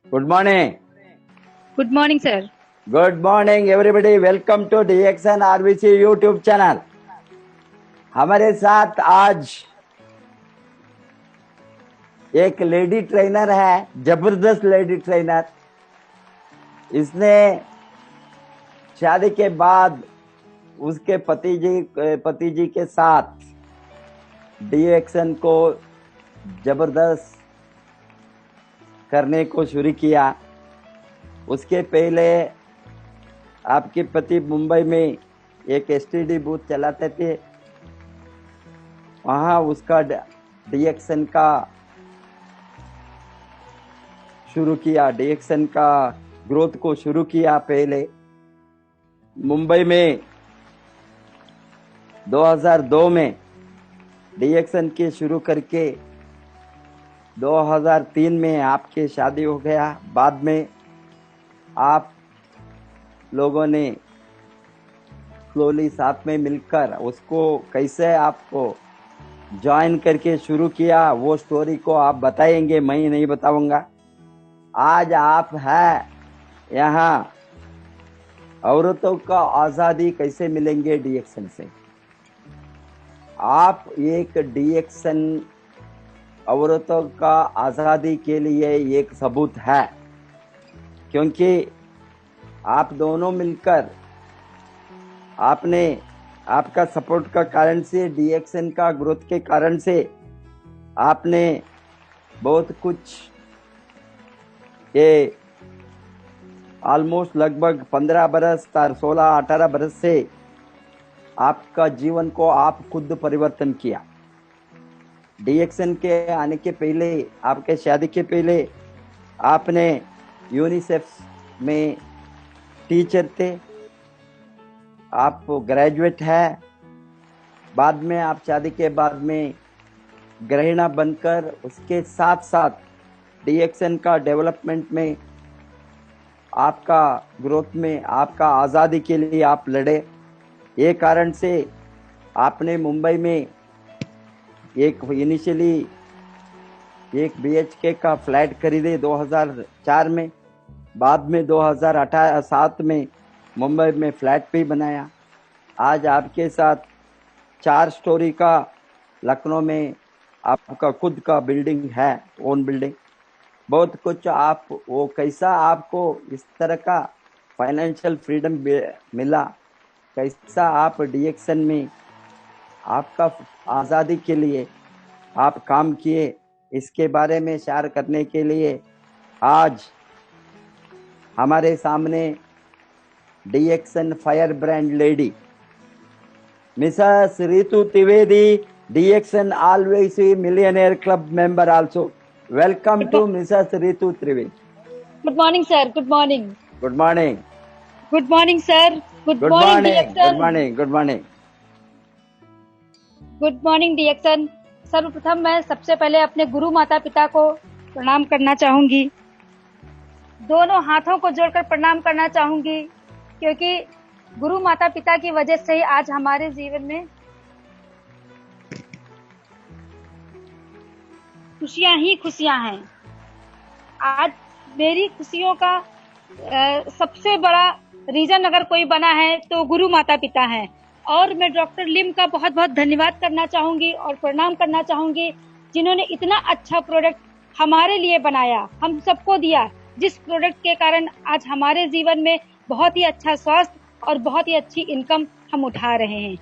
Good morning. Good morning, sir. Good morning, everybody. Welcome to DXN RBC YouTube channel. हमारे साथ आज एक lady trainer है, जबरदस्त लेडी ट्रेनर। इसने शादी के बाद उसके पति जी के साथ DXN को जबरदस्त करने को शुरू किया। उसके पहले आपके पति मुंबई में एक STD बूथ चलाते थे, वहाँ उसका DXN का शुरू किया, DXN का ग्रोथ को शुरू किया। पहले मुंबई में 2002 में DXN के शुरू करके 2003 में आपके शादी हो गया। बाद में आप लोगों ने स्लोली साथ में मिलकर उसको कैसे आपको ज्वाइन करके शुरू किया, वो स्टोरी को आप बताएंगे, मैं नहीं बताऊंगा। आज आप है यहाँ, औरतों का आज़ादी कैसे मिलेंगे DXN से। आप एक DXN औरतों का आज़ादी के लिए एक सबूत है, क्योंकि आप दोनों मिलकर आपका सपोर्ट का कारण से, DXN का ग्रोथ के कारण से आपने बहुत कुछ, ये ऑलमोस्ट लगभग 15 बरस 16-18 बरस से आपका जीवन को आप खुद परिवर्तन किया। DXN के आने के पहले, आपके शादी के पहले आपने यूनिसेफ में टीचर थे, आप ग्रेजुएट है। बाद में आप शादी के बाद में गृहिणी बनकर उसके साथ साथ DXN का डेवलपमेंट में, आपका ग्रोथ में, आपका आज़ादी के लिए आप लड़े। ये कारण से आपने मुंबई में इनिशियली एक BHK का फ्लैट खरीदे 2004 में। बाद में 2007 में मुंबई में फ्लैट भी बनाया। आज आपके साथ 4 स्टोरी का लखनऊ में आपका खुद का बिल्डिंग है, ओन बिल्डिंग। बहुत कुछ आप, वो कैसा आपको इस तरह का फाइनेंशियल फ्रीडम मिला, कैसा आप DXN में आपका आज़ादी के लिए आप काम किए, इसके बारे में शेयर करने के लिए आज हमारे सामने DXN fire brand lady Mrs Ritu Trivedi, DXN always millionaire club member also. Welcome to Mrs. Ritu Trivedi. Good morning, sir. Good morning. Good morning. Good morning, sir. Good morning, DXN. Good morning. Good morning. Good morning, DXN. सर्वप्रथम मैं सबसे पहले अपने गुरु माता पिता को प्रणाम करना चाहूंगी। दोनों हाथों को जोड़कर प्रणाम करना चाहूंगी, क्योंकि गुरु माता पिता की वजह से ही आज हमारे जीवन में खुशियां ही खुशियां हैं। आज मेरी खुशियों का सबसे बड़ा रीजन अगर कोई बना है तो गुरु माता पिता हैं। और मैं डॉक्टर लिम का बहुत बहुत धन्यवाद करना चाहूंगी और प्रणाम करना चाहूंगी, जिन्होंने इतना अच्छा प्रोडक्ट हमारे लिए बनाया, हम सबको दिया, जिस प्रोडक्ट के कारण आज हमारे जीवन में बहुत ही अच्छा स्वास्थ्य और बहुत ही अच्छी इनकम हम उठा रहे हैं।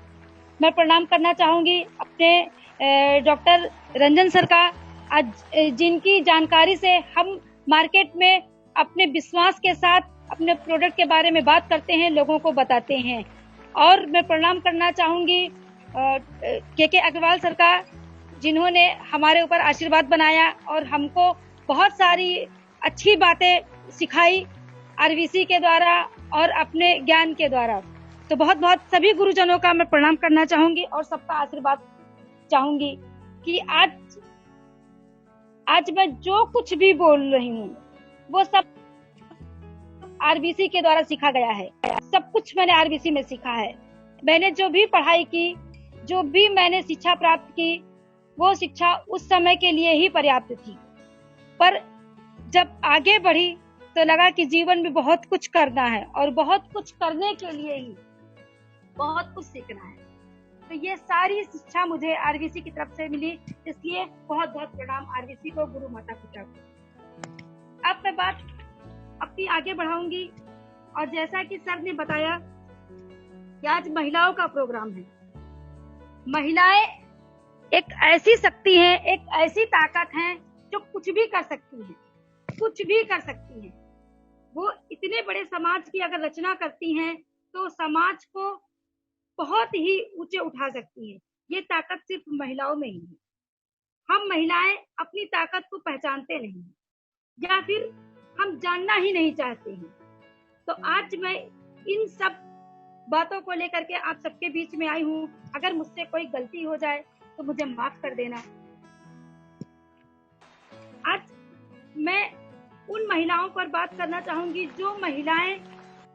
मैं प्रणाम करना चाहूंगी अपने डॉक्टर रंजन सर का, आज जिनकी जानकारी से हम मार्केट में अपने विश्वास के साथ अपने प्रोडक्ट के बारे में बात करते हैं, लोगों को बताते हैं। और मैं प्रणाम करना चाहूंगी के अग्रवाल सर का, जिन्होंने हमारे ऊपर आशीर्वाद बनाया और हमको बहुत सारी अच्छी बातें सिखाई आरवीसी के द्वारा और अपने ज्ञान के द्वारा। तो बहुत बहुत सभी गुरुजनों का मैं प्रणाम करना चाहूंगी और सबका आशीर्वाद चाहूंगी कि आज मैं जो कुछ भी बोल रही हूँ वो सब आरबीसी के द्वारा सीखा गया है। सब कुछ मैंने आरबीसी में सीखा है। मैंने जो भी पढ़ाई की, जो भी मैंने शिक्षा प्राप्त की, वो शिक्षा उस समय के लिए ही पर्याप्त थी, पर जब आगे बढ़ी तो लगा कि जीवन में बहुत कुछ करना है और बहुत कुछ करने के लिए ही बहुत कुछ सीखना है। तो ये सारी शिक्षा मुझे आरबीसी की तरफ से मिली, इसलिए बहुत बहुत प्रणाम आरबीसी को, गुरु माता पिता को। अब मैं बात अपनी आगे बढ़ाऊंगी और जैसा कि सर ने बताया कि आज महिलाओं का प्रोग्राम है। महिलाएं एक ऐसी शक्ति है, एक ऐसी ताकत है जो कुछ भी कर सकती है, कुछ भी कर सकती है। वो इतने बड़े समाज की अगर रचना करती हैं तो समाज को बहुत ही ऊंचे उठा सकती है। ये ताकत सिर्फ महिलाओं में ही है। हम महिलाएं अपनी ताकत को पहचानते नहीं या फिर हम जानना ही नहीं चाहते हैं। तो आज मैं इन सब बातों को लेकर के आप सबके बीच में आई हूँ। अगर मुझसे कोई गलती हो जाए तो मुझे माफ कर देना। आज मैं उन महिलाओं पर बात करना चाहूंगी जो महिलाएं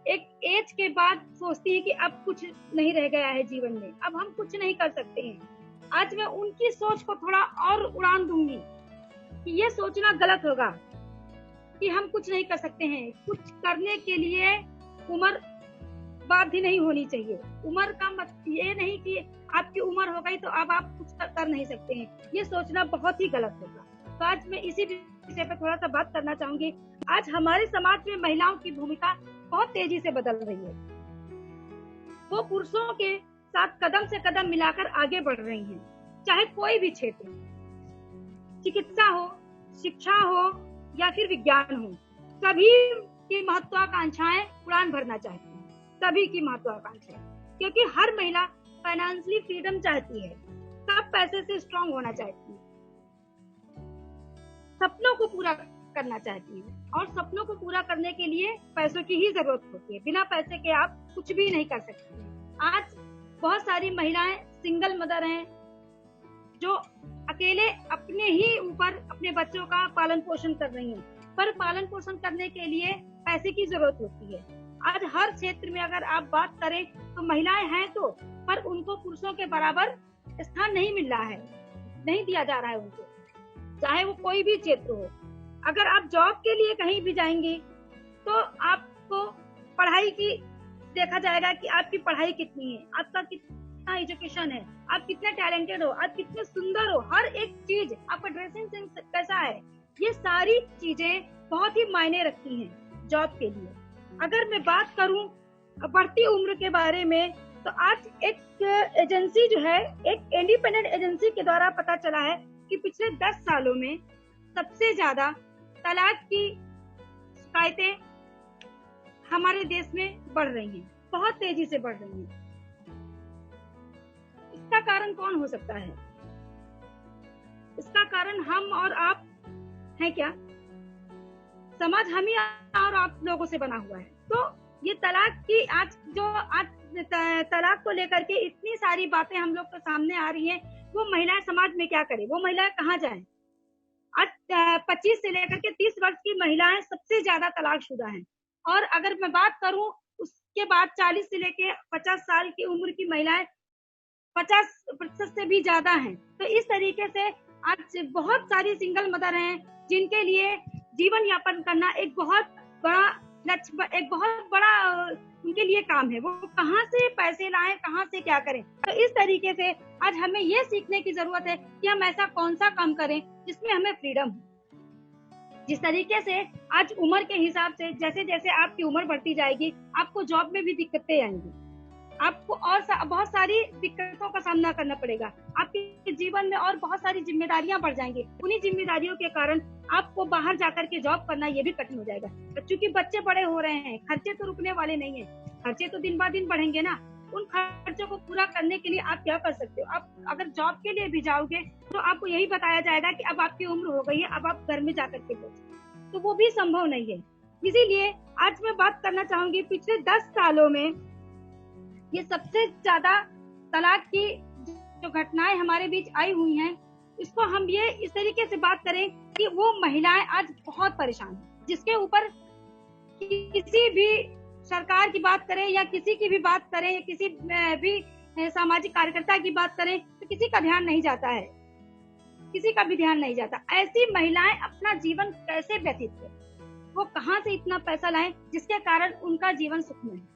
एक एज के बाद सोचती है कि अब कुछ नहीं रह गया है जीवन में, अब हम कुछ नहीं कर सकते हैं। आज मैं उनकी सोच को थोड़ा और उड़ान दूंगी कि ये सोचना गलत होगा कि हम कुछ नहीं कर सकते हैं। कुछ करने के लिए उम्र बाध्य नहीं होनी चाहिए। उम्र का मतलब ये नहीं कि आपकी उम्र हो गई तो अब आप कुछ कर नहीं सकते हैं, ये सोचना बहुत ही गलत होगा। तो आज मैं इसी विषय पर थोड़ा सा बात करना चाहूंगी। आज हमारे समाज में महिलाओं की भूमिका बहुत तेजी से बदल रही है। वो पुरुषों के साथ कदम से कदम मिलाकर आगे बढ़ रही हैं, चाहे कोई भी क्षेत्र, चिकित्सा हो, शिक्षा हो या फिर विज्ञान हो। सभी की महत्वाकांक्षाएं उड़ान भरना चाहती हैं, सभी की महत्वाकांक्षाएं, क्योंकि हर महिला फाइनेंशियली फ्रीडम चाहती है, सब पैसे से स्ट्रांग होना चाहती है, सपनों को पूरा करना चाहती है। और सपनों को पूरा करने के लिए पैसों की ही जरूरत होती है। बिना पैसे के आप कुछ भी नहीं कर सकते। आज बहुत सारी महिलाएं सिंगल मदर हैं जो अकेले अपने ही ऊपर अपने बच्चों का पालन पोषण कर रही हैं, पर पालन पोषण करने के लिए पैसे की जरूरत होती है। आज हर क्षेत्र में अगर आप बात करें तो महिलाएं हैं तो, पर उनको पुरुषों के बराबर स्थान नहीं मिल रहा है, नहीं दिया जा रहा है उनको, चाहे वो कोई भी क्षेत्र हो। अगर आप जॉब के लिए कहीं भी जाएंगे तो आपको पढ़ाई की देखा जाएगा कि आपकी पढ़ाई कितनी है, आपका कितना एजुकेशन है, आप कितने टैलेंटेड हो, आप कितने सुंदर हो, हर एक चीज, आपका ड्रेसिंग सेंस कैसा है, ये सारी चीजें बहुत ही मायने रखती हैं जॉब के लिए। अगर मैं बात करूं बढ़ती उम्र के बारे में तो आज एक एजेंसी जो है, एक इंडिपेंडेंट एजेंसी के द्वारा पता चला है कि पिछले 10 सालों में सबसे ज्यादा तलाक की शिकायतें हमारे देश में बढ़ रही हैं, बहुत तेजी से बढ़ रही हैं। इसका कारण कौन हो सकता है? इसका कारण हम और आप हैं क्या? समाज हम ही और आप लोगों से बना हुआ है। तो ये तलाक की आज तलाक को लेकर के इतनी सारी बातें हम लोग के सामने आ रही हैं, वो महिलाएं समाज में क्या करें, वो महिलाएं कहाँ जाएं? आज 25 से लेकर के 30 वर्ष की महिलाएं सबसे ज्यादा तलाकशुदा हैं। और अगर मैं बात करूं उसके बाद 40 से लेकर 50 साल की उम्र की महिलाएं 50% से भी ज्यादा हैं। तो इस तरीके से आज बहुत सारी सिंगल मदर हैं जिनके लिए जीवन यापन करना एक बहुत बड़ा एक बहुत बड़ा उनके लिए काम है। वो कहाँ से पैसे लाएं, कहाँ से क्या करें। तो इस तरीके से आज हमें ये सीखने की जरूरत है कि हम ऐसा कौन सा काम करें जिसमें हमें फ्रीडम हो। जिस तरीके से आज उम्र के हिसाब से जैसे जैसे आपकी उम्र बढ़ती जाएगी, आपको जॉब में भी दिक्कतें आएंगी, आपको और बहुत सारी दिक्कतों का सामना करना पड़ेगा, आपके जीवन में और बहुत सारी जिम्मेदारियां बढ़ जाएंगी। उन्हीं जिम्मेदारियों के कारण आपको बाहर जाकर के जॉब करना ये भी कठिन हो जाएगा। क्योंकि बच्चे बड़े हो रहे हैं, खर्चे तो रुकने वाले नहीं है, खर्चे तो दिन ब दिन बढ़ेंगे ना। उन खर्चों को पूरा करने के लिए आप क्या कर सकते हो? आप अगर जॉब के लिए भी जाओगे तो आपको यही बताया जाएगा कि अब आपकी उम्र हो गई है, अब आप घर में जाकर के बैठो, तो वो भी संभव नहीं है। इसीलिए आज मैं बात करना चाहूंगी, पिछले 10 सालों में ये सबसे ज्यादा तलाक की जो घटनाएं हमारे बीच आई हुई हैं, इसको हम ये इस तरीके से बात करें कि वो महिलाएं आज बहुत परेशान हैं, जिसके ऊपर किसी भी सरकार की बात करें या किसी की भी बात करें या किसी भी सामाजिक कार्यकर्ता की बात करें तो किसी का ध्यान नहीं जाता है, किसी का भी ध्यान नहीं जाता। ऐसी महिलाएं अपना जीवन कैसे व्यतीत करें, वो कहाँ से इतना पैसा लाएं जिसके कारण उनका जीवन सुखमय है,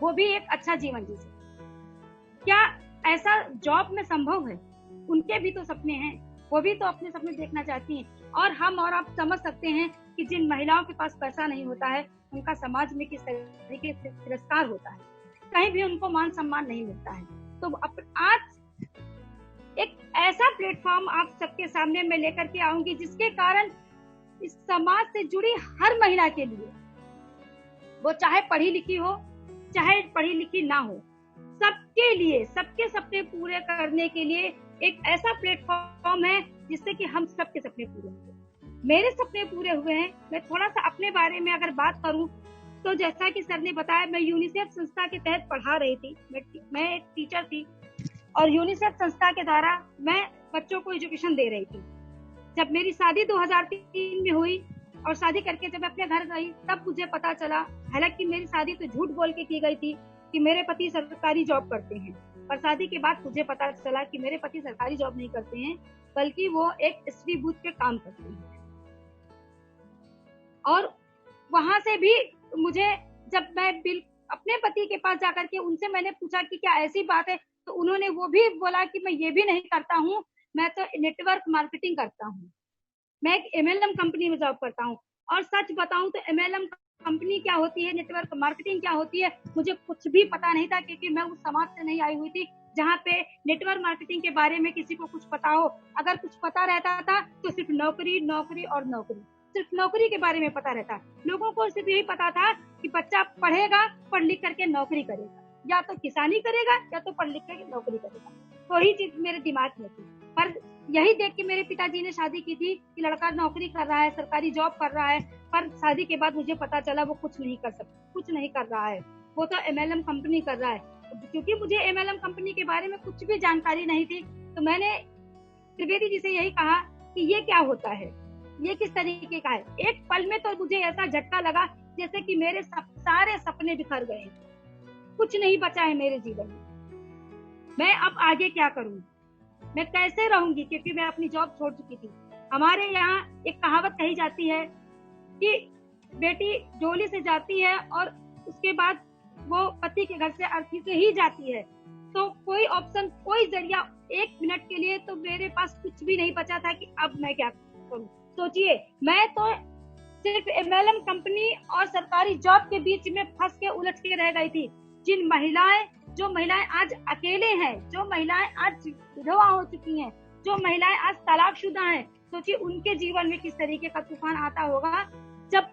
वो भी एक अच्छा जीवन जी सके। क्या ऐसा जॉब में संभव है? उनके भी तो सपने हैं, वो भी तो अपने सपने देखना चाहती हैं। और हम और आप समझ सकते हैं कि जिन महिलाओं के पास पैसा नहीं होता है उनका समाज में किस तरीके से तिरस्कार होता है, कहीं भी उनको मान सम्मान नहीं मिलता है। तो आज एक ऐसा प्लेटफॉर्म आप सबके सामने मैं लेकर के आऊंगी जिसके कारण इस समाज से जुड़ी हर महिला के लिए, वो चाहे पढ़ी लिखी हो चाहे पढ़ी लिखी ना हो, सबके लिए सबके सपने पूरे करने के लिए एक ऐसा प्लेटफॉर्म है जिससे कि हम सबके सपने पूरे होंगे। मेरे सपने पूरे हुए हैं। मैं थोड़ा सा अपने बारे में अगर बात करूं तो जैसा कि सर ने बताया, मैं यूनिसेफ संस्था के तहत पढ़ा रही थी। मैं एक टीचर थी और यूनिसेफ संस्था के द्वारा मैं बच्चों को एजुकेशन दे रही थी। जब मेरी शादी 2003 में हुई और शादी करके जब मैं अपने घर गई तब मुझे पता चला, हालांकि मेरी शादी तो झूठ बोल के की गई थी कि मेरे पति सरकारी जॉब करते हैं, पर शादी के बाद मुझे पता चला कि मेरे पति सरकारी जॉब नहीं करते हैं बल्कि वो एक स्त्री बूथ पे काम करते हैं। और वहां से भी मुझे, जब मैं अपने पति के पास जाकर के उनसे मैंने पूछा कि क्या ऐसी बात है, तो उन्होंने वो भी बोला कि मैं ये भी नहीं करता हूँ, मैं तो नेटवर्क मार्केटिंग करता हूँ, मैं एक MLM कंपनी में जॉब करता हूँ। और सच बताऊं तो MLM कंपनी क्या होती है, नेटवर्क मार्केटिंग क्या होती है, मुझे कुछ भी पता नहीं था, क्योंकि मैं उस समाज से नहीं आई हुई थी जहाँ पे नेटवर्क मार्केटिंग के बारे में किसी को कुछ पता हो। अगर कुछ पता रहता था तो सिर्फ नौकरी नौकरी और नौकरी, सिर्फ नौकरी के बारे में पता रहता। लोगों को सिर्फ यही पता था कि बच्चा पढ़ेगा, पढ़ लिख करके नौकरी करेगा, या तो किसानी करेगा या तो पढ़ लिख करके नौकरी करेगा। तो ही चीज मेरे दिमाग में थी। पर यही देख के मेरे पिताजी ने शादी की थी कि लड़का नौकरी कर रहा है, सरकारी जॉब कर रहा है, पर शादी के बाद मुझे पता चला वो कुछ नहीं कर सकता, कुछ नहीं कर रहा है, वो तो MLM कंपनी कर रहा है। क्योंकि मुझे MLM कंपनी के बारे में कुछ भी जानकारी नहीं थी, तो मैंने त्रिवेदी जी से यही कहा कि ये क्या होता है, ये किस तरीके का है। एक पल में तो मुझे ऐसा झटका लगा जैसे कि मेरे सारे सपने बिखर गए, कुछ नहीं बचा है मेरे जीवन में। मैं अब आगे क्या करूं, मैं कैसे रहूंगी, क्योंकि मैं अपनी जॉब छोड़ चुकी थी। हमारे यहाँ एक कहावत कही जाती है कि बेटी डोली से जाती है और उसके बाद वो पति के घर से अर्थी से ही जाती है। तो कोई ऑप्शन, कोई जरिया, एक मिनट के लिए तो मेरे पास कुछ भी नहीं बचा था कि अब मैं क्या करूं। सोचिए, मैं तो सिर्फ MLM कंपनी और सरकारी जॉब के बीच में फंस के उलझ के रह गई थी। जो महिलाएं आज अकेले हैं, जो महिलाएं आज विधवा हो चुकी हैं, जो महिलाएं आज तलाकशुदा हैं, सोचिए उनके जीवन में किस तरीके का तूफान आता होगा जब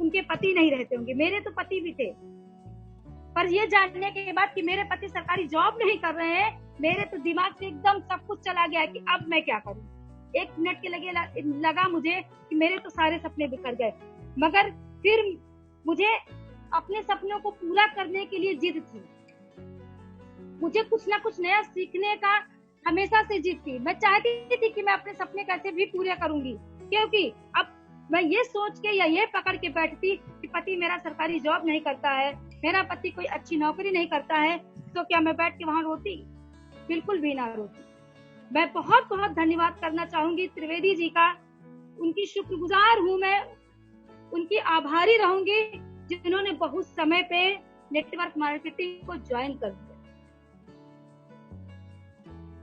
उनके पति नहीं रहते होंगे। मेरे तो पति भी थे, पर ये जानने के बाद कि मेरे पति सरकारी जॉब नहीं कर रहे हैं, मेरे तो दिमाग से एकदम सब कुछ चला गया कि अब मैं क्या करूं। एक मिनट के लगा मुझे कि मेरे तो सारे सपने बिखर गए, मगर फिर मुझे अपने सपनों को पूरा करने के लिए जिद थी। मुझे कुछ ना कुछ नया सीखने का हमेशा से जिद थी। मैं चाहती थी कि मैं अपने सपने कैसे भी पूरे करूंगी, क्योंकि अब मैं ये सोच के या ये पकड़ के बैठती कि पति मेरा सरकारी जॉब नहीं करता है, मेरा पति कोई अच्छी नौकरी नहीं करता है, तो क्या मैं बैठ के वहां रोती? बिल्कुल भी ना रोती। मैं बहुत बहुत धन्यवाद करना चाहूंगी त्रिवेदी जी का, उनकी शुक्रगुजार हूं मैं उनकी आभारी रहूंगी जिन्होंने बहुत समय पे नेटवर्क मार्केटिंग को ज्वाइन कर दिया।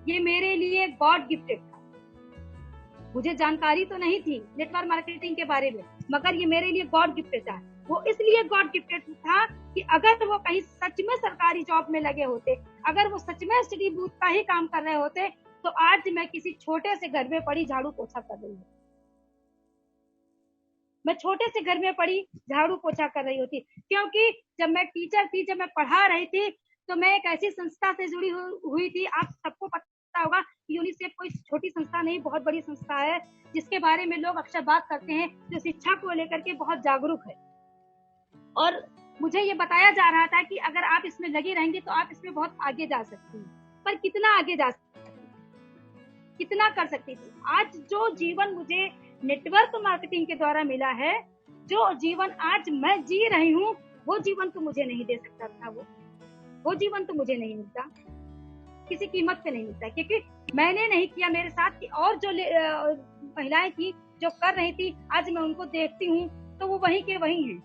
ये मेरे लिए गॉड गिफ्टेड था। मुझे जानकारी तो नहीं थी नेटवर्क मार्केटिंग के बारे में, मगर ये मेरे लिए गॉड गिफ्टेड था। वो इसलिए गॉड गिफ्टेड था कि अगर वो कहीं सच में सरकारी जॉब में लगे होते, अगर वो सच में स्टडी बूथ का ही काम कर रहे होते, तो आज मैं किसी छोटे से घर में पड़ी झाड़ू पोछा कर रही हूँ। मैं छोटे से घर में पड़ी झाड़ू पोछा कर रही होती, क्योंकि जब मैं टीचर थी, जब मैं पढ़ा रही थी, तो मैं एक ऐसी संस्था से जुड़ी हुई थी। आप सबको पता होगा कि यूनिसेफ कोई छोटी संस्था नहीं, बहुत बड़ी संस्था है, जिसके बारे में लोग अक्सर बात करते हैं, जो शिक्षा को लेकर के बहुत जागरूक है। और मुझे ये बताया जा रहा था कि अगर आप इसमें लगे रहेंगे तो आप इसमें बहुत आगे जा सकती हैं। पर कितना आगे जा सकती, कितना कर सकती थी। आज जो जीवन मुझे नेटवर्क मार्केटिंग के द्वारा मिला है, जो जीवन आज मैं जी रही हूँ, वो जीवन तो मुझे नहीं दे सकता था। वो जीवन तो मुझे नहीं मिलता, किसी कीमत पे नहीं मिलता, क्योंकि मैंने नहीं किया, मेरे साथ की और जो महिलाएं थी जो कर रही थी, आज मैं उनको देखती हूँ तो वो वहीं के वहीं हैं।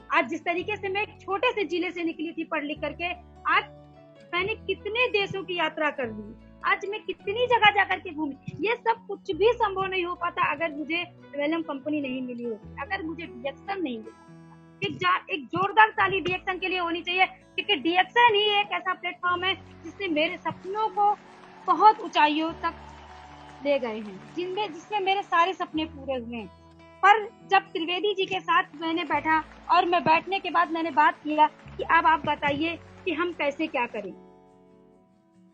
आज जिस तरीके से मैं एक छोटे से जिले से निकली थी पढ़ लिख करके, आज मैंने कितने देशों की यात्रा कर ली, आज मैं कितनी जगह जाकर के घूमी। ये सब कुछ भी संभव नहीं हो पाता अगर मुझे वेलम कंपनी नहीं मिली होती, अगर मुझे डीएक्सन नहीं मिला। एक जोरदार ताली डीएक्सन के लिए होनी चाहिए, क्योंकि डीएक्सन ही एक ऐसा प्लेटफॉर्म है जिसने मेरे सपनों को बहुत ऊंचाइयों तक ले गए हैं, जिसमें मेरे सारे सपने पूरे हुए हैं। पर जब त्रिवेदी जी के साथ मैंने बैठा और मैं बैठने के बाद मैंने बात किया कि अब आप बताइए कि हम कैसे क्या करें,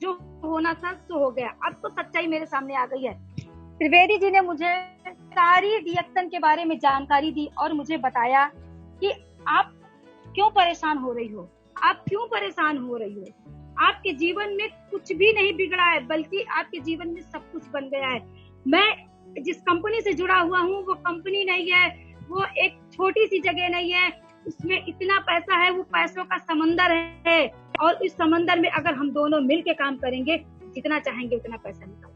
जो होना था सो हो गया। अब तो सच्चाई मेरे सामने आ गई है। त्रिवेदी जी ने मुझे सारी डीएक्सन के बारे में जानकारी दी और मुझे बताया कि आप क्यों परेशान हो रही हो, आप क्यों परेशान हो रही हो। आपके जीवन में कुछ भी नहीं बिगड़ा है, बल्कि आपके जीवन में सब कुछ बन गया है। मैं जिस कंपनी से जुड़ा हुआ हूँ वो कंपनी नहीं है, वो एक छोटी सी जगह नहीं है, उसमें इतना पैसा है, वो पैसों का समंदर है। और इस समंदर में अगर हम दोनों मिलके काम करेंगे, जितना चाहेंगे उतना पैसा निकाल।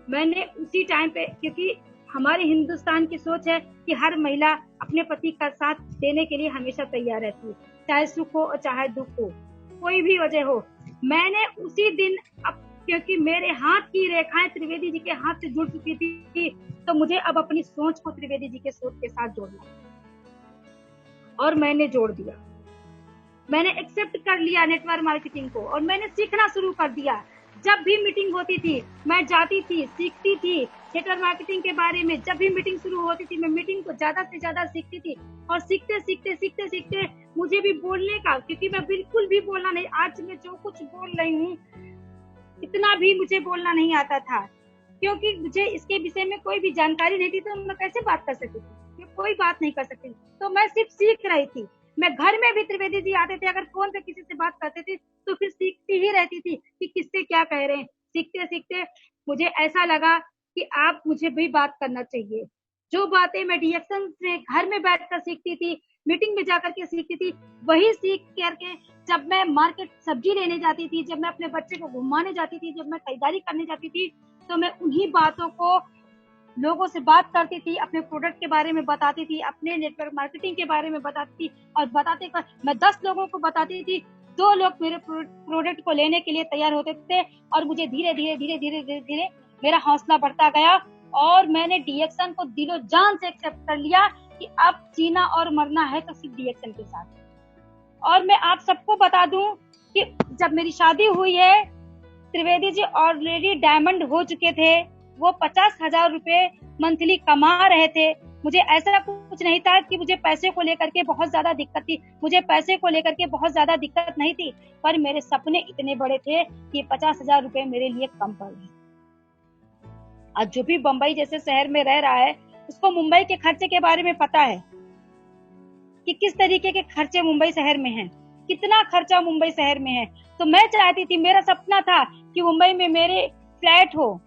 मैंने उसी टाइम पे, क्योंकि हमारे हिंदुस्तान की सोच है कि हर महिला अपने पति का साथ देने के लिए हमेशा तैयार रहती है, चाहे सुख हो और चाहे दुख हो, कोई भी वजह हो। मैंने उसी दिन, क्योंकि मेरे हाथ की रेखाएं त्रिवेदी जी के हाथ से जुड़ चुकी थी, तो मुझे अब अपनी सोच को त्रिवेदी जी के सोच के साथ जोड़ना, और मैंने जोड़ दिया। मैंने एक्सेप्ट कर लिया नेटवर्क मार्केटिंग को और मैंने सीखना शुरू कर दिया। जब भी मीटिंग होती थी मैं जाती थी, सीखती थी नेटवर्क मार्केटिंग के बारे में। जब भी मीटिंग शुरू होती थी मैं मीटिंग को ज्यादा से ज्यादा सीखती थी, और सीखते सीखते सीखते सीखते मुझे भी बोलने का, क्योंकि मैं बिल्कुल भी बोलना नहीं, आज मैं जो कुछ बोल रही हूँ इतना भी मुझे बोलना नहीं आता था, क्योंकि मुझे इसके विषय में कोई भी जानकारी नहीं थी। तो मैं कैसे बात कर सकती थी, मैं कोई बात नहीं कर सकती, तो मैं सिर्फ सीख रही थी। मैं घर में भी त्रिवेदी जी आते थे, अगर फोन पे किसी से बात करते थे तो फिर सीखती ही रहती थी कि किससे क्या कह रहे हैं। सीखते सीखते मुझे ऐसा लगा कि आप मुझे भी बात करना चाहिए। जो बातें मैं डीएक्सन से घर में बैठकर सीखती थी, मीटिंग में जाकर के सीखती थी, वही सीख करके जब मैं मार्केट सब्जी लेने जाती थी, जब मैं अपने बच्चे को घुमाने जाती थी, जब मैं खरीदारी करने जाती थी, तो मैं उन्हीं बातों को लोगों से बात करती थी, अपने प्रोडक्ट के बारे में बताती थी, अपने नेटवर्क मार्केटिंग के बारे में बताती थी। और बताते कर मैं 10 लोगों को बताती थी, 2 लोग मेरे प्रोडक्ट को लेने के लिए तैयार होते थे, और मुझे धीरे धीरे धीरे धीरे धीरे धीरे मेरा हौसला बढ़ता गया, और मैंने डीएक्सन को दिलो जान से एक्सेप्ट कर लिया कि अब जीना और मरना है तो सिर्फ डीएक्सन के साथ। और मैं आप सबको बता दूं कि जब मेरी शादी हुई है, त्रिवेदी जी ऑलरेडी डायमंड हो चुके थे, वो 50,000 रुपए मंथली कमा रहे थे। मुझे ऐसा कुछ नहीं था कि मुझे पैसे को लेकर के बहुत ज्यादा दिक्कत थी, मुझे पैसे को लेकर के बहुत ज्यादा दिक्कत नहीं थी, पर मेरे सपने इतने बड़े थे कि 50,000 रुपए मेरे लिए कम पड़ गए। आज जो भी बंबई जैसे शहर में रह रहा है, उसको मुंबई के खर्चे के बारे में पता है कि किस तरीके के खर्चे मुंबई शहर में हैं, कितना खर्चा मुंबई शहर में है। तो मैं चाहती थी, मेरा सपना था कि मुंबई में मेरे फ्लैट हो,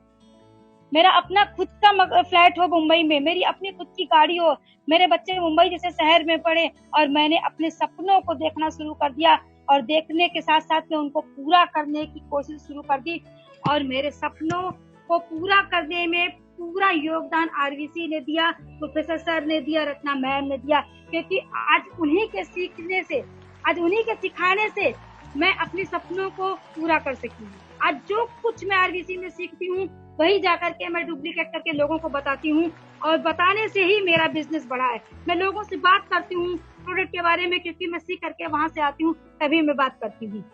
मेरा अपना खुद का फ्लैट हो मुंबई में, मेरी अपनी खुद की गाड़ी हो, मेरे बच्चे मुंबई जैसे शहर में पढ़े। और मैंने अपने सपनों को देखना शुरू कर दिया, और देखने के साथ साथ में उनको पूरा करने की कोशिश शुरू कर दी। और मेरे सपनों को पूरा करने में पूरा योगदान आरवीसी ने दिया, प्रोफेसर सर ने दिया, रत्ना मैम ने दिया, क्योंकि आज उन्हीं के सीखने से, आज उन्हीं के सिखाने से मैं अपने सपनों को पूरा कर सकी हूँ। आज जो कुछ मैं आरवीसी में सीखती हूँ वही जाकर के मैं डुप्लीकेट करके लोगों को बताती हूँ, और बताने से ही मेरा बिजनेस बढ़ा है। मैं लोगों से बात करती हूँ प्रोडक्ट के बारे में, क्योंकि मैं सीख करके वहां से आती हूँ, तभी मैं बात करती हूँ।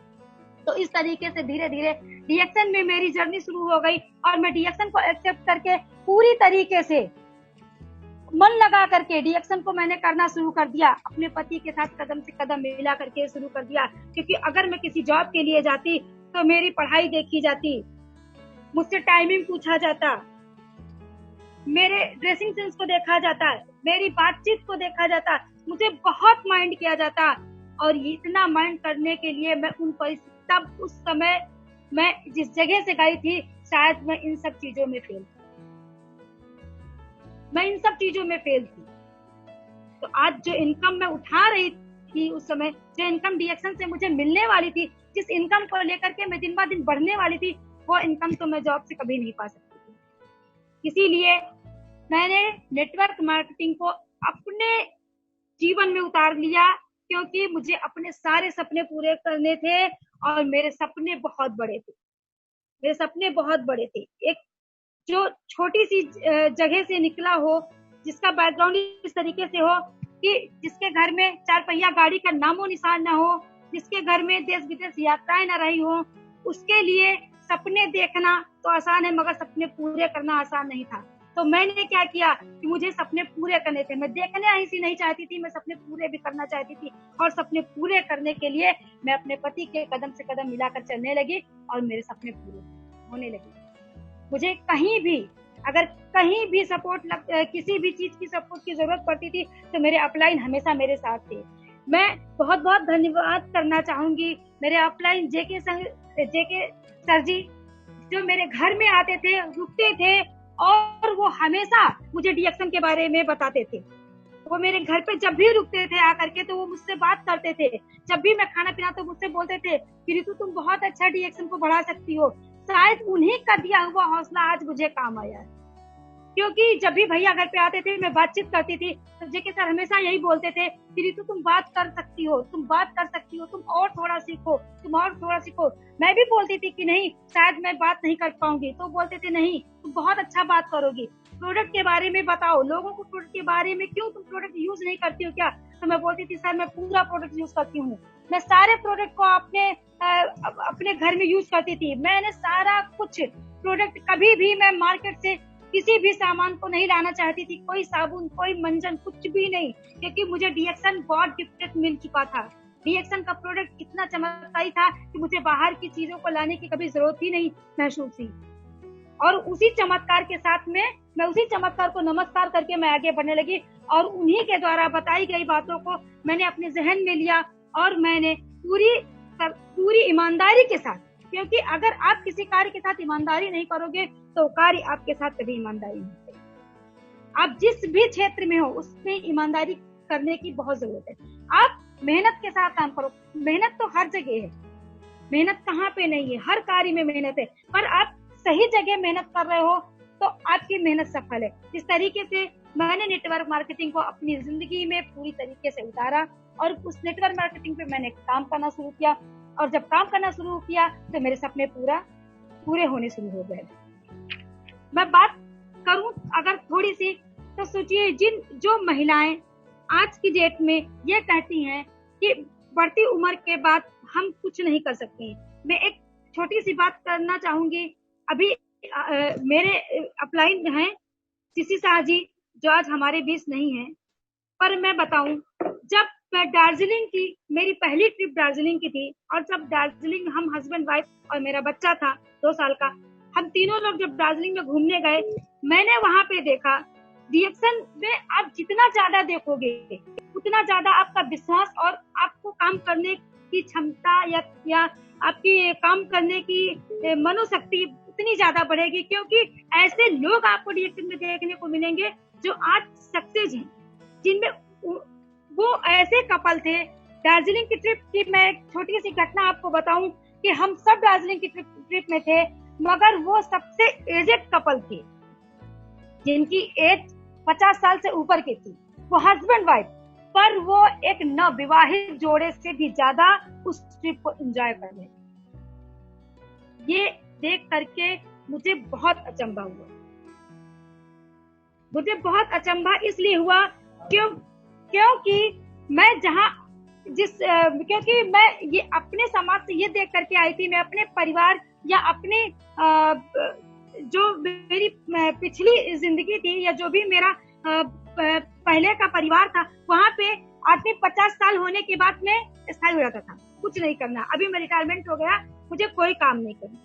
तो इस तरीके से धीरे धीरे डीएक्शन में मेरी जर्नी शुरू हो गई, और मैं डीएक्शन को एक्सेप्ट करके पूरी तरीके से मन लगा करके डीएक्शन को मैंने करना शुरू कर दिया। अपने पति के साथ कदम से कदम मिला करके शुरू कर दिया, क्योंकि अगर मैं किसी जॉब के लिए जाती तो मेरी पढ़ाई देखी जाती, मुझसे टाइमिंग पूछा जाता, मेरे ड्रेसिंग सेंस को देखा जाता, मेरी बातचीत को देखा जाता, मुझे बहुत माइंड किया जाता। और इतना माइंड करने के लिए मैं तब उस समय मैं जिस जगह से गई थी, शायद मैं इन सब चीजों में फेल थी। तो आज जो इनकम मैं उठा रही थी उस समय, जो इनकम डीएक्शन से मुझे मिलने वाली थी, जिस इनकम को लेकर के मैं दिन ब दिन बढ़ने वाली थी, वो इनकम तो मैं जॉब से कभी नहीं पा सकती थी। इसीलिए मैंने नेटवर्क मार्केटिंग को अपने जीवन में उतार लिया, क्योंकि मुझे अपने सारे सपने पूरे करने थे, और मेरे सपने बहुत बड़े थे। एक जो छोटी सी जगह से निकला हो, जिसका बैकग्राउंड इस तरीके से हो कि जिसके घर में 4 पहिया गाड़ी का नामो निशान ना हो, जिसके घर में देश विदेश यात्राएं न रही हो, उसके लिए सपने देखना तो आसान है, मगर सपने पूरे करना आसान नहीं था। तो मैंने क्या किया कि मुझे सपने पूरे करने थे। मैं देखने ऐसी नहीं चाहती थी, मैं सपने पूरे भी करना चाहती थी, और सपने पूरे करने के लिए मैं अपने पति के कदम से कदम मिलाकर चलने लगी, और मेरे सपने पूरे होने लगे। मुझे अगर कहीं भी किसी भी चीज की सपोर्ट की जरूरत पड़ती थी, तो मेरे अपलाइन हमेशा मेरे साथ थे। मैं बहुत बहुत धन्यवाद करना चाहूंगी मेरे अपलाइन जेके सर जी, जो मेरे घर में आते थे, रुकते थे, और वो हमेशा मुझे डीएक्शन के बारे में बताते थे। वो मेरे घर पे जब भी रुकते थे आकर के, तो वो मुझसे बात करते थे। जब भी मैं खाना पीना तो मुझसे बोलते थे कि रितु तुम बहुत अच्छा डीएक्शन को बढ़ा सकती हो। शायद उन्हीं का दिया हुआ हौसला आज मुझे काम आया है, क्योंकि जब भी भैया घर पे आते थे, मैं बातचीत करती थी, तो जेके सर हमेशा यही बोलते थे कि रितु तुम बात कर सकती हो, तुम और थोड़ा सीखो। मैं भी बोलती थी कि नहीं, शायद मैं बात नहीं कर पाऊंगी, तो बोलते थे नहीं, तुम बहुत अच्छा बात करोगी, प्रोडक्ट के बारे में बताओ, लोगों को प्रोडक्ट के बारे में, क्यों तुम प्रोडक्ट यूज नहीं करती हो क्या? तो मैं बोलती थी सर मैं पूरा प्रोडक्ट यूज करती हूँ, मैं सारे प्रोडक्ट को अपने घर में यूज करती थी। मैंने सारा कुछ प्रोडक्ट, कभी भी मैं मार्केट से किसी भी सामान को नहीं लाना चाहती थी, कोई साबुन, कोई मंजन, कुछ भी नहीं, क्योंकि मुझे डीएक्शन बहुत गिफ्टेड मिल चुका था। डीएक्शन का प्रोडक्ट इतना चमत्कारी था कि मुझे बाहर की चीजों को लाने की कभी जरूरत ही नहीं महसूस हुई। और उसी चमत्कार के साथ में मैं उसी चमत्कार को नमस्कार करके मैं आगे बढ़ने लगी, और उन्हीं के द्वारा बताई गई बातों को मैंने अपने जहन में लिया, और मैंने पूरी ईमानदारी के साथ, क्योंकि अगर आप किसी कार्य के साथ ईमानदारी नहीं करोगे तो कार्य आपके साथ कभी ईमानदारी नहीं करेगा। आप जिस भी क्षेत्र में हो उसमें ईमानदारी करने की बहुत जरूरत है। आप मेहनत के साथ काम करो, मेहनत तो हर जगह है, मेहनत कहाँ पे नहीं है, हर कार्य में मेहनत है, पर आप सही जगह मेहनत कर रहे हो तो आपकी मेहनत सफल है। इस तरीके से मैंने नेटवर्क मार्केटिंग को अपनी जिंदगी में पूरी तरीके से उतारा, और उस नेटवर्क मार्केटिंग पे मैंने काम करना शुरू किया, और जब काम करना शुरू किया तो मेरे सपने पूरे होने शुरू हो गए। मैं बात करूं अगर थोड़ी सी, तो सोचिए जो महिलाएं आज की डेट में ये कहती हैं कि बढ़ती उम्र के बाद हम कुछ नहीं कर सकते। मैं एक छोटी सी बात करना चाहूंगी। अभी मेरे अपलाइन हैं सीसी शाह जी, जो आज हमारे बीच नहीं है, पर मैं बताऊं, जब मैं दार्जिलिंग की, मेरी पहली ट्रिप दार्जिलिंग की थी, और जब दार्जिलिंग हम हस्बैंड वाइफ और मेरा बच्चा था 2 साल का, हम तीनों लोग जब दार्जिलिंग में घूमने गए, मैंने वहां पे देखा डीएक्शन में आप जितना ज्यादा देखोगे उतना ज्यादा आपका विश्वास और आपको काम करने की क्षमता या आपकी काम करने की मनोशक्ति उतनी ज्यादा बढ़ेगी, क्योंकि ऐसे लोग आपको डीएक्शन में देखने को मिलेंगे जो आज सक्सेस हैं, जिनमें वो ऐसे कपल थे। दार्जिलिंग की ट्रिप की मैं एक छोटी सी घटना आपको बताऊं कि हम सब दार्जिलिंग की ट्रिप में थे, मगर वो सबसे एजेड कपल थे। जिनकी एज 50 साल से ऊपर की थी, वो हस्बैंड वाइफ, पर वो एक नवविवाहित जोड़े से भी ज्यादा उस ट्रिप को एंजॉय कर रहे। ये देख करके मुझे बहुत अचंभा हुआ। मुझे बहुत अचंभा इसलिए हुआ क्योंकि मैं क्योंकि मैं ये अपने समाज से ये देख करके आई थी, मैं अपने परिवार या अपने जो मेरी पिछली जिंदगी थी या जो भी मेरा पहले का परिवार था, वहां पे आदमी 50 साल होने के बाद में स्थायी हो जाता था, कुछ नहीं करना। अभी मैं रिटायरमेंट हो गया, मुझे कोई काम नहीं करना,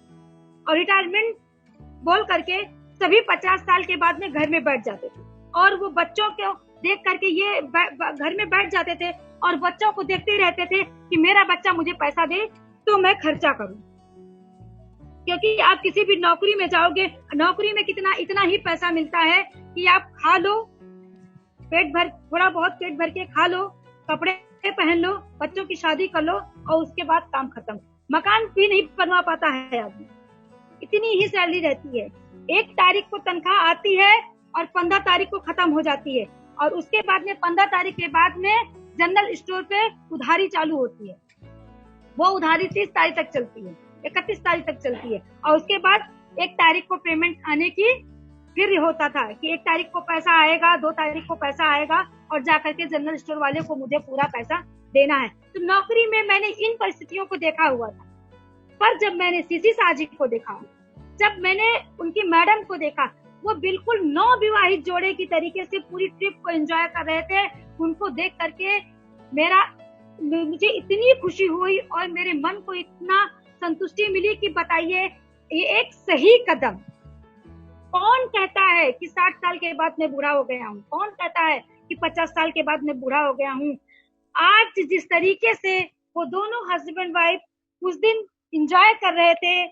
और रिटायरमेंट बोल करके सभी 50 साल के बाद में घर में बैठ जाते थे, और वो बच्चों को देख करके ये घर में बैठ जाते थे और बच्चों को देखते ही रहते थे कि मेरा बच्चा मुझे पैसा दे तो मैं खर्चा करूं। क्योंकि आप किसी भी नौकरी में जाओगे, नौकरी में इतना ही पैसा मिलता है कि आप खा लो, पेट भर, थोड़ा बहुत पेट भर के खा लो, कपड़े पहन लो, बच्चों की शादी कर लो, और उसके बाद काम खत्म। मकान भी नहीं बनवा पाता है आदमी, इतनी ही सैलरी रहती है। 1 तारीख को तनख्वाह आती है और 15 तारीख को खत्म हो जाती है, और उसके बाद में 15 तारीख के बाद में जनरल स्टोर पे उधारी चालू होती है। वो उधारी 30 तारीख तक चलती है, 31 तारीख तक चलती है, और उसके बाद 1 तारीख को पेमेंट आने की फिर होता था कि 1 तारीख को पैसा आएगा, 2 तारीख को पैसा आएगा, और जाकर के जनरल स्टोर वाले को मुझे पूरा पैसा देना है। तो नौकरी में मैंने इन परिस्थितियों को देखा हुआ था, पर जब मैंने सीसी साजी को देखा, जब मैंने उनकी मैडम को देखा, वो बिल्कुल नवविवाहित जोड़े की तरीके से पूरी ट्रिप को एंजॉय कर रहे थे। उनको देख करके मुझे इतनी खुशी हुई और मेरे मन को इतना संतुष्टि मिली कि बताइए, ये एक सही कदम। कौन कहता है कि 60 साल के बाद मैं बूढ़ा हो गया हूँ? कौन कहता है कि 50 साल के बाद मैं बूढ़ा हो गया हूँ? आज जिस तरीके से वो दोनों हस्बैंड वाइफ उस दिन एंजॉय कर रहे थे,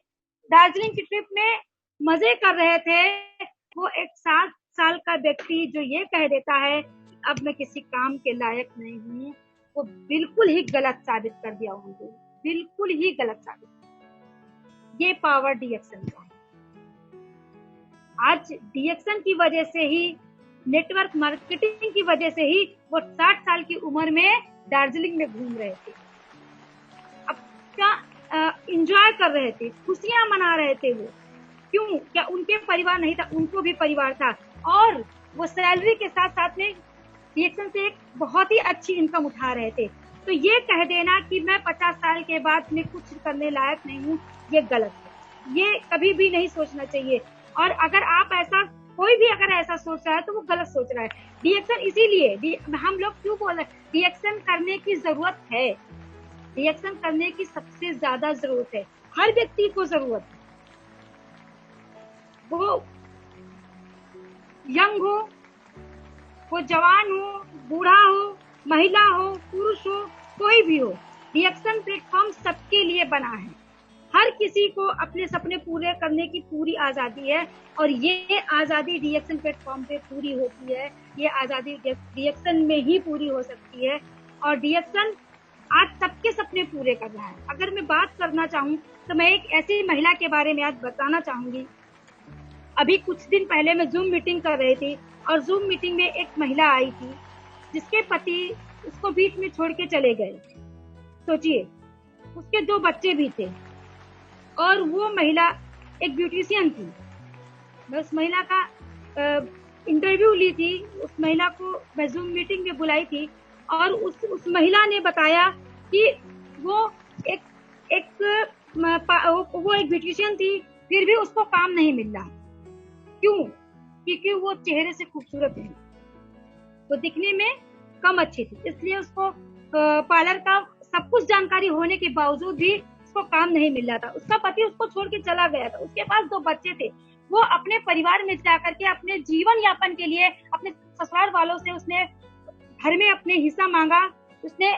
दार्जिलिंग की ट्रिप में मजे कर रहे थे, वो एक 60 साल का व्यक्ति जो ये कह देता है अब मैं किसी काम के लायक नहीं हूँ, वो बिल्कुल ही गलत साबित कर दिया उनको, बिल्कुल ही गलत साबित। ये पावर डीएक्शन का है। आज डीएक्शन की वजह से ही, नेटवर्क मार्केटिंग की वजह से ही वो 60 साल की उम्र में दार्जिलिंग में घूम रहे थे, अब क्या एंजॉय कर रहे थे, खुशियां मना रहे थे। वो क्यों? क्या उनके परिवार नहीं था? उनको भी परिवार था, और वो सैलरी के साथ साथ में डीएक्शन से एक बहुत ही अच्छी इनकम उठा रहे थे। तो ये कह देना कि मैं 50 साल के बाद में कुछ करने लायक नहीं हूँ, ये गलत है। ये कभी भी नहीं सोचना चाहिए, और अगर आप कोई भी अगर ऐसा सोच रहा है तो वो गलत सोच रहा है। डीएक्शन इसीलिए हम लोग क्यों बोल रहे हैं डीएक्शन करने की जरूरत है, डीएक्शन करने की सबसे ज्यादा जरूरत है, हर व्यक्ति को जरूरत है। वो यंग हो, वो जवान हो, बूढ़ा हो, महिला हो, पुरुष हो, कोई भी हो, डीएक्शन प्लेटफॉर्म सबके लिए बना है। हर किसी को अपने सपने पूरे करने की पूरी आजादी है, और ये आजादी डीएक्शन प्लेटफॉर्म पे पूरी होती है। ये आजादी डीएक्शन में ही पूरी हो सकती है, और डीएक्शन आज सबके सपने पूरे कर रहा है। अगर मैं बात करना चाहूँ तो मैं एक ऐसी महिला के बारे में आज बताना चाहूंगी। अभी कुछ दिन पहले मैं जूम मीटिंग कर रही थी, और जूम मीटिंग में एक महिला आई थी जिसके पति उसको बीच में छोड़ के चले गए। सोचिए, उसके 2 बच्चे भी थे, और वो महिला एक ब्यूटिशियन थी। मैं उस महिला का इंटरव्यू ली थी, उस महिला को मैं जूम मीटिंग में बुलाई थी, और उस महिला ने बताया कि वो एक ब्यूटिशियन थी, फिर भी उसको काम नहीं मिल रहा। क्यों? क्योंकि वो चेहरे से खूबसूरत थी, वो दिखने में कम अच्छी थी, इसलिए उसको पार्लर का सब कुछ जानकारी होने के बावजूद भी उसको काम नहीं मिल रहा था। उसका पति उसको छोड़ के चला गया था, उसके पास 2 बच्चे थे। वो अपने परिवार में जाकर के अपने जीवन यापन के लिए अपने ससुराल वालों से उसने घर में अपने हिस्सा मांगा, उसने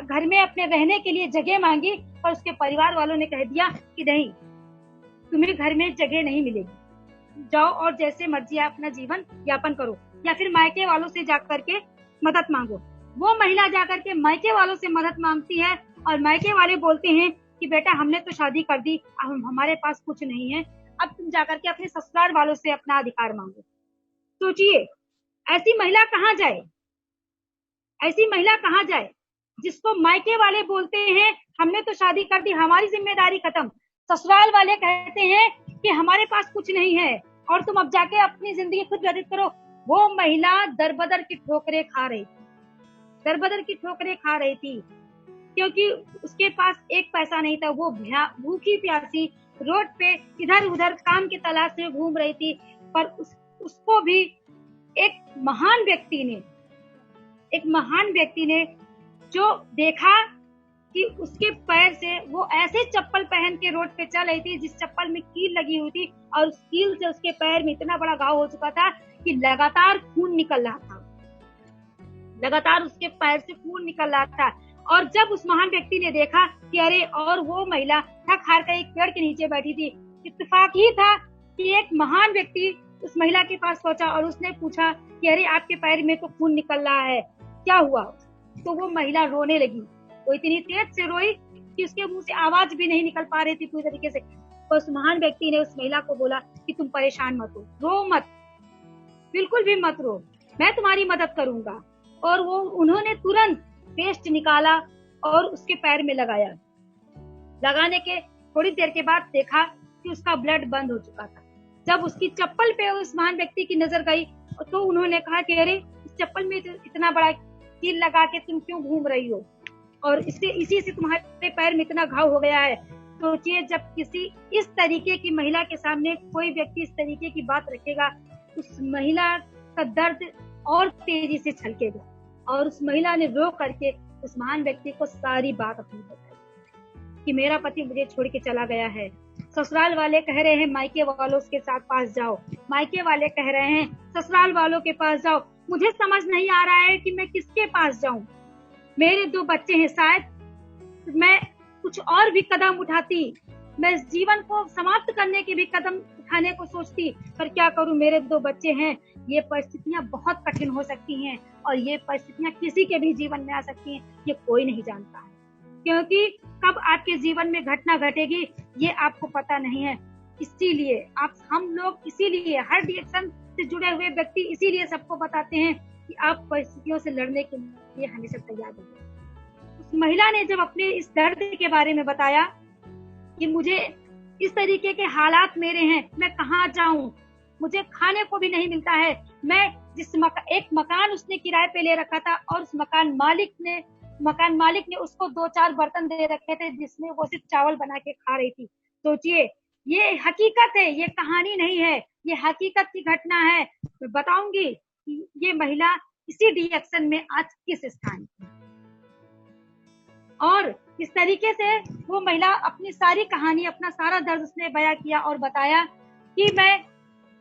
घर में अपने रहने के लिए जगह मांगी, पर उसके परिवार वालों ने कह दिया कि नहीं, तुम्हें घर में जगह नहीं मिलेगी, जाओ और जैसे मर्जी अपना जीवन यापन करो, या फिर मायके वालों से जाकर के मदद मांगो। वो महिला जाकर के मायके वालों से मदद मांगती है, और मायके वाले बोलते हैं कि बेटा हमने तो शादी कर दी, अब हमारे पास कुछ नहीं है, अब तुम जाकर के अपने ससुराल वालों से अपना अधिकार मांगो। सोचिए, ऐसी महिला कहाँ जाए, ऐसी महिला कहाँ जाए जिसको मायके वाले बोलते हैं हमने तो शादी कर दी, हमारी जिम्मेदारी खत्म। ससुराल वाले कहते हैं कि हमारे पास कुछ नहीं है और तुम अब जाके अपनी जिंदगी खुद व्यतीत करो। वो महिला दरबदर की ठोकरें खा रही थी, दरबदर की ठोकरें खा रही थी, क्योंकि उसके पास एक पैसा नहीं था। वो भूखी प्यासी रोड पे इधर उधर काम की तलाश में घूम रही थी। पर उसको भी एक महान व्यक्ति ने जो देखा कि उसके पैर से वो ऐसे चप्पल पहन के रोड पे चल रही थी जिस चप्पल में कील लगी हुई थी, और उस कील से उसके पैर में इतना बड़ा घाव हो चुका था कि लगातार खून निकल रहा था, लगातार उसके पैर से खून निकल रहा था। और जब उस महान व्यक्ति ने देखा कि अरे, और वो महिला थक हार कर एक पेड़ के नीचे बैठी थी, इत्तेफाक ही था कि एक महान व्यक्ति उस महिला के पास पहुंचा और उसने पूछा कि अरे, आपके पैर में तो खून निकल रहा है, क्या हुआ? तो वो महिला रोने लगी। वो इतनी तेज से रोई कि उसके मुंह से आवाज भी नहीं निकल पा रही थी पूरी तरीके से। तो उस महान व्यक्ति ने उस महिला को बोला कि तुम परेशान मत हो, रो मत, बिल्कुल भी मत रो, मैं तुम्हारी मदद करूंगा। और वो उन्होंने तुरंत पेस्ट निकाला और उसके पैर में लगाया। लगाने के थोड़ी देर के बाद देखा कि उसका ब्लड बंद हो चुका था। जब उसकी चप्पल पे उस महान व्यक्ति की नजर गई तो उन्होंने कहा कि अरे, इस चप्पल में इतना बड़ा कील लगा के तुम क्यों घूम रही हो, और इसी से तुम्हारे पैर में इतना घाव हो गया है। सोचिए, जब किसी इस तरीके की महिला के सामने कोई व्यक्ति इस तरीके की बात रखेगा, उस महिला का दर्द और तेजी से छलकेगा। और उस महिला ने रो करके उस महान व्यक्ति को सारी बात अपनी बताई कि मेरा पति मुझे छोड़ के चला गया है, ससुराल वाले कह रहे हैं मायके वालों के साथ पास जाओ, मायके वाले कह रहे हैं ससुराल वालों के पास जाओ, मुझे समझ नहीं आ रहा है कि मैं किसके पास जाऊं। मेरे 2 बच्चे हैं, शायद मैं कुछ और भी कदम उठाती, मैं जीवन को समाप्त करने के भी कदम उठाने को सोचती, पर क्या करूं, मेरे 2 बच्चे हैं। ये परिस्थितियां बहुत कठिन हो सकती हैं और ये परिस्थितियां किसी के भी जीवन में आ सकती हैं, ये कोई नहीं जानता है, क्योंकि कब आपके जीवन में घटना घटेगी ये आपको पता नहीं है। इसीलिए हम लोग इसीलिए हर डिएक्शन से जुड़े हुए व्यक्ति इसीलिए सबको बताते हैं कि आप परिस्थितियों से लड़ने के लिए हमेशा तैयार रहिए। उस महिला ने जब अपने इस दर्द के बारे में बताया कि मुझे इस तरीके के हालात मेरे हैं, मैं कहाँ जाऊं, मुझे खाने को भी नहीं मिलता है। मैं एक मकान उसने किराए पे ले रखा था और उस मकान मालिक ने उसको 2-4 बर्तन दे रखे थे जिसमें वो सिर्फ चावल बना के खा रही थी। सोचिए, ये हकीकत है, ये कहानी नहीं है, ये हकीकत की घटना है। मैं बताऊंगी कि ये महिला इसी डिएक्शन में आज किस स्थान पर, और इस तरीके से वो महिला अपनी सारी कहानी, अपना सारा दर्द उसने बयां किया और बताया कि मैं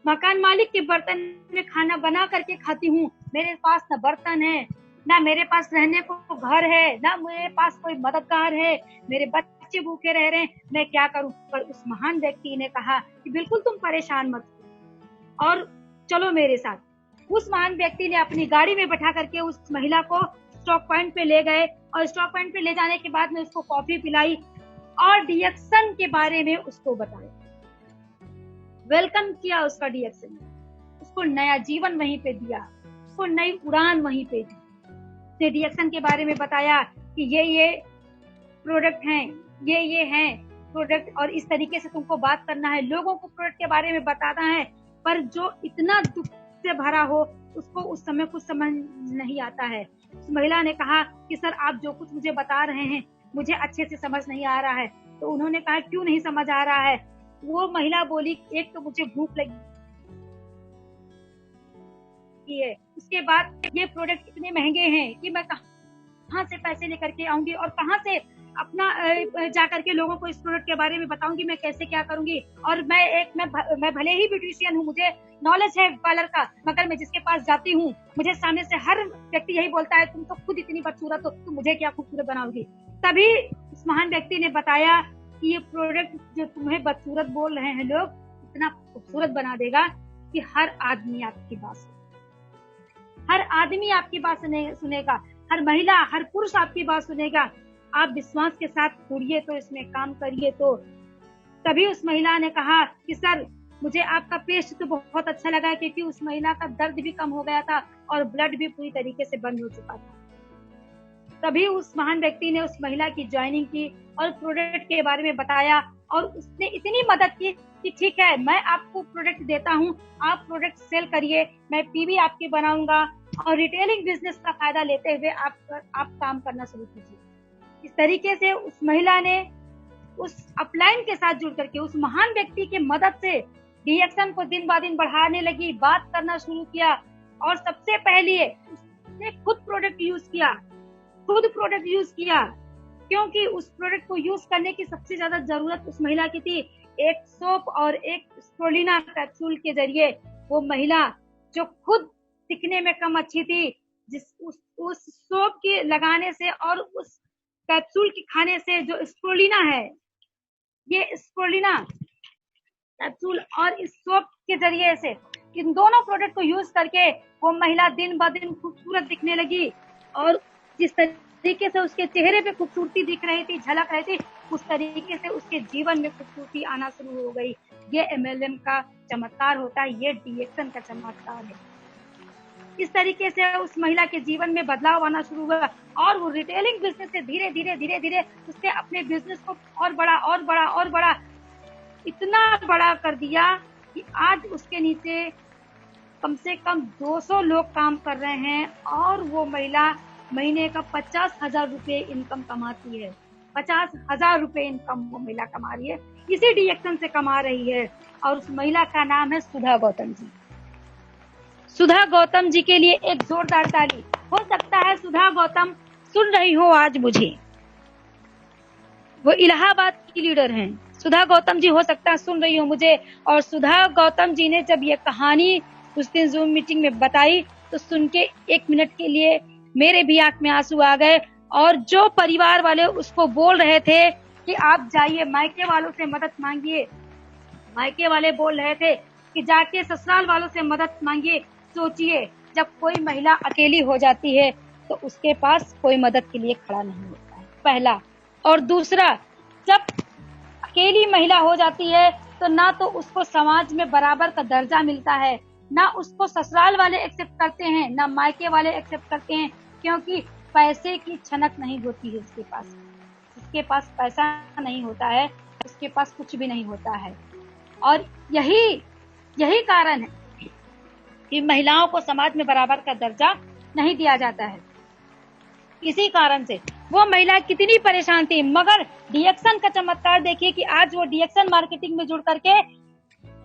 मकान मालिक के बर्तन में खाना बना करके खाती हूँ, मेरे पास न बर्तन है, ना मेरे पास रहने को घर है, ना मेरे पास कोई मददगार है, मेरे बच्चे भूखे रह रहे हैं, मैं क्या करूं। पर उस महान व्यक्ति ने कहा कि बिल्कुल तुम परेशान मत हो और चलो मेरे साथ। उस महान व्यक्ति ने अपनी गाड़ी में बैठा करके उस महिला को स्टॉक पॉइंट पे ले गए और स्टॉक पॉइंट पे ले जाने के बाद में उसको कॉफी पिलाई और डिएक्शन के बारे में उसको बताया, वेलकम किया उसका डिएक्शन में, उसको नया जीवन वहीं पे दिया, उसको नई उड़ान वहीं पे दी। उसने डिएक्शन के बारे में बताया कि ये प्रोडक्ट हैं, ये हैं प्रोडक्ट, और इस तरीके से तुमको बात करना है, लोगों को प्रोडक्ट के बारे में बताना है। पर जो इतना दुख से भरा हो उसको उस समय कुछ समझ नहीं आता है। उस महिला ने कहा कि सर, आप जो कुछ मुझे बता रहे हैं मुझे अच्छे से समझ नहीं आ रहा है। तो उन्होंने कहा क्यों नहीं समझ आ रहा है? वो महिला बोली, एक तो मुझे भूख लगी है, उसके बाद ये प्रोडक्ट इतने महंगे हैं कि मैं कहाँ से पैसे लेकर के आऊंगी और कहाँ से अपना जा करके लोगों को इस प्रोडक्ट के बारे में बताऊंगी, मैं कैसे क्या करूंगी। और मैं भले ही ब्यूटिशियन हूँ, मुझे नॉलेज है पार्लर का, मगर मैं जिसके पास जाती हूँ मुझे सामने से हर व्यक्ति यही बोलता है तुम तो खुद इतनी बदसूरत हो, तुम मुझे क्या खूबसूरत बनाओगी। तभी उस महान व्यक्ति ने बताया कि ये प्रोडक्ट जो तुम्हें बदसूरत बोल रहे हैं लोग, इतना खूबसूरत बना देगा कि हर आदमी आपकी बात सुनेगा, हर आदमी आपकी बात सुनेगा, हर महिला हर पुरुष आपकी बात सुनेगा। आप विश्वास के साथ जुड़िए तो इसमें काम करिए। तो तभी उस महिला ने कहा कि सर, मुझे आपका पेस्ट तो बहुत अच्छा लगा क्योंकि उस महिला का दर्द भी कम हो गया था और ब्लड भी पूरी तरीके से बंद हो चुका था। तभी उस महान व्यक्ति ने उस महिला की ज्वाइनिंग की और प्रोडक्ट के बारे में बताया और उसने इतनी मदद की कि ठीक है, मैं आपको प्रोडक्ट देता हूँ, आप प्रोडक्ट सेल करिए, मैं पीवी आपकी बनाऊंगा और रिटेलिंग बिजनेस का फायदा लेते हुए आप काम करना शुरू कीजिए। इस तरीके से उस महिला ने उस अपलाइन के साथ जुड़ करके उस महान व्यक्ति की मदद से डीएक्शन को दिन ब दिन बढ़ाने लगी, बात करना शुरू किया और सबसे पहले उसने खुद प्रोडक्ट यूज किया क्योंकि उस प्रोडक्ट को यूज करने की सबसे ज्यादा जरूरत उस महिला की थी। एक सोप और एक स्प्रुलिना कैप्सूल के जरिए वो महिला जो खुद दिखने में कम अच्छी थी, उस सोप के लगाने से और उस कैप्सूल की खाने से, जो स्प्रुलिना है, ये स्प्रुलिना कैप्सूल और इस सोप के जरिए से इन दोनों प्रोडक्ट को यूज करके वो महिला दिन ब दिन खूबसूरत दिखने लगी और जिस तरीके से उसके चेहरे पे खूबसूरती दिख रही थी, झलक रही थी, उस तरीके से उसके जीवन में खूबसूरती आना शुरू हो गई। ये एमएलएम का चमत्कार होता है, ये डीएक्शन का चमत्कार है। इस तरीके से उस महिला के जीवन में बदलाव आना शुरू हुआ और वो रिटेलिंग बिजनेस से धीरे धीरे उसने अपने बिजनेस को और बड़ा इतना बड़ा कर दिया कि आज उसके नीचे कम से कम 200 लोग काम कर रहे हैं और वो महिला महीने का 50,000 रुपए इनकम कमाती है। 50,000 रुपए इनकम वो महिला कमा रही है, इसी डीएक्शन से कमा रही है और उस महिला का नाम है सुधा गौतम जी। सुधा गौतम जी के लिए एक जोरदार ताली। हो सकता है सुधा गौतम सुन रही हो आज मुझे, वो इलाहाबाद की लीडर हैं। सुधा गौतम जी हो सकता है सुन रही हो मुझे। और सुधा गौतम जी ने जब ये कहानी उस दिन जूम मीटिंग में बताई तो सुन के 1 मिनट के लिए मेरे भी आंख में आंसू आ गए। और जो परिवार वाले उसको बोल रहे थे कि आप जाइए मायके वालों से मदद मांगिए, मायके वाले बोल रहे थे कि जाके ससुराल वालों से मदद मांगिए। सोचिए, जब कोई महिला अकेली हो जाती है तो उसके पास कोई मदद के लिए खड़ा नहीं होता है, पहला। और दूसरा, जब अकेली महिला हो जाती है तो ना तो उसको समाज में बराबर का दर्जा मिलता है, ना उसको ससुराल वाले एक्सेप्ट करते हैं, ना मायके वाले एक्सेप्ट करते हैं, क्योंकि पैसे की छनक नहीं होती है उसके पास। जिसके पास पैसा नहीं होता है उसके पास कुछ भी नहीं होता है। और यही कारण है कि महिलाओं को समाज में बराबर का दर्जा नहीं दिया जाता है। इसी कारण से वो महिला कितनी परेशान थी, मगर डीएक्शन का चमत्कार देखिए कि आज वो डीएक्शन मार्केटिंग में जुड़ करके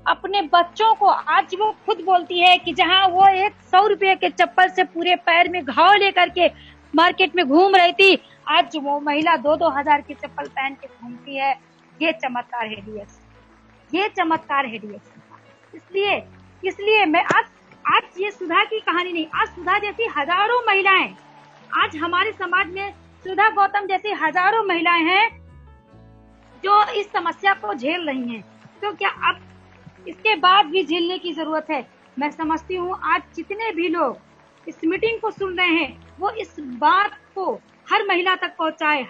अपने बच्चों को, आज वो खुद बोलती है कि जहां वो 100 रुपए के चप्पल से पूरे पैर में घाव लेकर के मार्केट में घूम रही थी, आज वो महिला 2-2 हजार की चप्पल पहन के घूमती है। ये चमत्कार है डीएक्शन, ये चमत्कार है डीएक्शन। इसलिए मैं आज ये सुधा की कहानी नहीं, आज सुधा जैसी हजारों महिलाएं, आज हमारे समाज में सुधा गौतम जैसी हजारों महिलाएं हैं जो इस समस्या को झेल रही हैं। तो क्या अब इसके बाद भी झेलने की जरूरत है? मैं समझती हूँ आज जितने भी लोग इस मीटिंग को सुन रहे हैं वो इस बात को हर महिला तक पहुंचाए,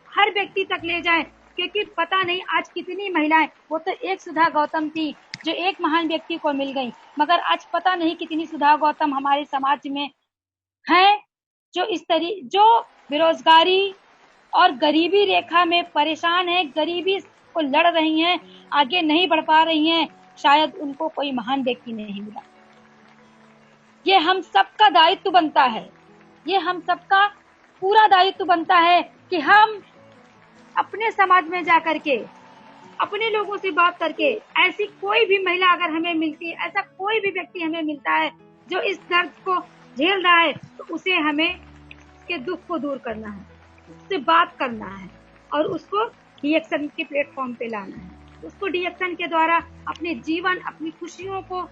हर व्यक्ति तक ले जाए, क्योंकि पता नहीं आज कितनी महिलाएं, वो तो एक सुधा गौतम थी जो एक महान व्यक्ति को मिल गई, मगर आज पता नहीं कितनी सुधा गौतम हमारे समाज में हैं जो बेरोजगारी और गरीबी रेखा में परेशान है, गरीबी को लड़ रही हैं, आगे नहीं बढ़ पा रही हैं। शायद उनको कोई महान व्यक्ति नहीं मिला। ये हम सबका दायित्व बनता है, ये हम सबका पूरा दायित्व बनता है कि हम अपने समाज में जाकर के अपने लोगों से बात करके ऐसी कोई भी महिला अगर हमें मिलती है, ऐसा कोई भी व्यक्ति हमें मिलता है जो इस दर्द को झेल रहा है, तो उसे हमें उसके दुख को दूर करना है, उससे बात करना है और उसको डीएक्शन के प्लेटफॉर्म पे लाना है। उसको डीएक्शन के द्वारा अपने जीवन, अपनी खुशियों को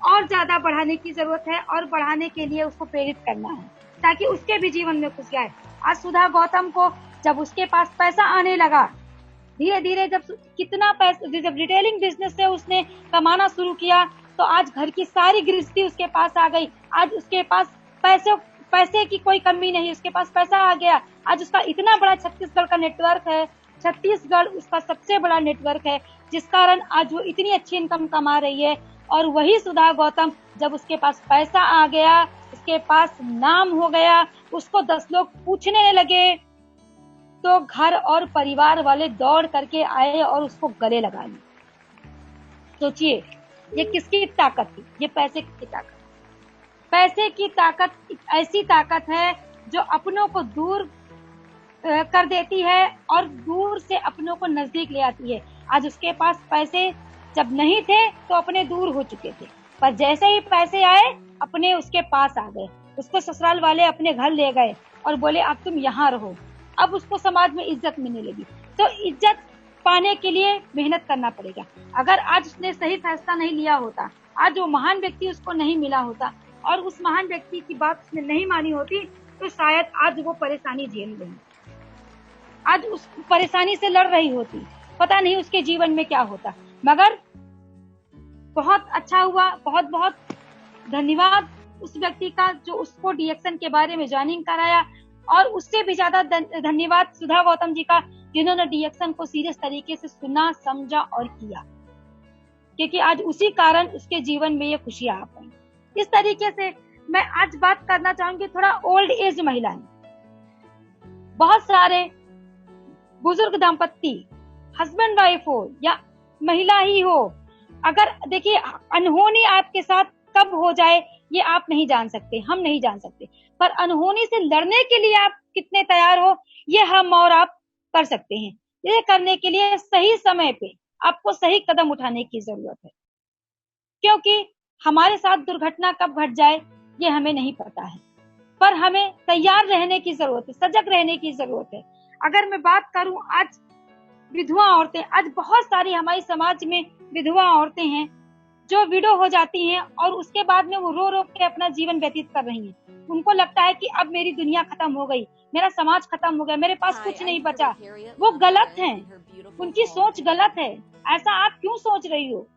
और ज्यादा बढ़ाने की जरूरत है और बढ़ाने के लिए उसको प्रेरित करना है ताकि उसके भी जीवन में खुशी आए। आज सुधा गौतम को जब उसके पास पैसा आने लगा, धीरे धीरे जब रिटेलिंग बिजनेस से उसने कमाना शुरू किया, तो आज घर की सारी गृहस्थी उसके पास आ गई। आज उसके पास पैसे की कोई कमी नहीं, उसके पास पैसा आ गया। आज उसका इतना बड़ा छत्तीसगढ़ का नेटवर्क है छत्तीसगढ़ उसका सबसे बड़ा नेटवर्क है, जिस कारण आज वो इतनी अच्छी इनकम कमा रही है। और वही सुधा गौतम, जब उसके पास पैसा आ गया, उसके पास नाम हो गया, उसको 10 लोग पूछने लगे, तो घर और परिवार वाले दौड़ करके आए और उसको गले लगा लिया। सोचिए ये किसकी ताकत थी? ये पैसे की ताकत। पैसे की ताकत एक ऐसी ताकत है जो अपनों को दूर कर देती है और दूर से अपनों को नजदीक ले आती है। आज उसके पास पैसे जब नहीं थे तो अपने दूर हो चुके थे, पर जैसे ही पैसे आए अपने उसके पास आ गए। उसको ससुराल वाले अपने घर ले गए और बोले अब तुम यहाँ रहो। अब उसको समाज में इज्जत मिलने लगी। तो इज्जत पाने के लिए मेहनत करना पड़ेगा। अगर आज उसने सही फैसला नहीं लिया होता, आज वो महान व्यक्ति उसको नहीं मिला होता और उस महान व्यक्ति की बात उसने नहीं मानी होती, तो शायद आज वो परेशानी झेल रही, आज उस परेशानी से लड़ रही होती, पता नहीं उसके जीवन में क्या होता। मगर बहुत अच्छा हुआ, बहुत बहुत धन्यवाद उस व्यक्ति का जो उसको डीएक्शन के बारे में ज्वाइनिंग कराया, और उससे भी ज्यादा धन्यवाद सुधा गौतम जी का, जिन्होंने डीएक्शन को सीरियस तरीके से सुना, समझा और किया, क्योंकि आज उसी कारण उसके जीवन में ये खुशियां आ पाई। इस तरीके से मैं आज बात करना चाहूंगी थोड़ा ओल्ड एज महिलाएं। बहुत सारे बुजुर्ग दंपत्ति, हस्बैंड वाइफ हो या महिला ही हो, अगर देखिए अनहोनी आपके साथ कब हो जाए ये आप नहीं जान सकते, हम नहीं जान सकते, पर अनहोनी से लड़ने के लिए आप कितने तैयार हो ये हम और आप कर सकते हैं। ये करने के लिए सही समय पे आपको सही कदम उठाने की जरूरत है, क्योंकि हमारे साथ दुर्घटना कब घट जाए ये हमें नहीं पता है, पर हमें तैयार रहने की जरूरत है, सजग रहने की जरूरत है। अगर मैं बात करूं आज विधवा औरतें, आज बहुत सारी हमारे समाज में विधवा औरतें हैं जो विडो हो जाती हैं और उसके बाद में वो रो रो के अपना जीवन व्यतीत कर रही हैं। उनको लगता है कि अब मेरी दुनिया खत्म हो गई, मेरा समाज खत्म हो गया, मेरे पास कुछ नहीं बचा। वो गलत है, उनकी सोच गलत है। ऐसा आप क्यों सोच रही हो?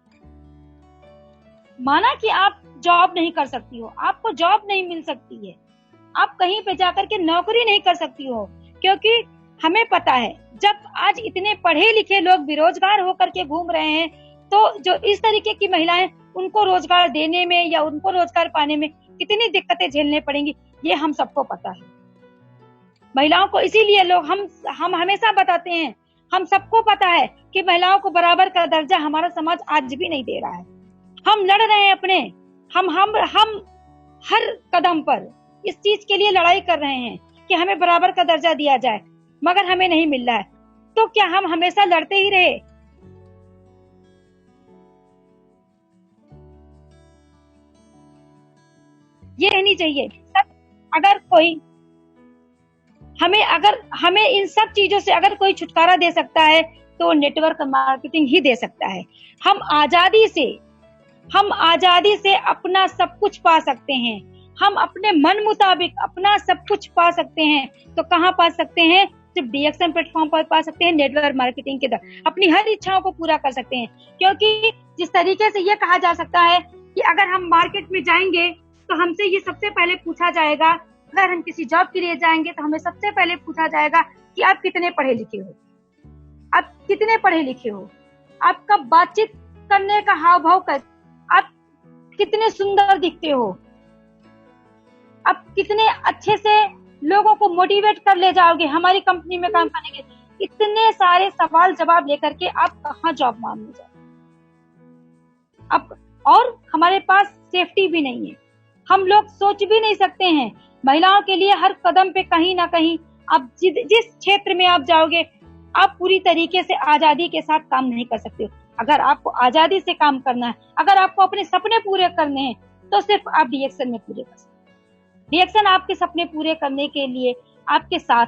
माना कि आप जॉब नहीं कर सकती हो, आपको जॉब नहीं मिल सकती है, आप कहीं पे जाकर के नौकरी नहीं कर सकती हो, क्योंकि हमें पता है जब आज इतने पढ़े लिखे लोग बेरोजगार होकर के घूम रहे हैं, तो जो इस तरीके की महिलाएं, उनको रोजगार देने में या उनको रोजगार पाने में कितनी दिक्कतें झेलने पड़ेंगी ये हम सबको पता है। महिलाओं को इसीलिए लोग हम हमेशा बताते हैं, हम सबको पता है कि महिलाओं को बराबर का दर्जा हमारा समाज आज भी नहीं दे रहा है। हम लड़ रहे हैं अपने, हम हर कदम पर इस चीज के लिए लड़ाई कर रहे हैं कि हमें बराबर का दर्जा दिया जाए, मगर हमें नहीं मिल रहा है। तो क्या हम हमेशा लड़ते ही रहे? ये नहीं चाहिए। अगर कोई हमें इन सब चीजों से अगर कोई छुटकारा दे सकता है तो नेटवर्क मार्केटिंग ही दे सकता है। हम आजादी से अपना सब कुछ पा सकते हैं, हम अपने मन मुताबिक अपना सब कुछ पा सकते हैं। तो कहाँ पा सकते हैं? सिर्फ डीएक्शन प्लेटफॉर्म पर पा सकते हैं, नेटवर्क मार्केटिंग के द्वारा अपनी हर इच्छाओं को पूरा कर सकते हैं। क्योंकि जिस तरीके से ये कहा जा सकता है कि अगर हम मार्केट में जाएंगे तो हमसे ये सबसे पहले पूछा जाएगा, अगर हम किसी जॉब के लिए जाएंगे तो हमें सबसे पहले पूछा जाएगा कि आप कितने पढ़े लिखे हो, आप कितने पढ़े लिखे हो, आपका बातचीत करने का हाव भाव कर, आप कितने सुंदर दिखते हो, आप कितने अच्छे से लोगों को मोटिवेट कर ले जाओगे हमारी कंपनी में काम करने के। इतने सारे सवाल जवाब लेकर के आप कहाँ जॉब मांगने जाओ? अब और हमारे पास सेफ्टी भी नहीं है, हम लोग सोच भी नहीं सकते हैं। महिलाओं के लिए हर कदम पे कहीं ना कहीं आप जिस क्षेत्र में आप जाओगे, आप पूरी तरीके से आजादी के साथ काम नहीं कर सकते हो। अगर आपको आजादी से काम करना है, अगर आपको अपने सपने पूरे करने हैं, तो सिर्फ आप डीएक्शन में पूरे कर सकते हैं। डीएक्शन आपके सपने पूरे करने के लिए आपके साथ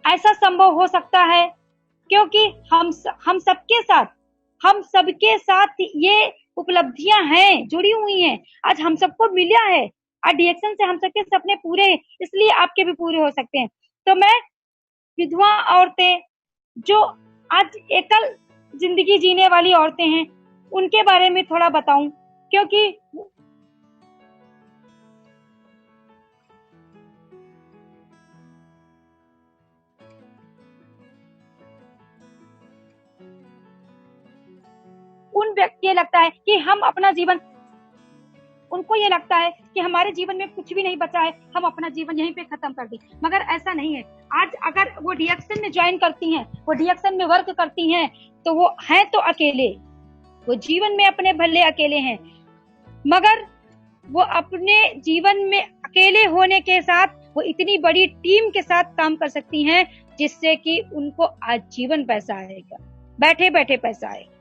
ऐसा संभव हो सकता है, क्योंकि हम सबके साथ ये उपलब्धियां हैं, जुड़ी हुई हैं। आज हम सबको मिला है, आज डीएक्शन से हम सबके सपने पूरे, इसलिए आपके भी पूरे हो सकते हैं। तो मैं विधवा औरतें, जो आज एकल जिंदगी जीने वाली औरतें हैं, उनके बारे में थोड़ा बताऊं, क्योंकि उन व्यक्ति लगता है कि हम अपना जीवन, उनको ये लगता है कि हमारे जीवन में कुछ भी नहीं बचा है, हम अपना जीवन यहीं पे खत्म कर दें। मगर ऐसा नहीं है। आज अगर वो डीएक्शन में ज्वाइन करती हैं, वो डीएक्शन में वर्क करती हैं, तो वो हैं तो अकेले, वो जीवन में अपने भले अकेले हैं, मगर वो अपने जीवन में अकेले होने के साथ वो इतनी बड़ी टीम के साथ काम कर सकती हैं, जिससे कि उनको आजीवन पैसा आएगा, बैठे बैठे पैसा आएगा,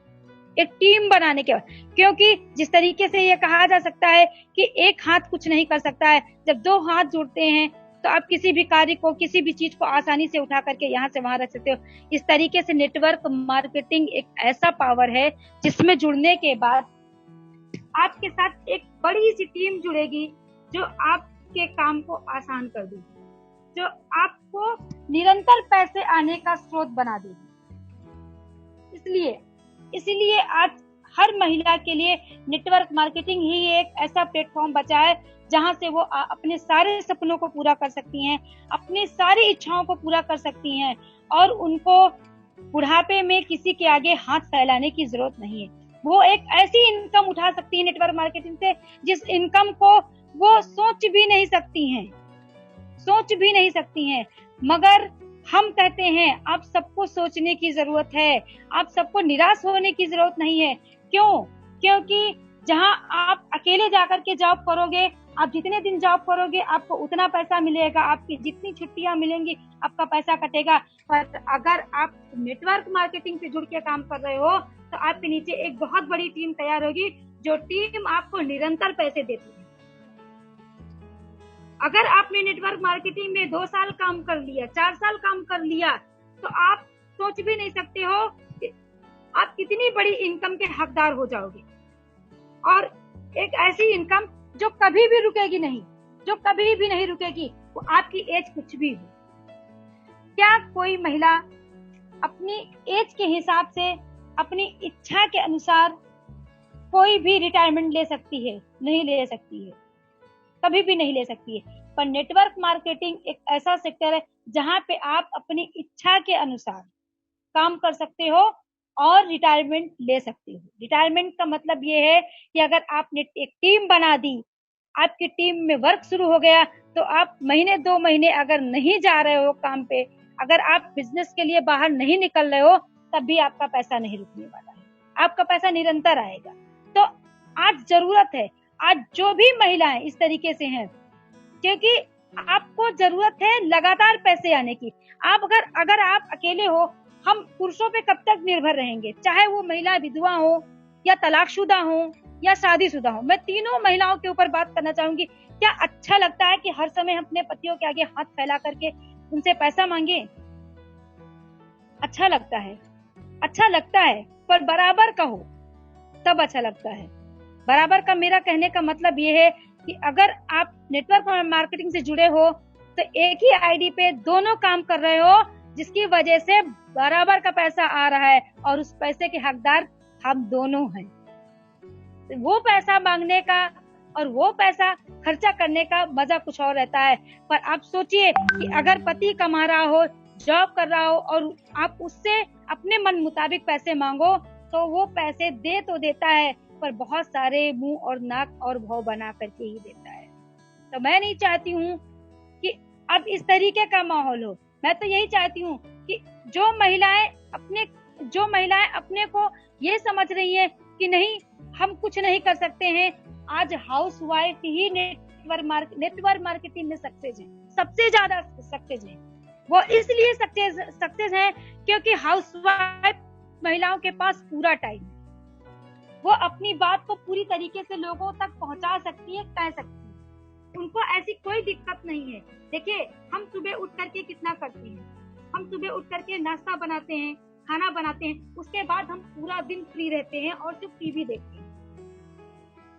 एक टीम बनाने के बाद। क्योंकि जिस तरीके से ये कहा जा सकता है कि एक हाथ कुछ नहीं कर सकता है, जब दो हाथ जुड़ते हैं तो आप किसी भी कार्य को, किसी भी चीज को आसानी से उठा करके यहाँ से वहां रख सकते हो। इस तरीके से नेटवर्क मार्केटिंग एक ऐसा पावर है जिसमें जुड़ने के बाद आपके साथ एक बड़ी सी टीम जुड़ेगी, जो आपके काम को आसान कर देगी, जो आपको निरंतर पैसे आने का स्रोत बना देगी। इसलिए आज हर महिला के लिए नेटवर्क मार्केटिंग ही एक ऐसा प्लेटफॉर्म बचा है जहां से वो अपने सारे सपनों को पूरा कर सकती हैं, अपनी सारी इच्छाओं को पूरा कर सकती हैं, और उनको बुढ़ापे में किसी के आगे हाथ फैलाने की जरूरत नहीं है। वो एक ऐसी इनकम उठा सकती है नेटवर्क मार्केटिंग से, जिस इनकम को वो सोच भी नहीं सकती हैं। मगर हम कहते हैं आप सबको सोचने की जरूरत है, आप सबको निराश होने की जरूरत नहीं है। क्यों? क्योंकि जहां आप अकेले जाकर के जॉब करोगे, आप जितने दिन जॉब करोगे आपको उतना पैसा मिलेगा, आपकी जितनी छुट्टियां मिलेंगी आपका पैसा कटेगा। पर अगर आप नेटवर्क मार्केटिंग से जुड़ के काम कर रहे हो तो आपके नीचे एक बहुत बड़ी टीम तैयार होगी, जो टीम आपको निरंतर पैसे देती है। अगर आपने नेटवर्क मार्केटिंग में 2 साल काम कर लिया, 4 साल काम कर लिया, तो आप सोच भी नहीं सकते हो कि आप कितनी बड़ी इनकम के हकदार हो जाओगे, और एक ऐसी इनकम जो कभी भी रुकेगी नहीं, वो आपकी एज कुछ भी हो। क्या कोई महिला अपनी एज के हिसाब से, अपनी इच्छा के अनुसार कोई भी रिटायरमेंट ले सकती है? नहीं ले सकती है, कभी भी नहीं ले सकती है। पर नेटवर्क मार्केटिंग एक ऐसा सेक्टर है जहां पे आप अपनी इच्छा के अनुसार काम कर सकते हो और रिटायरमेंट ले सकते हो। रिटायरमेंट का मतलब ये है कि अगर आपने एक टीम बना दी, आपकी टीम में वर्क शुरू हो गया, तो आप महीने 2 महीने अगर नहीं जा रहे हो काम पे, अगर आप बिजनेस के लिए बाहर नहीं निकल रहे हो, तब भी आपका पैसा नहीं रुकने वाला है, आपका पैसा निरंतर आएगा। तो आज जरूरत है, आज जो भी महिलाएं इस तरीके से हैं, क्योंकि आपको जरूरत है लगातार पैसे आने की। आप अगर आप अकेले हो, हम पुरुषों पे कब तक निर्भर रहेंगे? चाहे वो महिला विधवा हो या तलाकशुदा हो या शादीशुदा हो। मैं तीनों महिलाओं के ऊपर बात करना चाहूंगी। क्या अच्छा लगता है कि हर समय हम अपने पतियों के आगे हाथ फैला करके उनसे पैसा मांगे? अच्छा लगता है, पर बराबर का हो तब अच्छा लगता है। बराबर का मेरा कहने का मतलब ये है कि अगर आप नेटवर्क मार्केटिंग से जुड़े हो तो एक ही आईडी पे दोनों काम कर रहे हो, जिसकी वजह से बराबर का पैसा आ रहा है और उस पैसे के हकदार हम दोनों हैं। वो पैसा मांगने का और वो पैसा खर्चा करने का मजा कुछ और रहता है। पर आप सोचिए कि अगर पति कमा रहा हो, जॉब कर रहा हो, और आप उससे अपने मन मुताबिक पैसे मांगो, तो वो पैसे दे तो देता है, पर बहुत सारे मुंह और नाक और भाव बना करके ही देता है। तो मैं नहीं चाहती हूँ कि अब इस तरीके का माहौल हो। मैं तो यही चाहती हूँ कि जो महिलाएं अपने को ये समझ रही हैं कि नहीं हम कुछ नहीं कर सकते हैं, आज हाउस वाइफ ही नेटवर्क मार्केटिंग में सक्सेस है, सबसे ज्यादा सक्सेस है। वो इसलिए सक्सेस है क्योंकि हाउस वाइफ महिलाओं के पास पूरा टाइम, वो अपनी बात को पूरी तरीके से लोगों तक पहुंचा सकती है, कह सकती है, उनको ऐसी कोई दिक्कत नहीं है। देखिए, हम सुबह उठ करके कितना करते हैं, हम सुबह उठ करके नाश्ता बनाते हैं, खाना बनाते हैं, उसके बाद हम पूरा दिन फ्री रहते हैं और सिर्फ टीवी देखते हैं,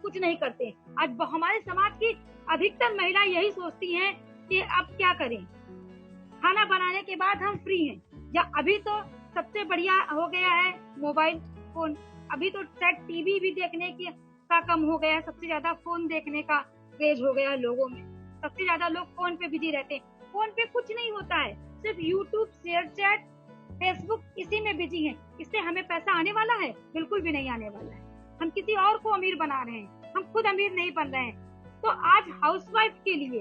कुछ नहीं करते। आज हमारे समाज की अधिकतर महिला यही सोचती हैं कि अब क्या करें, खाना बनाने के बाद हम फ्री हैं, या अभी तो सबसे बढ़िया हो गया है मोबाइल फोन, अभी तो शायद टीवी भी देखने का कम हो गया, सबसे ज्यादा फोन देखने का क्रेज हो गया लोगों में, सबसे ज्यादा लोग फोन पे बिजी रहते हैं। फोन पे कुछ नहीं होता है, सिर्फ यूट्यूब, शेयर चैट फेसबुक इसी में बिजी है। इससे हमें पैसा आने वाला है? बिल्कुल भी नहीं आने वाला है। हम किसी और को अमीर बना रहे हैं, हम खुद अमीर नहीं बन रहे हैं। तो आज हाउसवाइफ के लिए,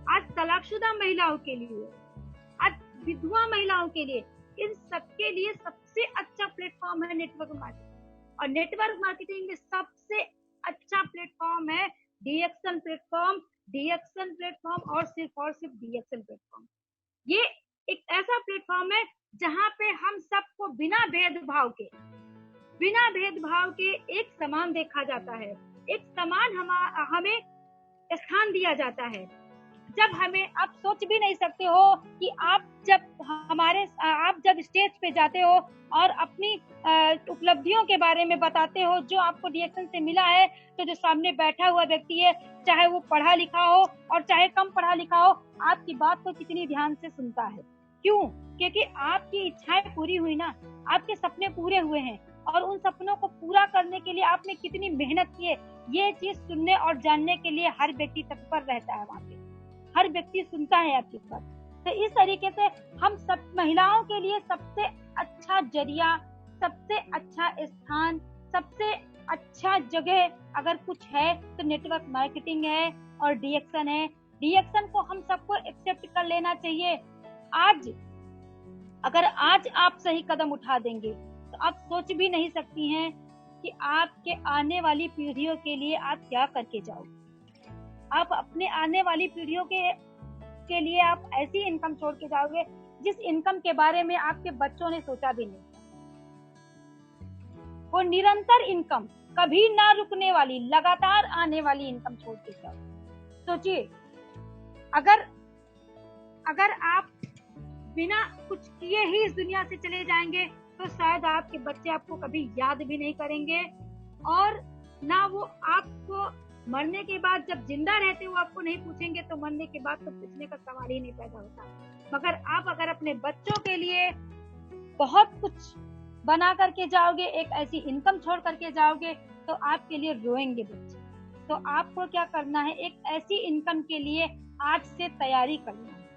आज तलाकशुदा महिलाओं के लिए, आज विधवा महिलाओं के लिए, इन सबके लिए सबसे अच्छा प्लेटफॉर्म है नेटवर्क मार्केटिंग। और नेटवर्क मार्केटिंग में सबसे अच्छा प्लेटफॉर्म है डीएक्शन प्लेटफॉर्म, डीएक्शन प्लेटफॉर्म और सिर्फ डीएक्शन प्लेटफॉर्म। ये एक ऐसा प्लेटफॉर्म है जहां पे हम सबको बिना भेदभाव के एक समान देखा जाता है, एक समान हमें स्थान दिया जाता है। जब हमें, आप सोच भी नहीं सकते हो कि आप जब स्टेज पे जाते हो और अपनी उपलब्धियों के बारे में बताते हो जो आपको डीएक्शन से मिला है, तो जो सामने बैठा हुआ व्यक्ति है, चाहे वो पढ़ा लिखा हो और चाहे कम पढ़ा लिखा हो, आपकी बात को कितनी ध्यान से सुनता है। क्यों? क्योंकि आपकी इच्छाएं पूरी हुई ना, आपके सपने पूरे हुए हैं और उन सपनों को पूरा करने के लिए आपने कितनी मेहनत की है, ये चीज सुनने और जानने के लिए हर व्यक्ति तत्पर रहता है। वहाँ पे हर व्यक्ति सुनता है आपकी बात। तो इस तरीके से हम सब महिलाओं के लिए सबसे अच्छा जरिया, सबसे अच्छा स्थान, सबसे अच्छा जगह अगर कुछ है तो नेटवर्क मार्केटिंग है और डीएक्शन है। डीएक्शन को हम सबको एक्सेप्ट कर लेना चाहिए। अगर आज आप सही कदम उठा देंगे तो आप सोच भी नहीं सकती हैं कि आपके आने वाली पीढ़ियों के लिए आप क्या करके जाओगे। आप अपने आने वाली पीढ़ियों के लिए आप ऐसी इनकम छोड़ के जाओगे जिस इनकम के बारे में आपके बच्चों ने सोचा भी नहीं। वो निरंतर इनकम, कभी ना रुकने वाली, लगातार आने वाली इनकम छोड़ के जाओ। सोचिए, अगर आप बिना कुछ किए ही इस दुनिया से चले जाएंगे तो शायद आपके बच्चे आपको कभी याद भी नहीं करेंगे, और ना वो आपको मरने के बाद, जब जिंदा रहते वो आपको नहीं पूछेंगे, तो मरने के बाद तो पूछने का सवाल ही नहीं पैदा होता। मगर आप अगर अपने बच्चों के लिए बहुत कुछ बना करके जाओगे, एक ऐसी इनकम छोड़ करके जाओगे, तो आपके लिए रोएंगे बच्चे। तो आपको क्या करना है, एक ऐसी इनकम के लिए आज से तैयारी करना है,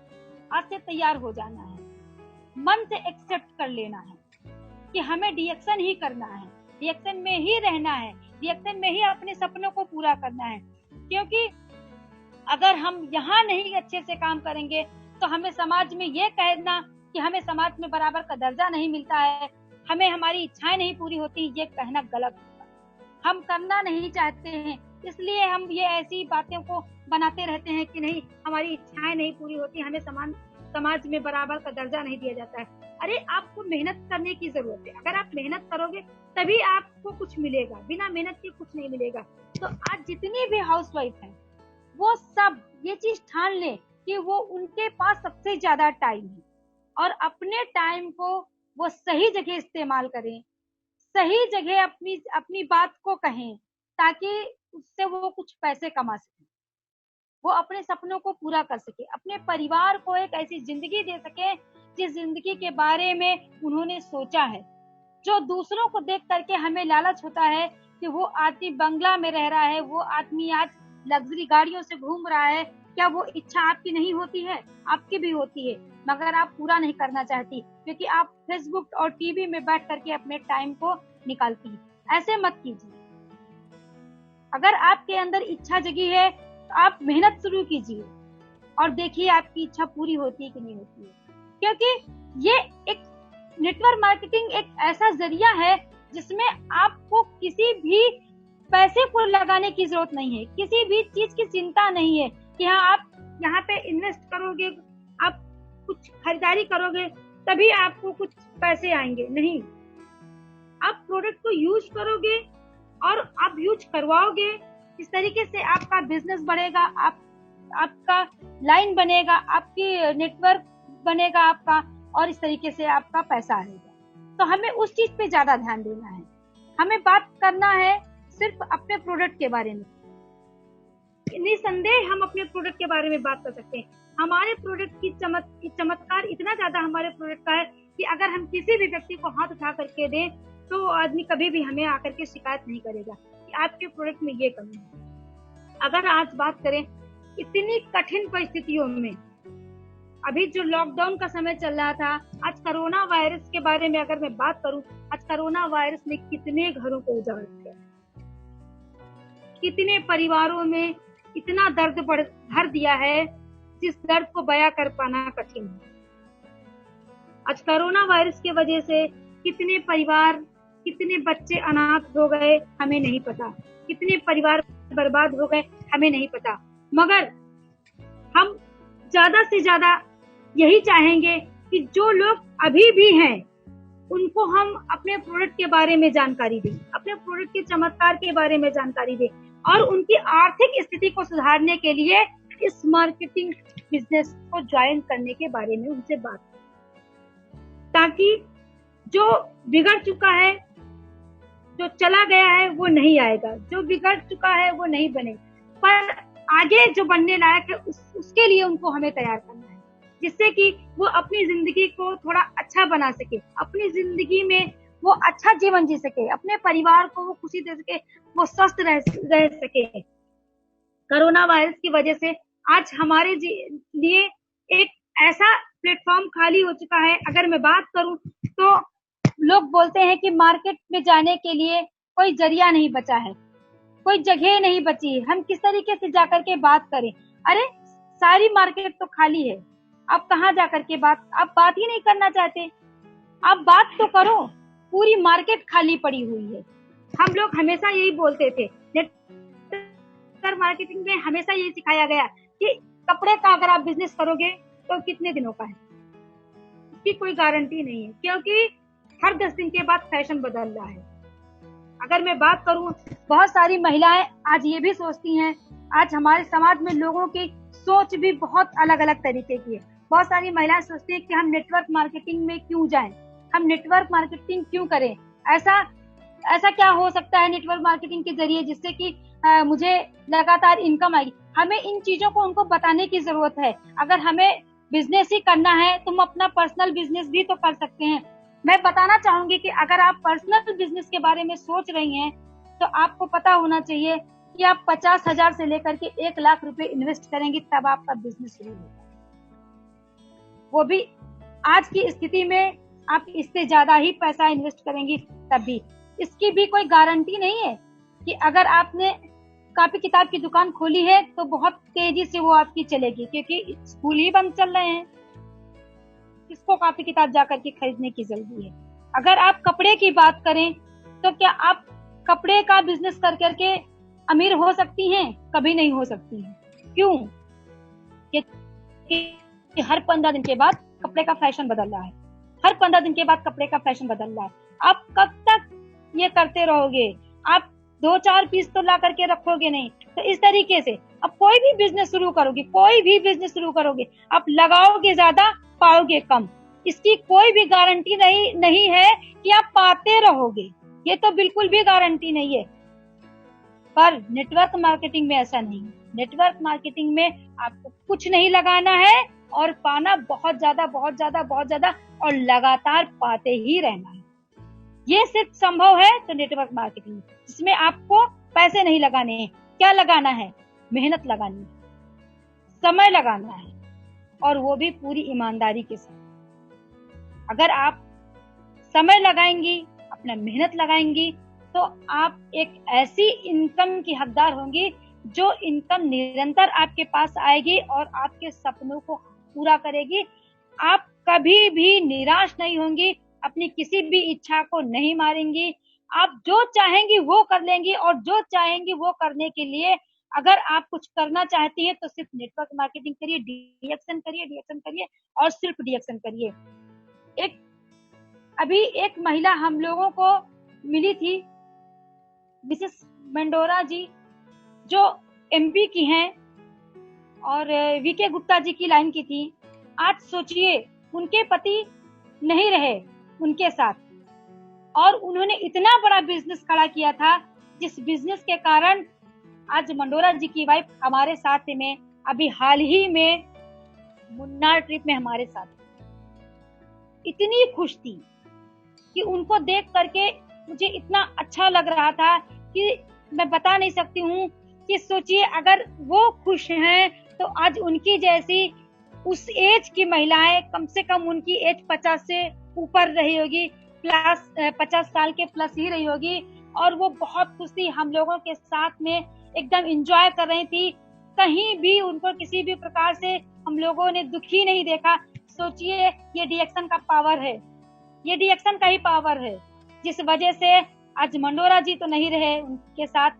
आज से तैयार हो जाना है, मन से एक्सेप्ट कर लेना है कि हमें डीएक्शन ही करना है, डीएक्शन में ही रहना है, डीएक्शन में ही अपने सपनों को पूरा करना है। क्योंकि अगर हम यहाँ नहीं अच्छे से काम करेंगे तो हमें समाज में ये कहना कि हमें समाज में बराबर का दर्जा नहीं मिलता है, हमें हमारी इच्छाएं नहीं पूरी होती, ये कहना गलत होगा। हम करना नहीं चाहते हैं, इसलिए हम ये ऐसी बातों को बनाते रहते हैं कि नहीं, हमारी इच्छाएं नहीं पूरी होती, हमें समाज में बराबर का दर्जा नहीं दिया जाता है। अरे आपको मेहनत करने की जरूरत है। अगर आप मेहनत करोगे तभी आपको कुछ मिलेगा, बिना मेहनत के कुछ नहीं मिलेगा। तो आज जितनी भी हाउसवाइफ हैं वो सब ये चीज ठान लें कि वो उनके पास सबसे ज्यादा टाइम है और अपने टाइम को वो सही जगह इस्तेमाल करें, सही जगह अपनी बात को कहें, ताकि उससे वो कुछ पैसे कमा सके, वो अपने सपनों को पूरा कर सके, अपने परिवार को एक ऐसी जिंदगी दे सके जिस जिंदगी के बारे में उन्होंने सोचा है। जो दूसरों को देख करके हमें लालच होता है कि वो आदमी बंगला में रह रहा है, वो आदमी आज लग्जरी गाड़ियों से घूम रहा है, क्या वो इच्छा आपकी नहीं होती है? आपकी भी होती है, मगर आप पूरा नहीं करना चाहती क्योंकि आप फेसबुक और टीवी में बैठ करके अपने टाइम को निकालती है। ऐसे मत कीजिए। अगर आपके अंदर इच्छा जगी है तो आप मेहनत शुरू कीजिए और देखिए आपकी इच्छा पूरी होती है कि नहीं होती है। क्योंकि ये एक नेटवर्क मार्केटिंग एक ऐसा जरिया है जिसमें आपको किसी भी पैसे को लगाने की जरूरत नहीं है, किसी भी चीज की चिंता नहीं है कि हाँ आप यहाँ पे इन्वेस्ट करोगे, आप कुछ खरीदारी करोगे तभी आपको कुछ पैसे आएंगे। नहीं, आप प्रोडक्ट को यूज करोगे और आप यूज करवाओगे, इस तरीके से आपका बिजनेस बढ़ेगा, आपका लाइन बनेगा, आपकी नेटवर्क बनेगा आपका, और इस तरीके से आपका पैसा आएगा। तो हमें उस चीज पे ज्यादा ध्यान देना है। हमें बात करना है सिर्फ अपने प्रोडक्ट के बारे में। निसंदेह हम अपने प्रोडक्ट के बारे में बात कर सकते हैं। हमारे प्रोडक्ट की चमत्कार इतना ज्यादा हमारे प्रोडक्ट का है कि अगर हम किसी भी व्यक्ति को हाथ उठा करके दें तो आदमी कभी भी हमें आकर के शिकायत नहीं करेगा कि आपके प्रोडक्ट में ये कमी है। अगर आज बात करें इतनी कठिन परिस्थितियों में अभी जो लॉकडाउन का समय चल रहा था, आज कोरोना वायरस के बारे में अगर मैं बात करूं, आज कोरोना वायरस ने कितने घरों को उजाड़ दिया, कितने परिवारों में इतना दर्द भर दिया है जिस दर्द को बयां कर पाना कठिन है। आज कोरोना वायरस की वजह से कितने परिवार, कितने बच्चे अनाथ हो गए हमें नहीं पता, कितने परिवार बर्बाद हो गए हमें नहीं पता। मगर हम ज्यादा से ज्यादा यही चाहेंगे कि जो लोग अभी भी हैं उनको हम अपने प्रोडक्ट के बारे में जानकारी दें, अपने प्रोडक्ट के चमत्कार के बारे में जानकारी दें और उनकी आर्थिक स्थिति को सुधारने के लिए इस मार्केटिंग बिजनेस को ज्वाइन करने के बारे में उनसे बात करें, ताकि जो बिगड़ चुका है, जो चला गया है वो नहीं आएगा, जो बिगड़ चुका है वो नहीं बने, पर आगे जो बनने लायक है उसके लिए उनको हमें तैयार करना है, जिससे कि वो अपनी जिंदगी को थोड़ा अच्छा बना सके, अपनी जिंदगी में वो अच्छा जीवन जी सके, अपने परिवार को वो खुशी दे सके, वो स्वस्थ रह सके। कोरोना वायरस की वजह से आज हमारे लिए एक ऐसा प्लेटफॉर्म खाली हो चुका है। अगर मैं बात करूं तो लोग बोलते हैं कि मार्केट में जाने के लिए कोई जरिया नहीं बचा है, कोई जगह नहीं बची, हम किस तरीके से जाकर के बात करें। अरे सारी मार्केट तो खाली है, आप कहाँ जाकर के आप बात ही नहीं करना चाहते, आप बात तो करो, पूरी मार्केट खाली पड़ी हुई है। हम लोग हमेशा यही बोलते थे, नेटवर्क मार्केटिंग में हमेशा यही सिखाया गया कि कपड़े का अगर आप बिजनेस करोगे तो कितने दिनों का है, इसकी कोई गारंटी नहीं है, क्योंकि हर 10 दिन के बाद फैशन बदल रहा है। अगर मैं बात करूं, बहुत सारी महिलाएं आज ये भी सोचती हैं, आज हमारे समाज में लोगों की सोच भी बहुत अलग अलग तरीके की है। बहुत सारी महिलाएं सोचती हैं कि हम नेटवर्क मार्केटिंग में क्यों जाएं, हम नेटवर्क मार्केटिंग क्यों करें, ऐसा क्या हो सकता है नेटवर्क मार्केटिंग के जरिए जिससे कि मुझे लगातार इनकम आएगी। हमें इन चीजों को उनको बताने की जरूरत है। अगर हमें बिजनेस ही करना है, तुम अपना पर्सनल बिजनेस भी तो कर सकते हैं। मैं बताना चाहूंगी कि अगर आप पर्सनल बिजनेस के बारे में सोच रही हैं तो आपको पता होना चाहिए कि आप 50,000 से लेकर के 1 लाख रुपए इन्वेस्ट करेंगे तब आपका बिजनेस शुरू होगा। वो भी आज की स्थिति में आप इससे ज्यादा ही पैसा इन्वेस्ट करेंगी तब भी। इसकी भी कोई गारंटी नहीं है कि अगर आपने कॉपी किताब की दुकान खोली है तो बहुत तेजी से वो आपकी चलेगी, क्योंकि स्कूल ही बंद चल रहे हैं, किसको कॉपी किताब जाकर के खरीदने की जल्दी है। अगर आप कपड़े की बात करें तो क्या आप कपड़े का बिजनेस कर करके अमीर हो सकती हैं? कभी नहीं हो सकती हैं। क्यों? कि हर 15 दिन के बाद कपड़े का फैशन बदल रहा है, हर 15 दिन के बाद कपड़े का फैशन बदल रहा है। आप कब तक ये करते रहोगे? आप 2-4 पीस तो ला करके रखोगे नहीं। तो इस तरीके से अब कोई भी बिजनेस शुरू करोगे, कोई भी बिजनेस शुरू करोगे, आप लगाओगे ज्यादा पाओगे कम, इसकी कोई भी गारंटी नहीं है कि आप पाते रहोगे, ये तो बिल्कुल भी गारंटी नहीं है। पर नेटवर्क मार्केटिंग में ऐसा नहीं है। नेटवर्क मार्केटिंग में आपको कुछ नहीं लगाना है और पाना बहुत ज्यादा और लगातार पाते ही रहना है। ये सिर्फ संभव है तो नेटवर्क मार्केटिंग, जिसमें आपको पैसे नहीं लगाने हैं। क्या लगाना है? मेहनत लगानी है, समय लगाना है, और वो भी पूरी ईमानदारी के साथ। अगर आप समय लगाएंगी, अपना मेहनत लगाएंगी, तो आप एक ऐसी इनकम की हकदार होंगी जो इनकम निरंतर आपके पास आएगी और आपके सपनों को पूरा करेगी। आप कभी भी निराश नहीं होंगी, अपनी किसी भी इच्छा को नहीं मारेंगी। आप जो चाहेंगी वो कर लेंगी, और जो चाहेंगी वो करने के लिए अगर आप कुछ करना चाहती हैं तो सिर्फ नेटवर्क मार्केटिंग करिए, डीएक्शन करिए और सिर्फ डीएक्शन करिए। अभी एक महिला हम लोगों को मिली थी, मिसेस मंडोरा जी, जो एमपी की हैं और वीके गुप्ता जी की लाइन की थी। आज सोचिए, उनके पति नहीं रहे उनके साथ, और उन्होंने इतना बड़ा बिजनेस खड़ा किया था, जिस बिजनेस के कारण आज मंडोरा जी की वाइफ हमारे साथ में अभी हाल ही में मुन्नार ट्रिप में हमारे साथ इतनी खुश थी कि उनको देख करके मुझे इतना अच्छा लग रहा था कि मैं बता नहीं सकती हूँ। कि सोचिए, अगर वो खुश हैं तो आज उनकी जैसी उस एज की महिलाएं, कम से कम उनकी एज 50 से ऊपर रही होगी, प्लस 50 साल के प्लस ही रही होगी, और वो बहुत खुश थी, हम लोगों के साथ में एकदम एंजॉय कर रही थी। कहीं भी उनको किसी भी प्रकार से हम लोगों ने दुखी नहीं देखा। सोचिए, ये डीएक्शन का पावर है, ये डीएक्शन का ही पावर है, जिस वजह से आज मंडोरा जी तो नहीं रहे उनके साथ,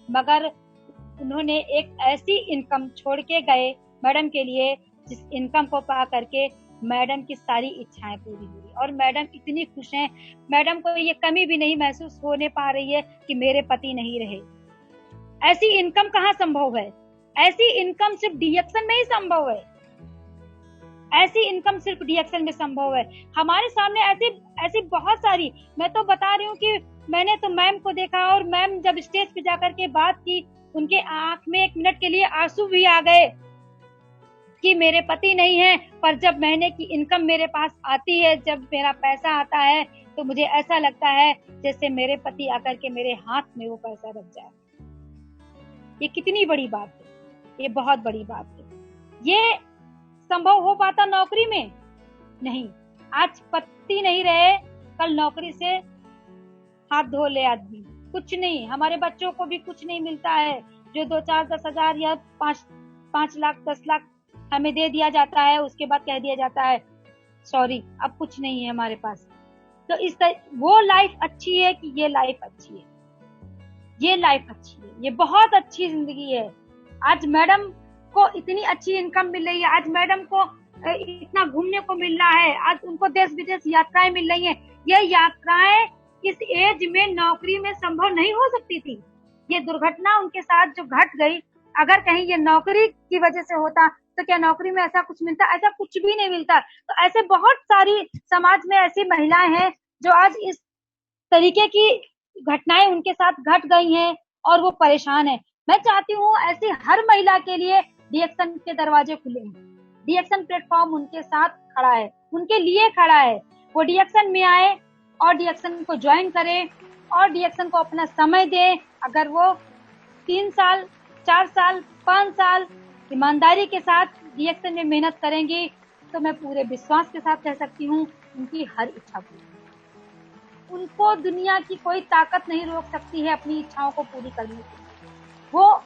मगर उन्होंने एक ऐसी इनकम छोड़ के गए मैडम के लिए, जिस इनकम को पा करके मैडम की सारी इच्छाएं पूरी हुई, और मैडम इतनी खुश हैं। मैडम को ये कमी भी नहीं महसूस होने पा रही है कि मेरे पति नहीं रहे। ऐसी इनकम कहाँ संभव है? ऐसी इनकम सिर्फ डीएक्शन में ही संभव है। ऐसी इनकम सिर्फ डीएक्शन में संभव है। हमारे सामने ऐसी ऐसी बहुत सारी, मैं तो बता रही हूँ कि मैंने तो मैम को देखा, और मैम जब स्टेज पे जाकर के बात की, उनके आंख में 1 मिनट के लिए आंसू भी आ गए कि मेरे पति नहीं है, पर जब महीने की इनकम मेरे पास आती है, जब मेरा पैसा आता है, तो मुझे ऐसा लगता है जैसे मेरे पति आकर के मेरे हाथ में वो पैसा रख जाए। ये कितनी बड़ी बात है, ये बहुत बड़ी बात है। ये संभव हो पाता नौकरी में? नहीं। आज पति नहीं रहे, कल नौकरी से हाथ धो ले आदमी, कुछ नहीं। हमारे बच्चों को भी कुछ नहीं मिलता है, जो 2-4-10 हजार या 5 लाख 10 लाख हमें दे दिया जाता है, उसके बाद कह दिया जाता है सॉरी अब कुछ नहीं है हमारे पास। तो इस वो लाइफ अच्छी है कि ये लाइफ अच्छी है? ये लाइफ अच्छी है, ये बहुत अच्छी जिंदगी है। आज मैडम को इतनी अच्छी इनकम मिल रही है, आज मैडम को इतना घूमने को मिल रहा है, आज उनको देश विदेश यात्राएं मिल रही हैं। ये यात्राएं इस एज में नौकरी में संभव नहीं हो सकती थी। ये दुर्घटना उनके साथ जो घट गई, अगर कहीं ये नौकरी की वजह से होता तो क्या नौकरी में ऐसा कुछ मिलता? ऐसा कुछ भी नहीं मिलता। तो ऐसे बहुत सारी समाज में ऐसी महिलाएं हैं जो आज इस तरीके की घटनाएं उनके साथ घट गई हैं और वो परेशान है। मैं चाहती हूँ ऐसी हर महिला के लिए डीएक्शन के दरवाजे खुले हैं। डीएक्शन प्लेटफॉर्म उनके साथ खड़ा है, उनके लिए खड़ा है। वो डीएक्शन में आए और डीएक्शन को ज्वाइन करें और डीएक्शन को अपना समय दें। अगर वो 3 साल, 4 साल, 5 साल ईमानदारी के साथ डीएक्शन में मेहनत करेंगी, तो मैं पूरे विश्वास के साथ कह सकती हूँ उनकी हर इच्छा पूरी। उनको दुनिया की कोई ताकत नहीं रोक सकती है अपनी इच्छाओं को पूरी करने से। वो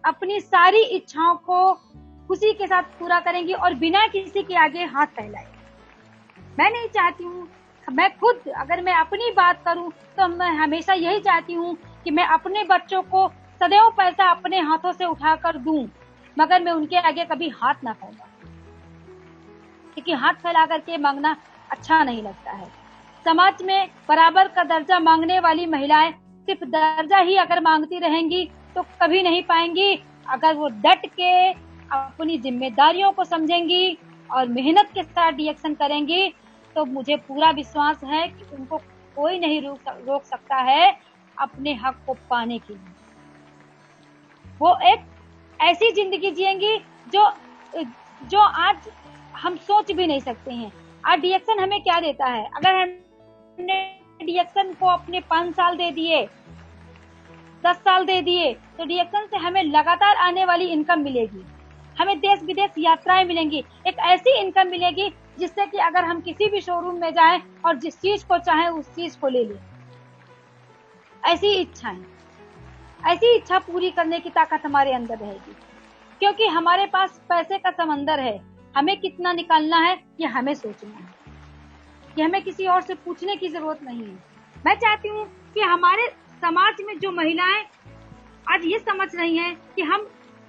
अपनी सारी इच्छाओं को खुशी के साथ पूरा करेंगी और बिना किसी के आगे हाथ फैलाए। मैं नहीं चाहती हूँ, मैं खुद अगर मैं अपनी बात करूं तो मैं हमेशा यही चाहती हूँ कि मैं अपने बच्चों को सदैव पैसा अपने हाथों से उठाकर दूं, मगर मैं उनके आगे कभी हाथ ना फैलाऊं, क्योंकि हाथ फैला करके मांगना अच्छा नहीं लगता है। समाज में बराबर का दर्जा मांगने वाली महिलाएं सिर्फ दर्जा ही अगर मांगती रहेंगी तो कभी नहीं पाएंगी। अगर वो डट के अपनी जिम्मेदारियों को समझेंगी और मेहनत के साथ डीएक्शन करेंगी, तो मुझे पूरा विश्वास है कि उनको कोई नहीं रोक सकता है अपने हक को पाने के लिए। वो एक ऐसी जिंदगी जिएंगी जो आज हम सोच भी नहीं सकते हैं। आज डीएक्शन हमें क्या देता है? अगर हमने डीएक्शन को अपने 5 साल दे दिए, 10 साल दे दिए, तो डीएक्शन से हमें लगातार आने वाली इनकम मिलेगी, हमें देश विदेश यात्राएं मिलेंगी, एक ऐसी इनकम मिलेगी जिससे कि अगर हम किसी भी शोरूम में जाएं और जिस चीज को चाहें उस चीज को ले लें। ऐसी इच्छा पूरी करने की ताकत हमारे अंदर रहेगी, क्योंकि हमारे पास पैसे का समंदर है। हमें कितना निकालना है ये हमें सोचना है, ये हमें किसी और से पूछने की जरूरत नहीं है। मैं चाहती हूँ कि हमारे समाज में जो महिलाएं आज ये समझ रही हैं कि हम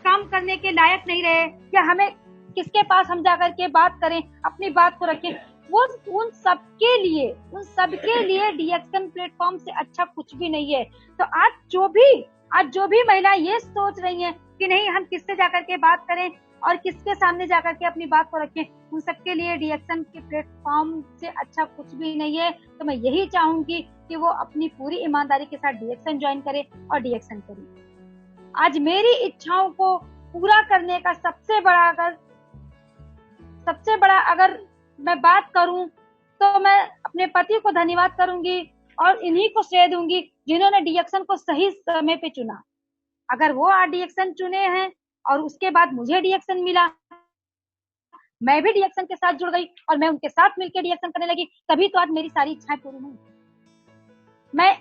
काम करने के लायक नहीं रहे, या हमें किसके पास हम जाकर के बात करें, अपनी बात को रखें, वो उन सबके लिए डीएक्शन प्लेटफॉर्म से अच्छा कुछ भी नहीं है। तो आज जो भी महिलाएं ये सोच रही हैं कि नहीं हम किससे जाकर के बात करें और किसके सामने जाकर के अपनी बात को रखें, उन सबके लिए डीएक्शन के प्लेटफॉर्म से अच्छा कुछ भी नहीं है। तो मैं यही चाहूंगी कि वो अपनी पूरी ईमानदारी के साथ डीएक्शन ज्वाइन करे और डीएक्शन करे। आज मेरी इच्छाओं को पूरा करने का सबसे बड़ा अगर मैं बात करूं तो मैं अपने पति को धन्यवाद करूंगी और इन्हीं को श्रेय दूंगी जिन्होंने डीएक्शन को सही समय पे चुना। अगर वो डीएक्शन चुने हैं और उसके बाद मुझे डीएक्शन मिला, मैं भी डीएक्शन के साथ जुड़ गई और मैं उनके साथ मिलकर डीएक्शन करने लगी, तभी तो आज मेरी सारी इच्छाएं पूरी हुई। मैं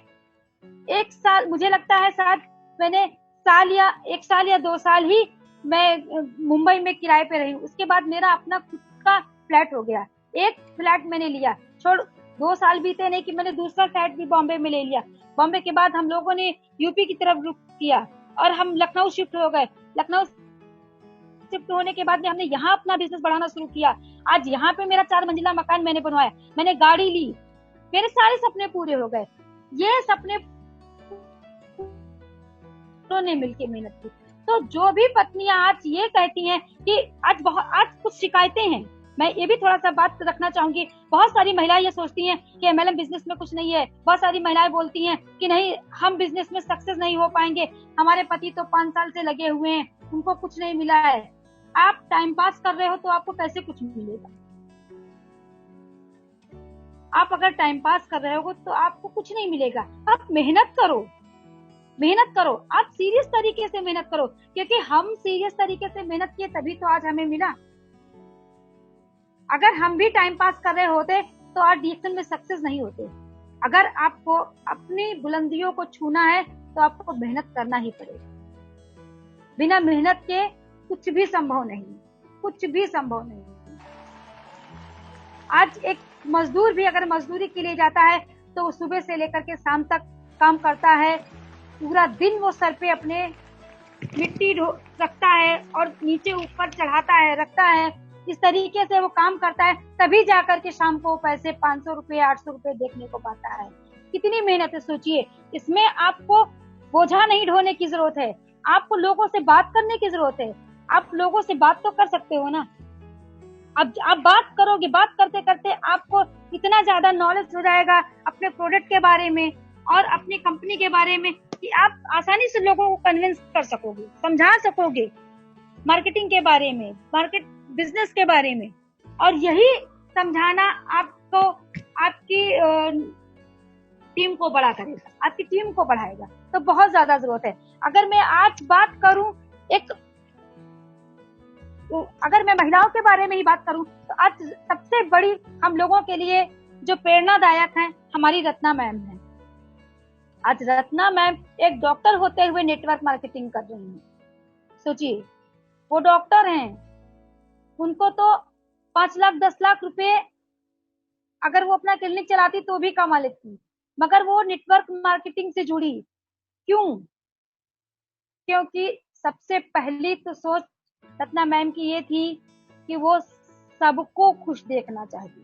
1 साल, मुझे लगता है शायद मैंने 1 साल या 2 साल ही मैं मुंबई में किराए पे रही। उसके बाद मेरा अपना खुद का फ्लैट हो गया। एक फ्लैट मैंने लिया, छोड़ 2 साल बीते नहीं कि मैंने दूसरा फ्लैट भी बॉम्बे में ले लिया। बॉम्बे के बाद हम लोगों ने यूपी की तरफ रुख किया और हम लखनऊ शिफ्ट हो गए। लखनऊ शिफ्ट होने के बाद में हमने यहाँ अपना बिजनेस बढ़ाना शुरू किया। आज यहाँ पे मेरा 4 मंजिला मकान मैंने बनवाया, मैंने गाड़ी ली, मेरे सारे सपने पूरे हो गए। ये सपने ने मिलकर मेहनत की। तो जो भी पत्नियां आज ये कहती हैं कि आज कुछ शिकायतें हैं, मैं ये भी थोड़ा सा बात रखना चाहूंगी। बहुत सारी महिलाएं ये सोचती हैं कि एमएलएम बिजनेस में कुछ नहीं है। बहुत सारी महिलाएं बोलती हैं कि नहीं, हम बिजनेस में सक्सेस नहीं हो पाएंगे, हमारे पति तो 5 साल से लगे हुए हैं, उनको कुछ नहीं मिला है। आप टाइम पास कर रहे हो तो आपको कैसे कुछ मिलेगा? आप अगर टाइम पास कर रहे हो तो आपको कुछ नहीं मिलेगा। आप मेहनत करो, मेहनत करो, आप सीरियस तरीके से मेहनत करो, क्योंकि हम सीरियस तरीके से मेहनत किए तभी तो आज हमें मिला। अगर हम भी टाइम पास कर रहे होते तो आज डीएक्शन में सक्सेस नहीं होते। अगर आपको अपनी बुलंदियों को छूना है तो आपको मेहनत करना ही पड़ेगा। बिना मेहनत के कुछ भी संभव नहीं, कुछ भी संभव नहीं। आज एक मजदूर भी अगर मजदूरी के लिए जाता है तो वो सुबह से लेकर के शाम तक काम करता है, पूरा दिन वो सर पे अपने मिट्टी रखता है और नीचे ऊपर चढ़ाता है, रखता है, इस तरीके से वो काम करता है, तभी जाकर के शाम को पैसे 500 रुपए 800 रुपए देखने को पाता है। कितनी मेहनत है सोचिए। इसमें आपको बोझा नहीं ढोने की जरूरत है, आपको लोगों से बात करने की जरूरत है। आप लोगों से बात तो कर सकते हो ना। अब आप बात करोगे, बात करते करते आपको इतना ज्यादा नॉलेज हो जाएगा अपने प्रोडक्ट के बारे में और अपनी कंपनी के बारे में कि आप आसानी से लोगों को कन्विंस कर सकोगे, समझा सकोगे मार्केटिंग के बारे में, मार्केट बिजनेस के बारे में। और यही समझाना आपको आपकी टीम को बड़ा करेगा, आपकी टीम को बढ़ाएगा। तो बहुत ज्यादा जरूरत है। अगर मैं आज बात करूं, अगर मैं महिलाओं के बारे में ही बात करूं तो आज सबसे बड़ी हम लोगों के लिए जो प्रेरणादायक है हमारी रत्ना मैम है। आज रत्ना मैम एक डॉक्टर होते हुए नेटवर्क मार्केटिंग कर रही हैं। सोचिए, वो डॉक्टर हैं, उनको तो 5 लाख 10 लाख रुपए अगर वो अपना क्लिनिक चलाती तो भी कमा लेती, मगर वो नेटवर्क मार्केटिंग से जुड़ी। क्यों? क्योंकि सबसे पहली तो सोच रत्ना मैम की ये थी कि वो सबको खुश देखना चाहती।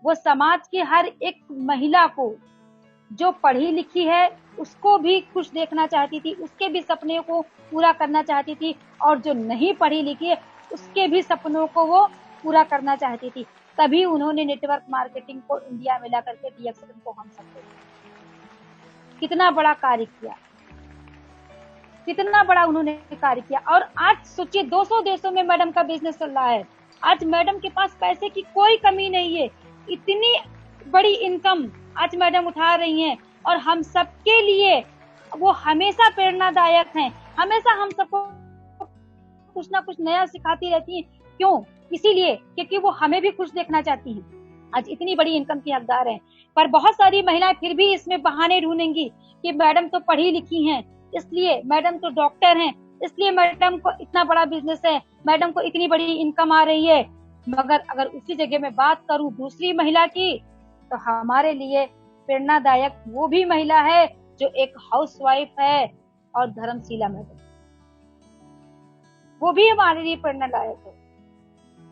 वो समाज की हर एक महिला को, जो पढ़ी लिखी है उसको भी खुश देखना चाहती थी, उसके भी सपने को पूरा करना चाहती थी, और जो नहीं पढ़ी लिखी है उसके भी सपनों को वो पूरा करना चाहती थी। तभी उन्होंने नेटवर्क मार्केटिंग को इंडिया में ला करके डीएक्शन को हम सबको कितना बड़ा कार्य किया, कितना बड़ा उन्होंने कार्य किया। और आज सोचिए 200 देशों में मैडम का बिजनेस चल रहा है। आज मैडम के पास पैसे की कोई कमी नहीं है, इतनी बड़ी इनकम आज मैडम उठा रही हैं और हम सबके लिए वो हमेशा प्रेरणादायक हैं। हमेशा हम सबको कुछ ना कुछ नया सिखाती रहती हैं। क्यों? इसीलिए क्योंकि वो हमें भी खुश देखना चाहती हैं। आज इतनी बड़ी इनकम की हकदार हैं, पर बहुत सारी महिलाएं फिर भी इसमें बहाने ढूंढेंगी कि मैडम तो पढ़ी लिखी हैं, इसलिए मैडम तो डॉक्टर हैं, इसलिए मैडम को इतना बड़ा बिजनेस है, मैडम को इतनी बड़ी इनकम आ रही है। मगर अगर उसी जगह में बात करूं दूसरी महिला की, तो हमारे लिए प्रेरणादायक वो भी महिला है जो एक हाउसवाइफ है, और धर्मशीला मैडम, वो भी हमारे लिए प्रेरणादायक है।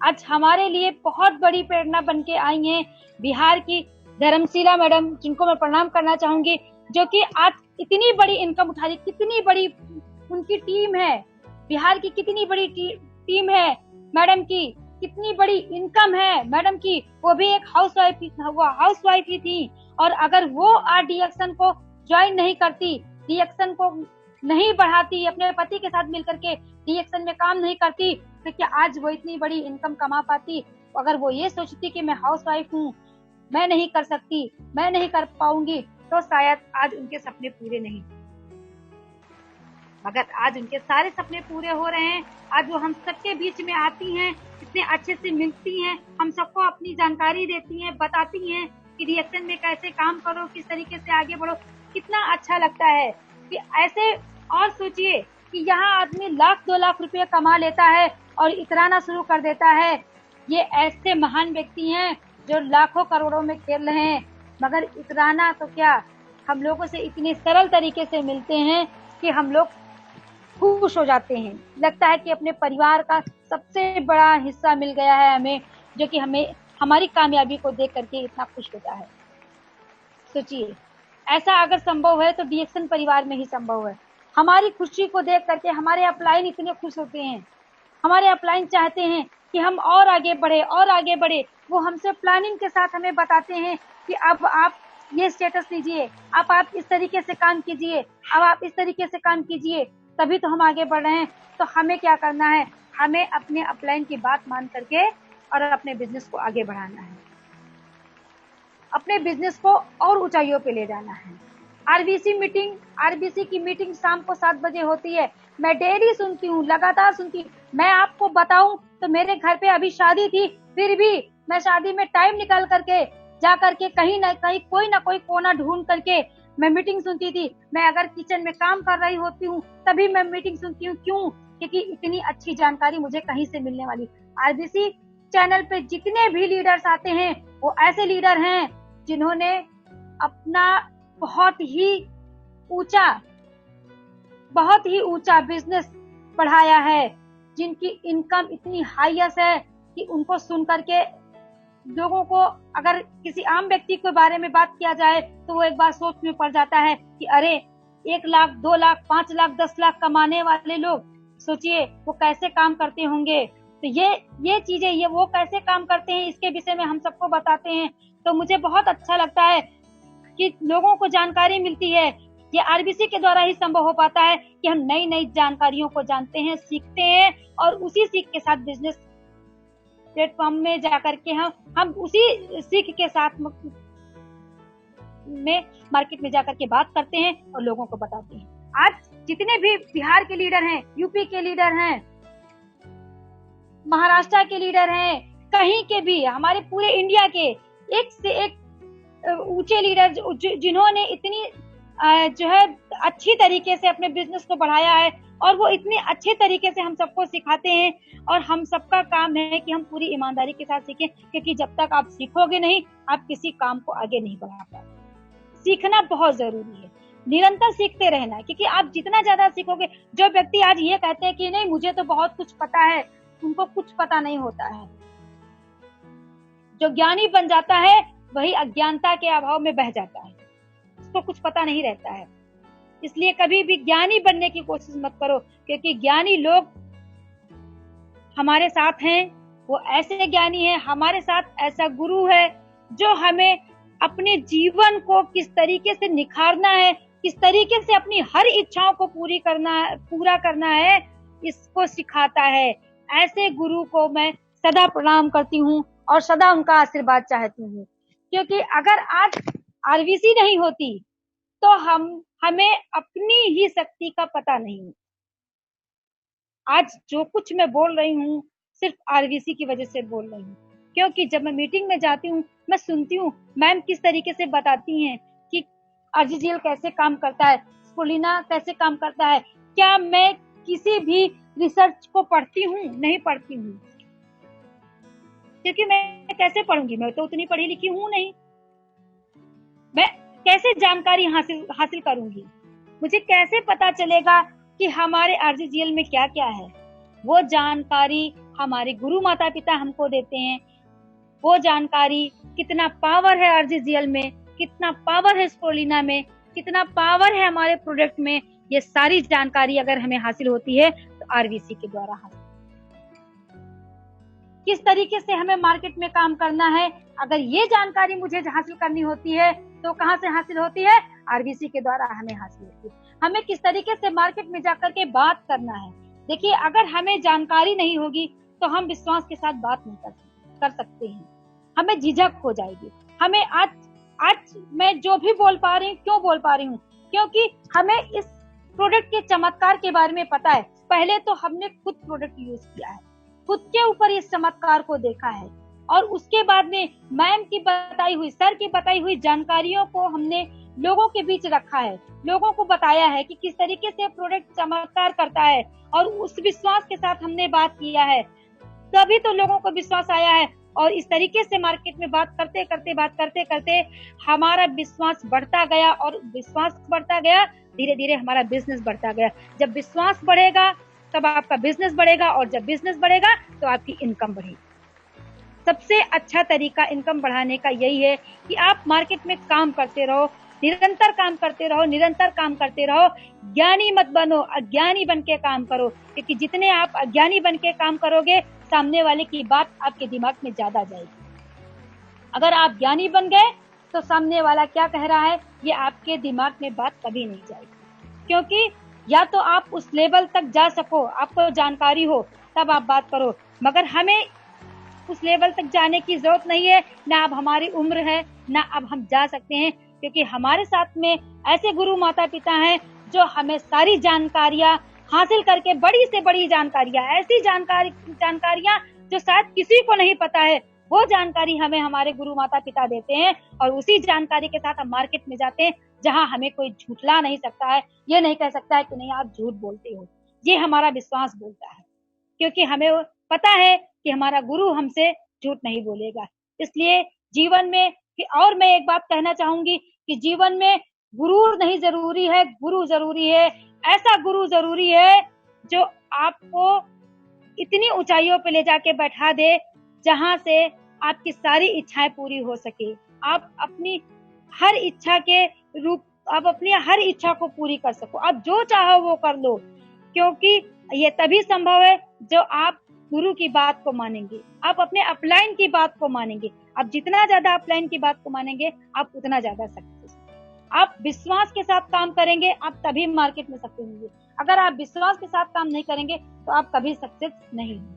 आज हमारे लिए बहुत बड़ी प्रेरणा बन के आई हैं बिहार की धर्मशीला मैडम, जिनको मैं प्रणाम करना चाहूंगी, जो कि आज इतनी बड़ी इनकम उठा रही। कितनी बड़ी उनकी टीम है, बिहार की कितनी बड़ी टीम है मैडम की, कितनी बड़ी इनकम है मैडम की। वो भी एक हाउसवाइफ ही थी। और अगर वो आज डीएक्शन को ज्वाइन नहीं करती, डीएक्शन को नहीं बढ़ाती, अपने पति के साथ मिलकर के डीएक्शन में काम नहीं करती, तो क्या आज वो इतनी बड़ी इनकम कमा पाती? अगर वो ये सोचती कि मैं हाउसवाइफ हूँ, मैं नहीं कर सकती, मैं नहीं कर पाऊंगी, तो शायद आज उनके सपने पूरे नहीं। मगर आज उनके सारे सपने पूरे हो रहे हैं। आज वो हम सबके बीच में आती हैं, इतने अच्छे से मिलती हैं, हम सबको अपनी जानकारी देती हैं, बताती हैं कि रिएक्शन में कैसे काम करो, किस तरीके से आगे बढ़ो। कितना अच्छा लगता है कि ऐसे, और सोचिए कि यहाँ आदमी लाख 2 लाख रुपए कमा लेता है और इतराना शुरू कर देता है। ये ऐसे महान व्यक्ति हैं जो लाखों करोड़ों में खेल रहे हैं, मगर इतराना तो क्या, हम लोगों से इतने सरल तरीके से मिलते हैं कि हम लोग खुश हो जाते हैं। लगता है कि अपने परिवार का सबसे बड़ा हिस्सा मिल गया है हमें, जो कि हमें हमारी कामयाबी को देख करके इतना खुश होता है। सोचिए, ऐसा अगर संभव है तो डीएक्सन परिवार में ही संभव है। हमारी खुशी को देख करके हमारे अपलाइन इतने खुश होते हैं, हमारे अपलाइन चाहते हैं कि हम और आगे बढ़े और आगे बढ़े। वो हमसे प्लानिंग के साथ हमें बताते हैं कि अब आप ये स्टेटस लीजिए, अब आप इस तरीके से काम कीजिए, अब आप इस तरीके से काम कीजिए, तभी तो हम आगे बढ़ रहे हैं। तो हमें क्या करना है, हमें अपने अपलाइन की बात मान करके और अपने बिजनेस को आगे बढ़ाना है, अपने बिजनेस को और ऊंचाइयों पे ले जाना है। आरबीसी की मीटिंग शाम को 7 बजे होती है। मैं डेली सुनती हूँ, लगातार सुनती हूँ। मैं आपको बताऊं तो मेरे घर पे अभी शादी थी, फिर भी मैं शादी में टाइम निकाल करके जा करके कहीं ना कहीं कोई ना कोई कोना ढूंढ करके मैं मीटिंग सुनती थी। मैं अगर किचन में काम कर रही होती हूँ तभी मैं मीटिंग सुनती हूँ। क्यों? क्योंकि इतनी अच्छी जानकारी मुझे कहीं से मिलने वाली। आरबीसी चैनल पे जितने भी लीडर्स आते हैं वो ऐसे लीडर हैं जिन्होंने अपना बहुत ही ऊंचा बिजनेस बढ़ाया है, जिनकी इनकम इतनी हाईएस्ट है कि उनको सुन करके लोगों को, अगर किसी आम व्यक्ति के बारे में बात किया जाए तो वो एक बार सोच में पड़ जाता है कि अरे 1 लाख 2 लाख 5 लाख 10 लाख कमाने वाले लोग, सोचिए वो कैसे काम करते होंगे। तो ये चीजें, ये वो कैसे काम करते हैं, इसके विषय में हम सबको बताते हैं। तो मुझे बहुत अच्छा लगता है कि लोगों को जानकारी मिलती है। ये आरबीसी के द्वारा ही संभव हो पाता है कि हम नई नई जानकारियों को जानते हैं, सीखते हैं और उसी सीख के साथ बिजनेस प्लेटफॉर्म में जाकर के हम उसी सीख के साथ में मार्केट में जाकर के बात करते हैं और लोगों को बताते हैं। आज जितने भी बिहार के लीडर हैं, यूपी के लीडर हैं, महाराष्ट्र के लीडर हैं, कहीं के भी, हमारे पूरे इंडिया के एक से एक ऊंचे लीडर जिन्होंने इतनी जो है अच्छी तरीके से अपने बिजनेस को बढ़ाया है और वो इतने अच्छे तरीके से हम सबको सिखाते हैं। और हम सबका काम है कि हम पूरी ईमानदारी के साथ सीखें, क्योंकि जब तक आप सीखोगे नहीं आप किसी काम को आगे नहीं बढ़ा पाओगे। सीखना बहुत जरूरी है, निरंतर सीखते रहना है, क्योंकि आप जितना ज्यादा सीखोगे, जो व्यक्ति आज ये कहते हैं कि नहीं मुझे तो बहुत कुछ पता है, उनको कुछ पता नहीं होता है। जो ज्ञानी बन जाता है वही अज्ञानता के अभाव में बह जाता है, उसको कुछ पता नहीं रहता है। इसलिए कभी भी ज्ञानी बनने की कोशिश मत करो, क्योंकि ज्ञानी लोग हमारे साथ हैं, वो ऐसे ज्ञानी हैं, हमारे साथ ऐसा गुरु है जो हमें अपने जीवन को किस तरीके से निखारना है, किस तरीके से अपनी हर इच्छाओं को पूरा करना है, इसको सिखाता है। ऐसे गुरु को मैं सदा प्रणाम करती हूँ और सदा उनका आशीर्वाद चाहती हूँ, क्योंकि अगर आज आरबीसी नहीं होती तो हमें अपनी ही शक्ति का पता नहीं। आज जो कुछ मैं बोल रही हूँ सिर्फ आरबीसी की वजह से बोल रही हूँ, क्योंकि जब मैं मीटिंग में जाती हूँ मैं सुनती हूँ मैम किस तरीके से बताती हैं कि आरजीजीएल कैसे काम करता है, स्पोलिना कैसे काम करता है। क्या मैं किसी भी रिसर्च को पढ़ती हूँ? नहीं पढ़ती हूँ, क्योंकि मैं कैसे पढ़ूंगी, मैं तो उतनी पढ़ी लिखी हूँ नहीं। मैं कैसे जानकारी हासिल करूंगी? मुझे कैसे पता चलेगा कि हमारे आरजीजीएल में क्या क्या है? वो जानकारी हमारे गुरु माता पिता हमको देते हैं। वो जानकारी, कितना पावर है आरजीजीएल में, कितना पावर है स्पोलिना में, कितना पावर है हमारे प्रोडक्ट में, ये सारी जानकारी अगर हमें हासिल होती है तो आरबीसी के द्वारा हासिल। किस तरीके से हमें मार्केट में काम करना है, अगर ये जानकारी मुझे हासिल करनी होती है तो कहाँ से हासिल होती है? आरबीसी के द्वारा हमें हासिल होती है। हमें किस तरीके से मार्केट में जाकर के बात करना है। देखिए, अगर हमें जानकारी नहीं होगी तो हम विश्वास के साथ बात नहीं कर सकते हैं, हमें झिझक हो जाएगी। हमें आज मैं जो भी बोल पा रही हूँ, क्यों बोल पा रही हूँ? क्योंकि हमें इस प्रोडक्ट के चमत्कार के बारे में पता है। पहले तो हमने खुद प्रोडक्ट यूज किया है, खुद के ऊपर इस चमत्कार को देखा है, और उसके बाद में मैम की बताई हुई, सर की बताई हुई जानकारियों को हमने लोगों के बीच रखा है, लोगों को बताया है कि किस तरीके से प्रोडक्ट चमत्कार करता है, और उस विश्वास के साथ हमने बात किया है, तभी तो लोगों को विश्वास आया है। और इस तरीके से मार्केट में बात करते करते हमारा विश्वास बढ़ता गया, और विश्वास बढ़ता गया, धीरे धीरे हमारा बिजनेस बढ़ता गया। जब विश्वास बढ़ेगा तब आपका बिजनेस बढ़ेगा, और जब बिजनेस बढ़ेगा तो आपकी इनकम बढ़ेगी। सबसे अच्छा तरीका इनकम बढ़ाने का यही है कि आप मार्केट में काम करते रहो, निरंतर काम करते रहो, निरंतर काम करते रहो। ज्ञानी मत बनो, अज्ञानी बन के काम करो, क्योंकि जितने आप अज्ञानी बन के काम करोगे, सामने वाले की बात आपके दिमाग में ज्यादा जाएगी। अगर आप ज्ञानी बन गए तो सामने वाला क्या कह रहा है ये आपके दिमाग में बात कभी नहीं जाएगी, क्योंकि या तो आप उस लेवल तक जा सको, आपको जानकारी हो, तब आप बात करो। मगर हमें उस लेवल तक जाने की जरूरत नहीं है, ना अब हमारी उम्र है, ना अब हम जा सकते हैं, क्योंकि हमारे साथ में ऐसे गुरु माता पिता हैं जो हमें सारी जानकारियां हासिल करके, बड़ी से बड़ी जानकारियां, ऐसी जानकारियां जो शायद किसी को नहीं पता है, वो जानकारी हमें हमारे गुरु माता पिता देते हैं, और उसी जानकारी के साथ हम मार्केट में जाते हैं, जहां हमें कोई झूठला नहीं सकता है, ये नहीं कह सकता है कि नहीं आप झूठ बोलते हो। ये हमारा विश्वास बोलता है, क्योंकि हमें पता है कि हमारा गुरु हमसे झूठ नहीं बोलेगा। इसलिए जीवन में, और मैं एक बात कहना चाहूंगी कि जीवन में गुरूर नहीं जरूरी है, गुरु जरूरी है। ऐसा गुरु जरूरी है जो आपको इतनी ऊंचाइयों पे ले जाके बैठा दे जहां से आपकी सारी इच्छाएं पूरी हो सके। आप अपनी हर इच्छा के रूप, आप अपनी हर इच्छा को पूरी कर सको, आप जो चाहो वो कर लो, क्योंकि ये तभी संभव है जो आप गुरु की बात को मानेंगे, आप अपने अपलाइन की बात को मानेंगे। आप जितना ज्यादा अपलाइन की बात को मानेंगे, आप उतना ज्यादा सक्सेस। आप विश्वास के साथ काम करेंगे, आप तभी मार्केट में सक्सेस होंगे। अगर आप विश्वास के साथ काम नहीं करेंगे तो आप कभी सक्सेस नहीं होंगे।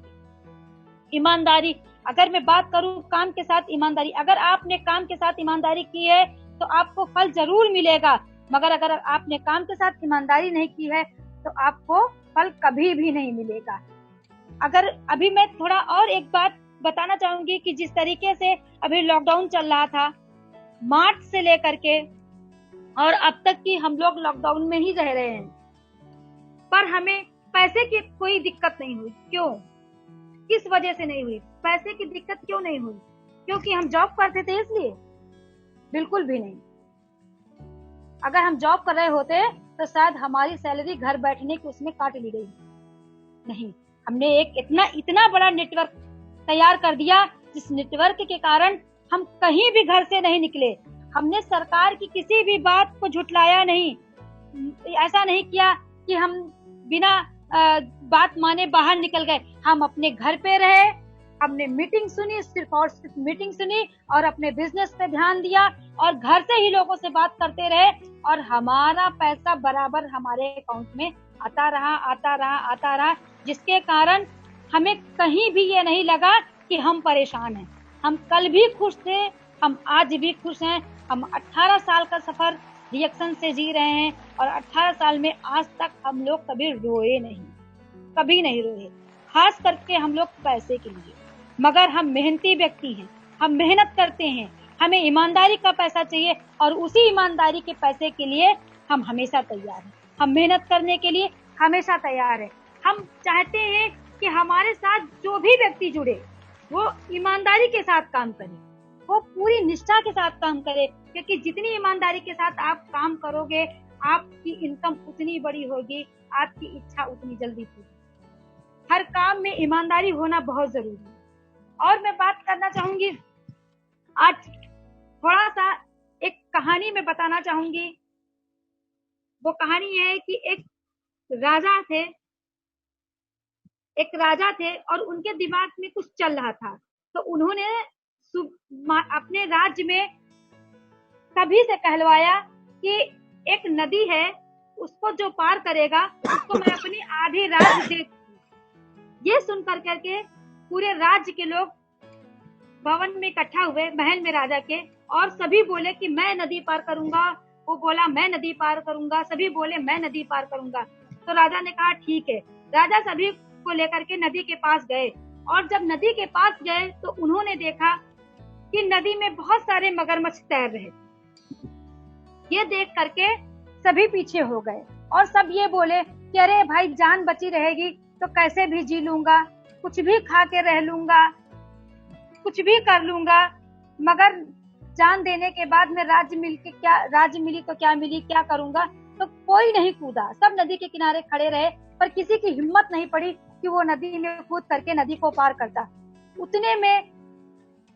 ईमानदारी, अगर मैं बात करूं काम के साथ ईमानदारी, अगर आपने काम के साथ ईमानदारी की है तो आपको फल जरूर मिलेगा, मगर अगर आपने काम के साथ ईमानदारी नहीं की है तो आपको फल कभी भी नहीं मिलेगा। अगर अभी मैं थोड़ा और एक बात बताना चाहूंगी कि जिस तरीके से अभी लॉकडाउन चल रहा था, मार्च से लेकर के और अब तक की हम लोग लॉकडाउन में ही रह रहे हैं, पर हमें पैसे की कोई दिक्कत नहीं हुई। क्यों? किस वजह से नहीं हुई? पैसे की दिक्कत क्यों नहीं हुई? क्योंकि हम जॉब करते थे इसलिए? बिल्कुल भी नहीं। अगर हम जॉब कर रहे होते तो शायद हमारी सैलरी घर बैठने की उसमें काट ली गई। नहीं, हमने एक इतना बड़ा नेटवर्क तैयार कर दिया, जिस नेटवर्क के कारण हम कहीं भी घर से नहीं निकले। हमने सरकार की किसी भी बात को झुटलाया नहीं, ऐसा नहीं किया कि हम बिना बात माने बाहर निकल गए। हम अपने घर पे रहे, हमने मीटिंग सुनी, सिर्फ और सिर्फ मीटिंग सुनी, और अपने बिजनेस पे ध्यान दिया, और घर से ही लोगों से बात करते रहे, और हमारा पैसा बराबर हमारे अकाउंट में आता रहा, जिसके कारण हमें कहीं भी ये नहीं लगा कि हम परेशान हैं। हम कल भी खुश थे, हम आज भी खुश हैं। हम 18 साल का सफर रिएक्शन से जी रहे हैं, और 18 साल में आज तक हम लोग कभी रोए नहीं, कभी नहीं रोए, खास करके हम लोग पैसे के लिए। मगर हम मेहनती व्यक्ति हैं, हम मेहनत करते हैं, हमें ईमानदारी का पैसा चाहिए, और उसी ईमानदारी के पैसे के लिए हम हमेशा तैयार हैं। हम मेहनत करने के लिए हमेशा तैयार हैं। हम चाहते हैं कि हमारे साथ जो भी व्यक्ति जुड़े वो ईमानदारी के साथ काम करे, वो पूरी निष्ठा के साथ काम करे, क्योंकि जितनी ईमानदारी के साथ आप काम करोगे, आपकी इनकम उतनी बड़ी होगी, आपकी इच्छा उतनी जल्दी पूरी। हर काम में ईमानदारी होना बहुत जरूरी है। और मैं बात करना चाहूंगी, आज थोड़ा सा एक कहानी में बताना चाहूंगी। वो कहानी है कि एक राजा थे और उनके दिमाग में कुछ चल रहा था, तो उन्होंने अपने राज्य में सभी से कहलवाया कि एक नदी है, उसको जो पार करेगा उसको मैं अपनी आधी राज्य दे दूंगी। ये सुनकर करके पूरे राज्य के लोग भवन में इकट्ठा हुए, महल में राजा के, और सभी बोले कि मैं नदी पार करूंगा, वो बोला मैं नदी पार करूंगा, सभी बोले मैं नदी पार करूंगा। तो राजा ने कहा ठीक है। राजा सभी को लेकर के नदी के पास गए, और जब नदी के पास गए तो उन्होंने देखा कि नदी में बहुत सारे मगरमच्छ तैर रहे। ये देख करके सभी पीछे हो गए और सब ये बोले कि अरे भाई जान बची रहेगी तो कैसे भी जी लूंगा, कुछ भी खा के रह लूंगा, कुछ भी कर लूंगा, मगर जान देने के बाद में राज्य मिली तो क्या मिली, क्या करूंगा। तो कोई नहीं कूदा, सब नदी के किनारे खड़े रहे, पर किसी की हिम्मत नहीं पड़ी कि वो नदी में कूद करके नदी को पार करता। उतने में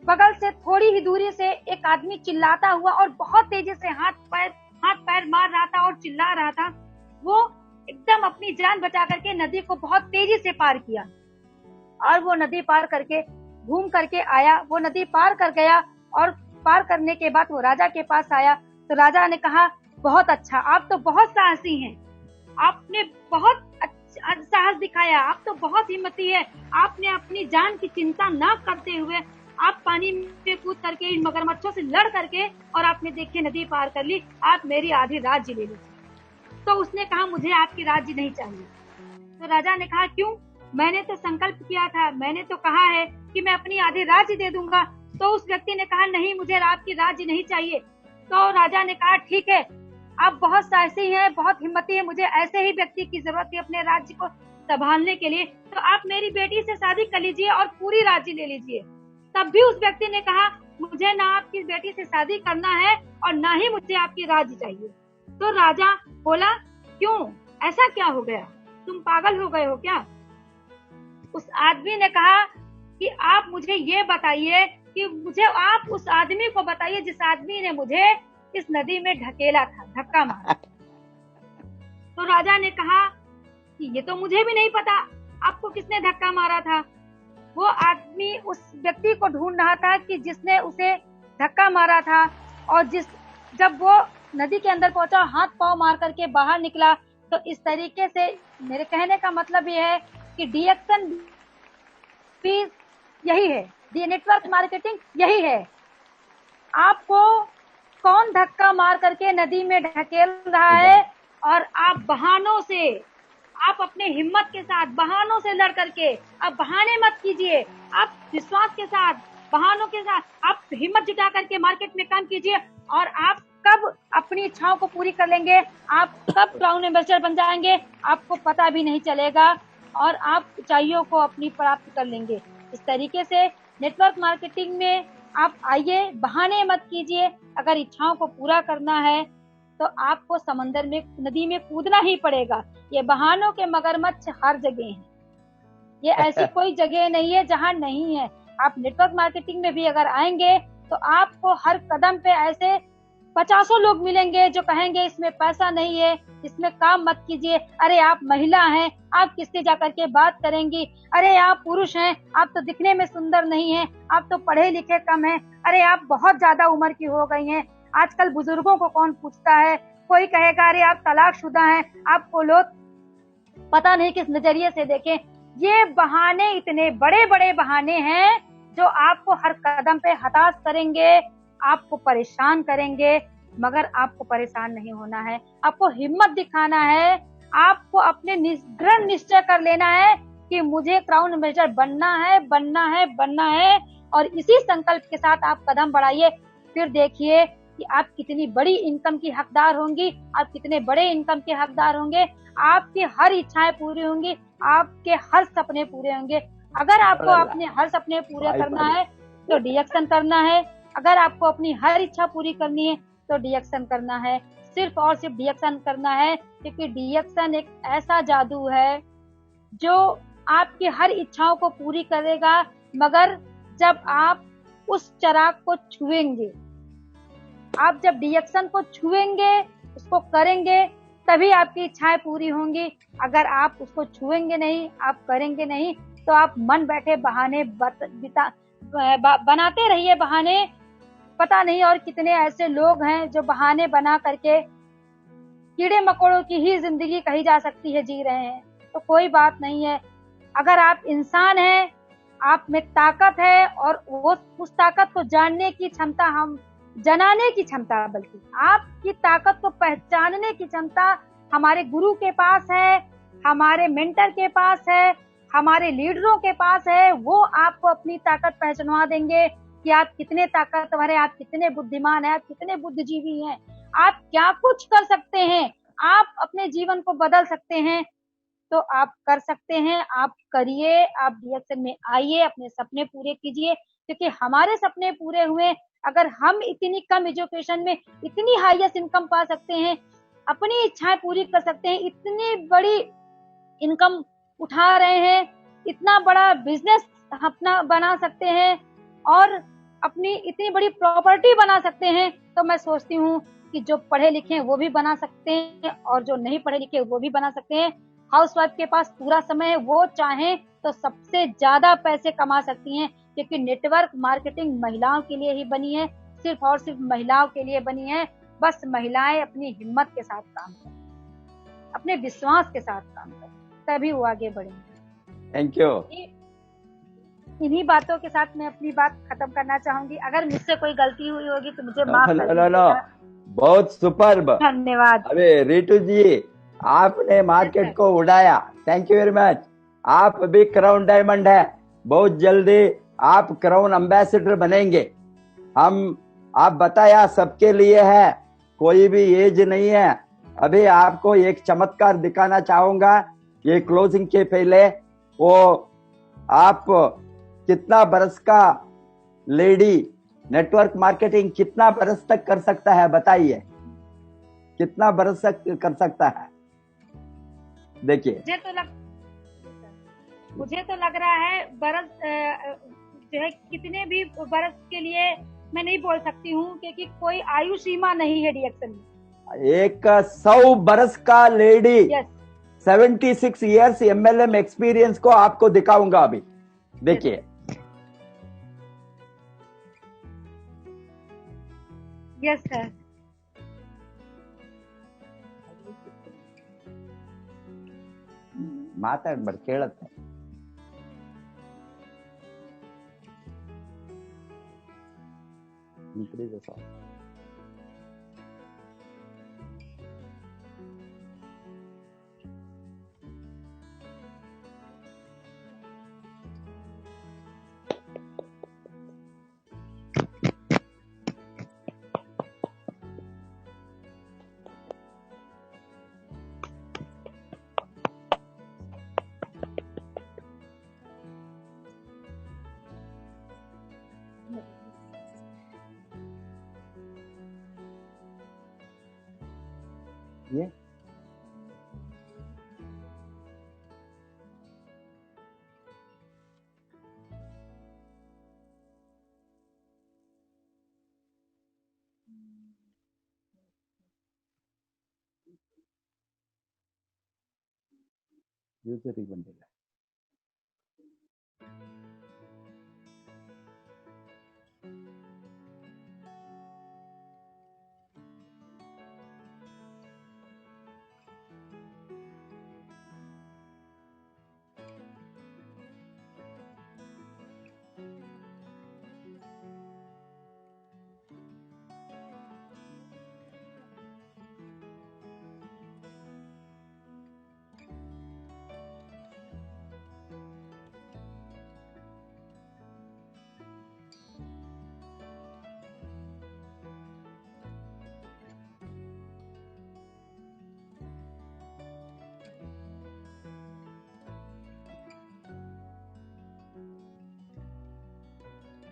बगल से थोड़ी ही दूरी से एक आदमी चिल्लाता हुआ और बहुत तेजी से हाथ पैर मार रहा था और चिल्ला रहा था। वो एकदम अपनी जान बचा करके नदी को बहुत तेजी से पार किया, और वो नदी पार करके घूम करके आया। वो नदी पार कर गया, और पार करने के बाद वो राजा के पास आया। तो राजा ने कहा बहुत अच्छा, आप तो बहुत साहसी हैं, आपने बहुत साहस दिखाया, आप तो बहुत हिम्मती है। आपने अपनी जान की चिंता न करते हुए आप पानी में कूद करके इन मगरमच्छों से लड़ करके और आपने देखिए नदी पार कर ली, आप मेरी आधी राज्य ले लीजिए। तो उसने कहा मुझे आपकी राज्य नहीं चाहिए। तो राजा ने कहा क्यों? मैंने तो संकल्प किया था, मैंने तो कहा है कि मैं अपनी आधी राज्य दे दूंगा। तो उस व्यक्ति ने कहा नहीं, मुझे आपकी राज्य नहीं चाहिए। तो राजा ने कहा ठीक है, आप बहुत साहसी हैं, बहुत हिम्मती है, मुझे ऐसे ही व्यक्ति की जरूरत है अपने राज्य को संभालने के लिए, तो आप मेरी बेटी से शादी कर लीजिए और पूरी राज्य ले लीजिए। तब भी उस व्यक्ति ने कहा मुझे ना आपकी बेटी से शादी करना है और ना ही मुझे आपकी राज्य चाहिए। तो राजा बोला क्यों, ऐसा क्या हो गया, तुम पागल हो गए हो क्या? उस आदमी ने कहा कि आप मुझे ये बताइए कि मुझे आप उस आदमी को बताइए जिस आदमी ने मुझे इस नदी में ढकेला था, धक्का मारा। तो राजा ने कहा कि ये तो मुझे भी नहीं पता, आपको किसने धक्का मारा था। वो आदमी उस व्यक्ति को ढूंढ रहा था कि जिसने उसे धक्का मारा था, और जब वो नदी के अंदर पहुंचा, हाथ पांव मार करके बाहर निकला। तो इस तरीके से मेरे कहने का मतलब ये है कि डीएक्शन भी यही है, नेटवर्क मार्केटिंग यही है। आपको कौन धक्का मार करके नदी में ढकेल रहा है, और आप बहानों से, आप अपने हिम्मत के साथ बहानों से लड़ करके, आप बहाने मत कीजिए, आप विश्वास के साथ, बहानों के साथ आप हिम्मत जुटा करके मार्केट में काम कीजिए, और आप कब अपनी इच्छाओं को पूरी कर लेंगे, आप कब क्राउन एम्बेसडर बन जाएंगे, आपको पता भी नहीं चलेगा, और आप ऊंचाइयों को अपनी प्राप्त कर लेंगे। इस तरीके से नेटवर्क मार्केटिंग में आप आइए, बहाने मत कीजिए। अगर इच्छाओं को पूरा करना है तो आपको समंदर में, नदी में कूदना ही पड़ेगा। ये बहानों के मगरमच्छ हर जगह हैं, ये ऐसी कोई जगह नहीं है जहां नहीं है। आप नेटवर्क मार्केटिंग में भी अगर आएंगे तो आपको हर कदम पे ऐसे 50 लोग मिलेंगे जो कहेंगे इसमें पैसा नहीं है, इसमें काम मत कीजिए, अरे आप महिला हैं, आप किससे जाकर के बात करेंगी, अरे आप पुरुष हैं, आप तो दिखने में सुंदर नहीं हैं, आप तो पढ़े लिखे कम हैं, अरे आप बहुत ज्यादा उम्र की हो गई हैं, आजकल बुजुर्गों को कौन पूछता है, कोई कहेगा अरे आप तलाकशुदा हैं, आपको लोग पता नहीं किस नजरिए से देखें। ये बहाने, इतने बड़े बड़े बहाने हैं जो आपको हर कदम पे हताश करेंगे, आपको परेशान करेंगे, मगर आपको परेशान नहीं होना है, आपको हिम्मत दिखाना है, आपको अपने दृढ़ निश्चय कर लेना है कि मुझे क्राउन एम्बेसडर बनना है, बनना है, बनना है, और इसी संकल्प के साथ आप कदम बढ़ाइए। फिर देखिए कि आप कितनी बड़ी इनकम की हकदार होंगी, आप कितने बड़े इनकम के हकदार होंगे, आपकी हर इच्छाएं पूरी होंगी, आपके हर सपने पूरे होंगे। अगर आपको अपने हर सपने पूरे करना है तो डीएक्शन करना है, अगर आपको अपनी हर इच्छा पूरी करनी है तो डीएक्शन करना है, सिर्फ और सिर्फ डीएक्शन करना है, क्योंकि डीएक्शन एक ऐसा जादू है जो आपकी हर इच्छाओं को पूरी करेगा, मगर जब आप उस चिराग को छुएंगे, आप जब डीएक्शन को छुएंगे, उसको करेंगे, तभी आपकी इच्छाएं पूरी होंगी। अगर आप उसको छुएंगे नहीं, आप करेंगे नहीं, तो आप मन बैठे बहाने बनाते रहिए बहाने। पता नहीं और कितने ऐसे लोग हैं जो बहाने बना करके कीड़े मकोड़ों की ही जिंदगी कही जा सकती है जी रहे हैं। तो कोई बात नहीं है, अगर आप इंसान हैं, आप में ताकत है, और वो उस ताकत को जानने की क्षमता हम जनाने की क्षमता, बल्कि आपकी ताकत को पहचानने की क्षमता हमारे गुरु के पास है, हमारे मेंटर के पास है, हमारे लीडरों के पास है। वो आपको अपनी ताकत पहचानवा देंगे कि आप कितने ताकतवर हैं, आप कितने बुद्धिमान हैं, आप कितने बुद्धिजीवी हैं, आप क्या कुछ कर सकते हैं, आप अपने जीवन को बदल सकते हैं। तो आप कर सकते हैं, आप करिए, आप डीएक्सएल में आइए, अपने सपने पूरे कीजिए, क्योंकि हमारे सपने पूरे हुए अगर हम इतनी कम एजुकेशन में इतनी हाईएस्ट इनकम पा सकते हैं, अपनी इच्छाएं पूरी कर सकते हैं, इतनी बड़ी इनकम उठा रहे हैं, इतना बड़ा बिजनेस अपना बना सकते हैं और अपनी इतनी बड़ी प्रॉपर्टी बना सकते हैं, तो मैं सोचती हूँ कि जो पढ़े लिखे हैं वो भी बना सकते हैं और जो नहीं पढ़े लिखे वो भी बना सकते हैं। हाउसवाइफ के पास पूरा समय है, वो चाहें तो सबसे ज्यादा पैसे कमा सकती हैं, क्योंकि नेटवर्क मार्केटिंग महिलाओं के लिए ही बनी है, सिर्फ और सिर्फ महिलाओं के लिए बनी है। बस महिलाएं अपनी हिम्मत के साथ काम करें, अपने विश्वास के साथ काम करें, तभी वो आगे बढ़ेंगे। Thank you. इन्हीं बातों के साथ मैं अपनी बात खत्म करना चाहूंगी। अगर मुझसे कोई गलती हुई होगी तो मुझे माफ कर दीजिएगा। बहुत सुपर्ब, धन्यवाद। अबे रितु जी, आपने मार्केट को उड़ाया, थैंक यू वेरी मच। आप अभी क्राउन डायमंड है, बहुत जल्दी आप क्राउन एम्बेसडर बनेंगे। आप बताया सबके लिए है, कोई भी एज नहीं है। अभी आपको एक चमत्कार दिखाना चाहूंगा ये क्लोजिंग के पहले। वो आप कितना बरस का लेडी नेटवर्क मार्केटिंग कितना बरस तक कर सकता है, बताइए कितना बरस तक कर सकता है? देखिए मुझे तो लग रहा है बरस जो है कितने भी बरस के लिए मैं नहीं बोल सकती हूँ, क्योंकि कोई आयु सीमा नहीं है डीएक्सएल में। एक 100 बरस का lady, yes, 76 years MLM experience को आपको दिखाऊंगा अभी, देखिए। Yes sir. ಮಾತಾಡ್ಬೇಡ, ಕೇಳತ್ತೆ. Increase the sound. ये user बंदेगा।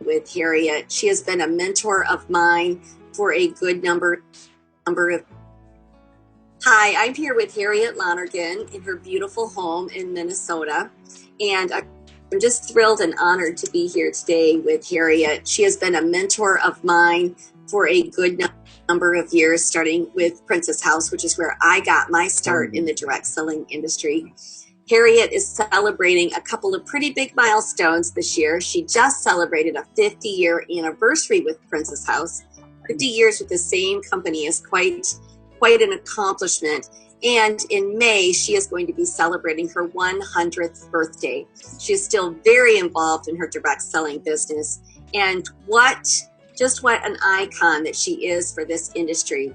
With Harriet. She has been a mentor of mine for a good number of. Hi, I'm here with Harriet Lonergan in her beautiful home in Minnesota, and I'm just thrilled and honored to be here today with Harriet. She has been a mentor of mine for a good number of years, starting with Princess House, which is where I got my start in the direct selling industry. Harriet is celebrating a couple of pretty big milestones this year. She just celebrated a 50-year anniversary with Princess House. 50 years with the same company is quite an accomplishment. And in May, she is going to be celebrating her 100th birthday. She is still very involved in her direct selling business. And what just what an icon that she is for this industry.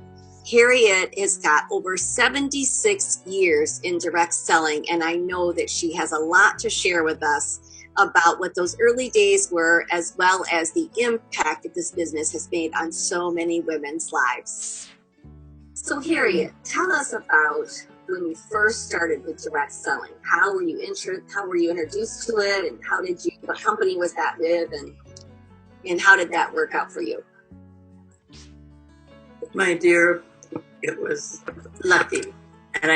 Harriet has got over 76 years in direct selling, and I know that she has a lot to share with us about what those early days were, as well as the impact that this business has made on so many women's lives. So Harriet, tell us about when you first started with direct selling. How were you introduced to it, and what company was that with, and how did that work out for you? My dear, it was lucky. And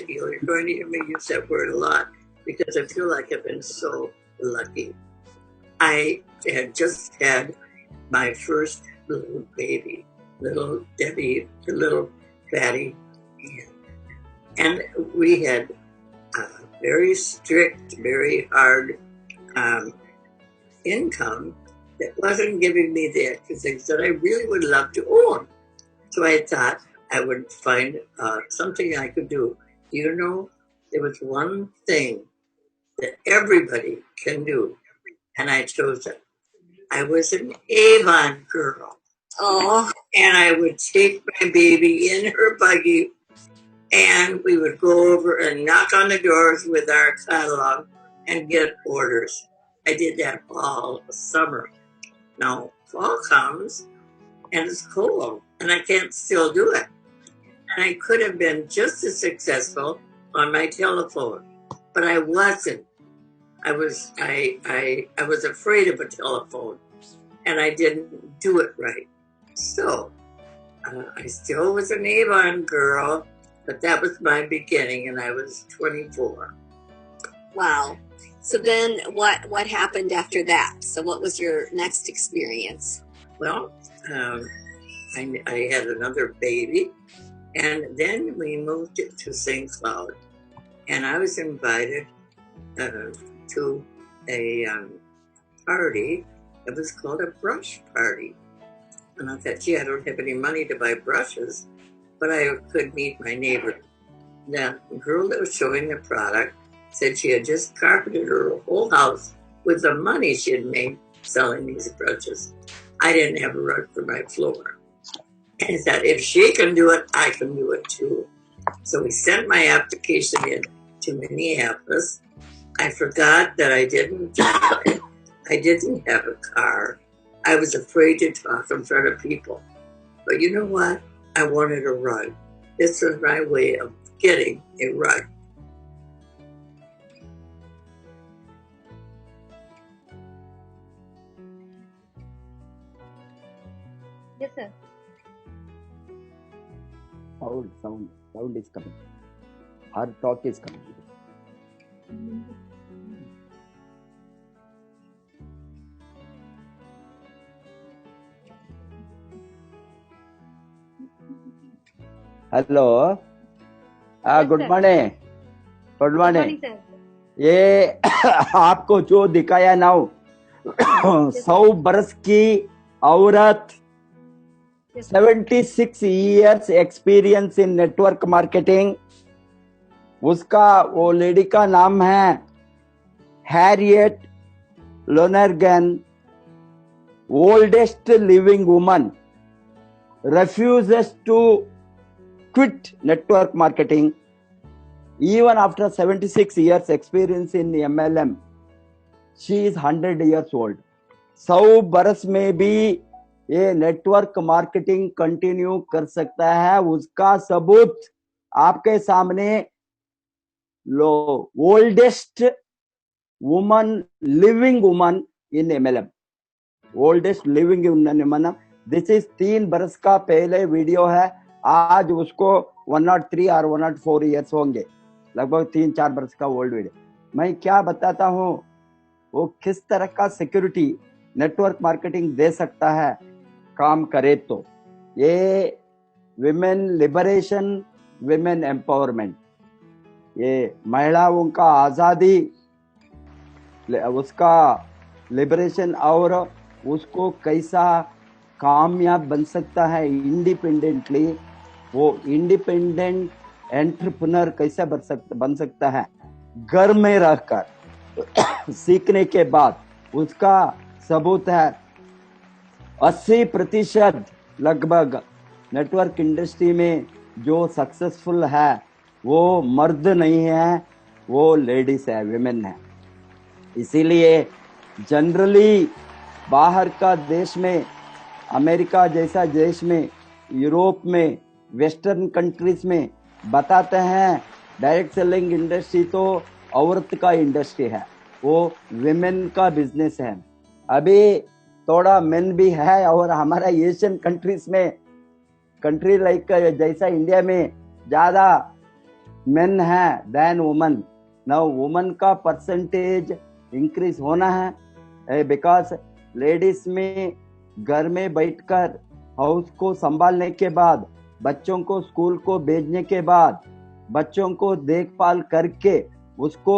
you're going to hear me use that word a lot because I feel like I've been so lucky. I had just had my first little baby, little Debbie, the little fatty. And we had a very strict, very hard income that wasn't giving me the exercise that I really would love to own. So I thought I would find something I could do. You know, there was one thing that everybody can do, and I chose it. I was an Avon girl. Oh. And I would take my baby in her buggy, and we would go over and knock on the doors with our catalog and get orders. I did that all summer. Now, fall comes, and it's cold, and I can't still do it. And I could have been just as successful on my telephone, but I wasn't. I was afraid of a telephone, and I didn't do it right. So I still was an Avon girl, but that was my beginning, and I was 24. Wow. So then what happened after that? So what was your next experience? Well, I had another baby, and then we moved to St. Cloud, and I was invited to a party. It was called a brush party. And I thought, gee, I don't have any money to buy brushes, but I could meet my neighbor. The girl that was showing the product said she had just carpeted her whole house with the money she had made selling these brushes. I didn't have a rug for my floor. And I thought, if she can do it, I can do it too. So we sent my application in to Minneapolis. I forgot that I didn't drive. I didn't have a car. I was afraid to talk in front of people. But you know what? I wanted a rug. This was my way of getting a rug. Yes, sir. Sound is coming. Her talk is coming. Hello, good morning. Good morning. ये आपको जो दिखाया ना 100 बरस की औरत, 76 years experience in network marketing. उसका वो लेडी का नाम है Harriet Lonergan. Oldest living woman, refuses to quit network marketing even after 76 years experience in MLM. She is 100 years old. 100 बरस में भी ये नेटवर्क मार्केटिंग कंटिन्यू कर सकता है. उसका सबूत आपके सामने लो. Oldest woman, living woman in MLM. Oldest living woman. This is 3 बरस का पहले वीडियो है. आज उसको 103 और 104 ईयर्स होंगे, लगभग 3-4 बरस का ओल्ड वीडियो. मैं क्या बताता हूँ, वो किस तरह का सिक्योरिटी नेटवर्क मार्केटिंग दे सकता है काम करे तो. ये विमेन लिबरेशन, विमेन एम्पावरमेंट, ये महिलाओं का आजादी, उसका लिबरेशन और उसको कैसा कामयाब बन सकता है इंडिपेंडेंटली. वो इंडिपेंडेंट एंटरप्रेन्योर कैसे बन सकता है घर में रहकर सीखने के बाद. उसका सबूत है 80% लगभग नेटवर्क इंडस्ट्री में जो सक्सेसफुल है वो मर्द नहीं है, वो लेडीज है, विमेन है। इसीलिए जनरली बाहर का देश में, अमेरिका जैसा देश में, यूरोप में, वेस्टर्न कंट्रीज में बताते हैं डायरेक्ट सेलिंग इंडस्ट्री तो औरत का इंडस्ट्री है, वो विमेन का बिजनेस है। अभी थोड़ा मेन भी है, और हमारा एशियन कंट्रीज में, कंट्री लाइक जैसा इंडिया में ज्यादा मेन है देन वुमन। नाउ वुमन का परसेंटेज इंक्रीज होना है, बिकॉज लेडीज में घर में बैठकर हाउस को संभालने के बाद, बच्चों को स्कूल को भेजने के बाद, बच्चों को देखभाल करके उसको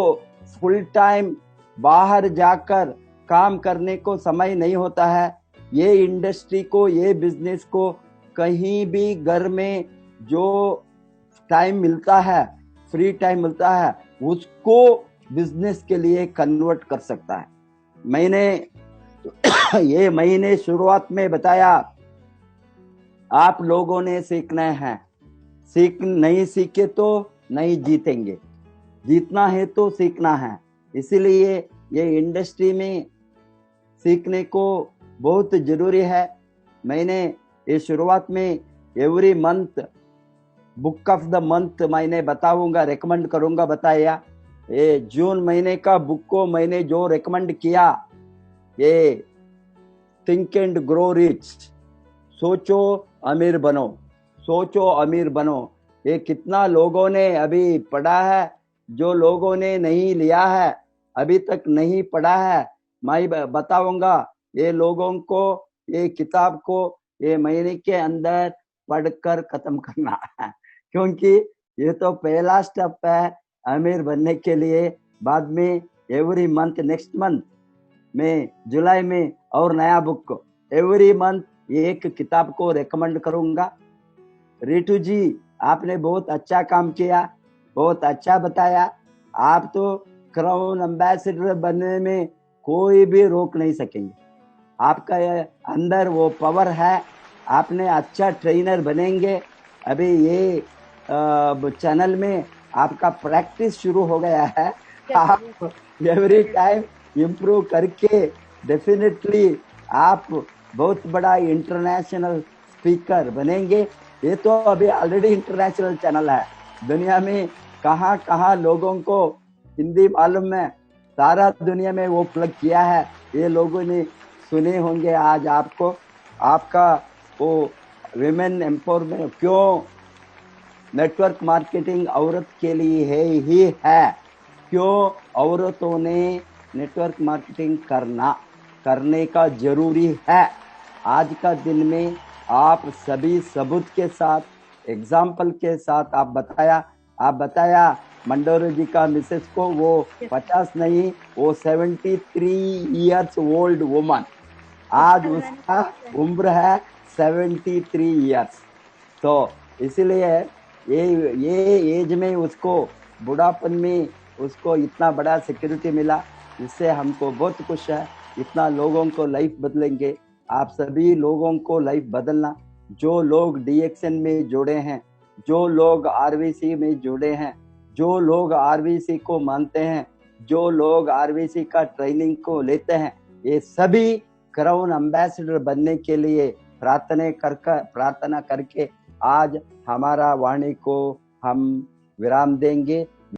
फुल टाइम बाहर जाकर काम करने को समय नहीं होता है। ये इंडस्ट्री को, ये बिजनेस को कहीं भी घर में जो टाइम मिलता है, फ्री टाइम मिलता है, उसको बिजनेस के लिए कन्वर्ट कर सकता है। मैंने ये महीने शुरुआत में बताया, आप लोगों ने सीखना है, नहीं सीखे तो नहीं जीतेंगे, जीतना है तो सीखना है। इसीलिए ये इंडस्ट्री में सीखने को बहुत जरूरी है। मैंने ये शुरुआत में every month book of the month मैंने बताऊंगा, रेकमेंड करूंगा, बताया। ये जून महीने का बुक को मैंने जो रेकमेंड किया, ये थिंक एंड ग्रो रिच, सोचो अमीर बनो, सोचो अमीर बनो। ये कितना लोगों ने अभी पढ़ा है, जो लोगों ने नहीं लिया है, अभी तक नहीं पढ़ा है, मैं बताऊंगा ये लोगों को, ये किताब को ये महीने के अंदर पढ़कर खत्म करना है, क्योंकि ये तो पहला स्टेप है अमीर बनने के लिए। बाद में एवरी मंथ, नेक्स्ट मंथ में जुलाई में और नया बुक को एवरी मंथ एक किताब को रेकमेंड करूंगा। रितु जी, आपने बहुत अच्छा काम किया, बहुत अच्छा बताया। आप तो क्राउन एम्बेसडर बनने में कोई भी रोक नहीं सकेंगे, आपका अंदर वो पावर है, आपने अच्छा ट्रेनर बनेंगे। अभी ये चैनल में आपका प्रैक्टिस शुरू हो गया है, आप एवरी टाइम इम्प्रूव करके डेफिनेटली आप बहुत बड़ा इंटरनेशनल स्पीकर बनेंगे। ये तो अभी ऑलरेडी इंटरनेशनल चैनल है, दुनिया में कहाँ कहाँ लोगों को हिंदी मालूम है, सारा दुनिया में वो प्लग किया है, ये लोगों ने सुने होंगे। आज आपको आपका वो विमेन एम्पावरमेंट, क्यों नेटवर्क मार्केटिंग औरत के लिए है ही है, क्यों औरतों ने नेटवर्क मार्केटिंग करने का जरूरी है। आज का दिन में आप सभी सबूत के साथ, एग्जाम्पल के साथ आप बताया मंडोरे जी का मिसेस को, वो 50 नहीं, वो 73 इयर्स ओल्ड वुमन, आज उसका उम्र है 73 इयर्स। तो इसलिए ये एज में उसको, बुढ़ापन में उसको इतना बड़ा सिक्योरिटी मिला, इससे हमको बहुत खुश है। इतना लोगों को लाइफ बदलेंगे, आप सभी लोगों को लाइफ बदलना। जो लोग डीएक्सएन में जुड़े हैं, जो लोग आरवीसी में जुड़े हैं, जो लोग आरवीसी को मानते हैं, जो लोग आरवीसी का ट्रेनिंग को लेते हैं, ये सभी क्राउन एम्बेसडर बनने के लिए प्रार्थना करके आज हमारा वाणी को हम विराम देंगे।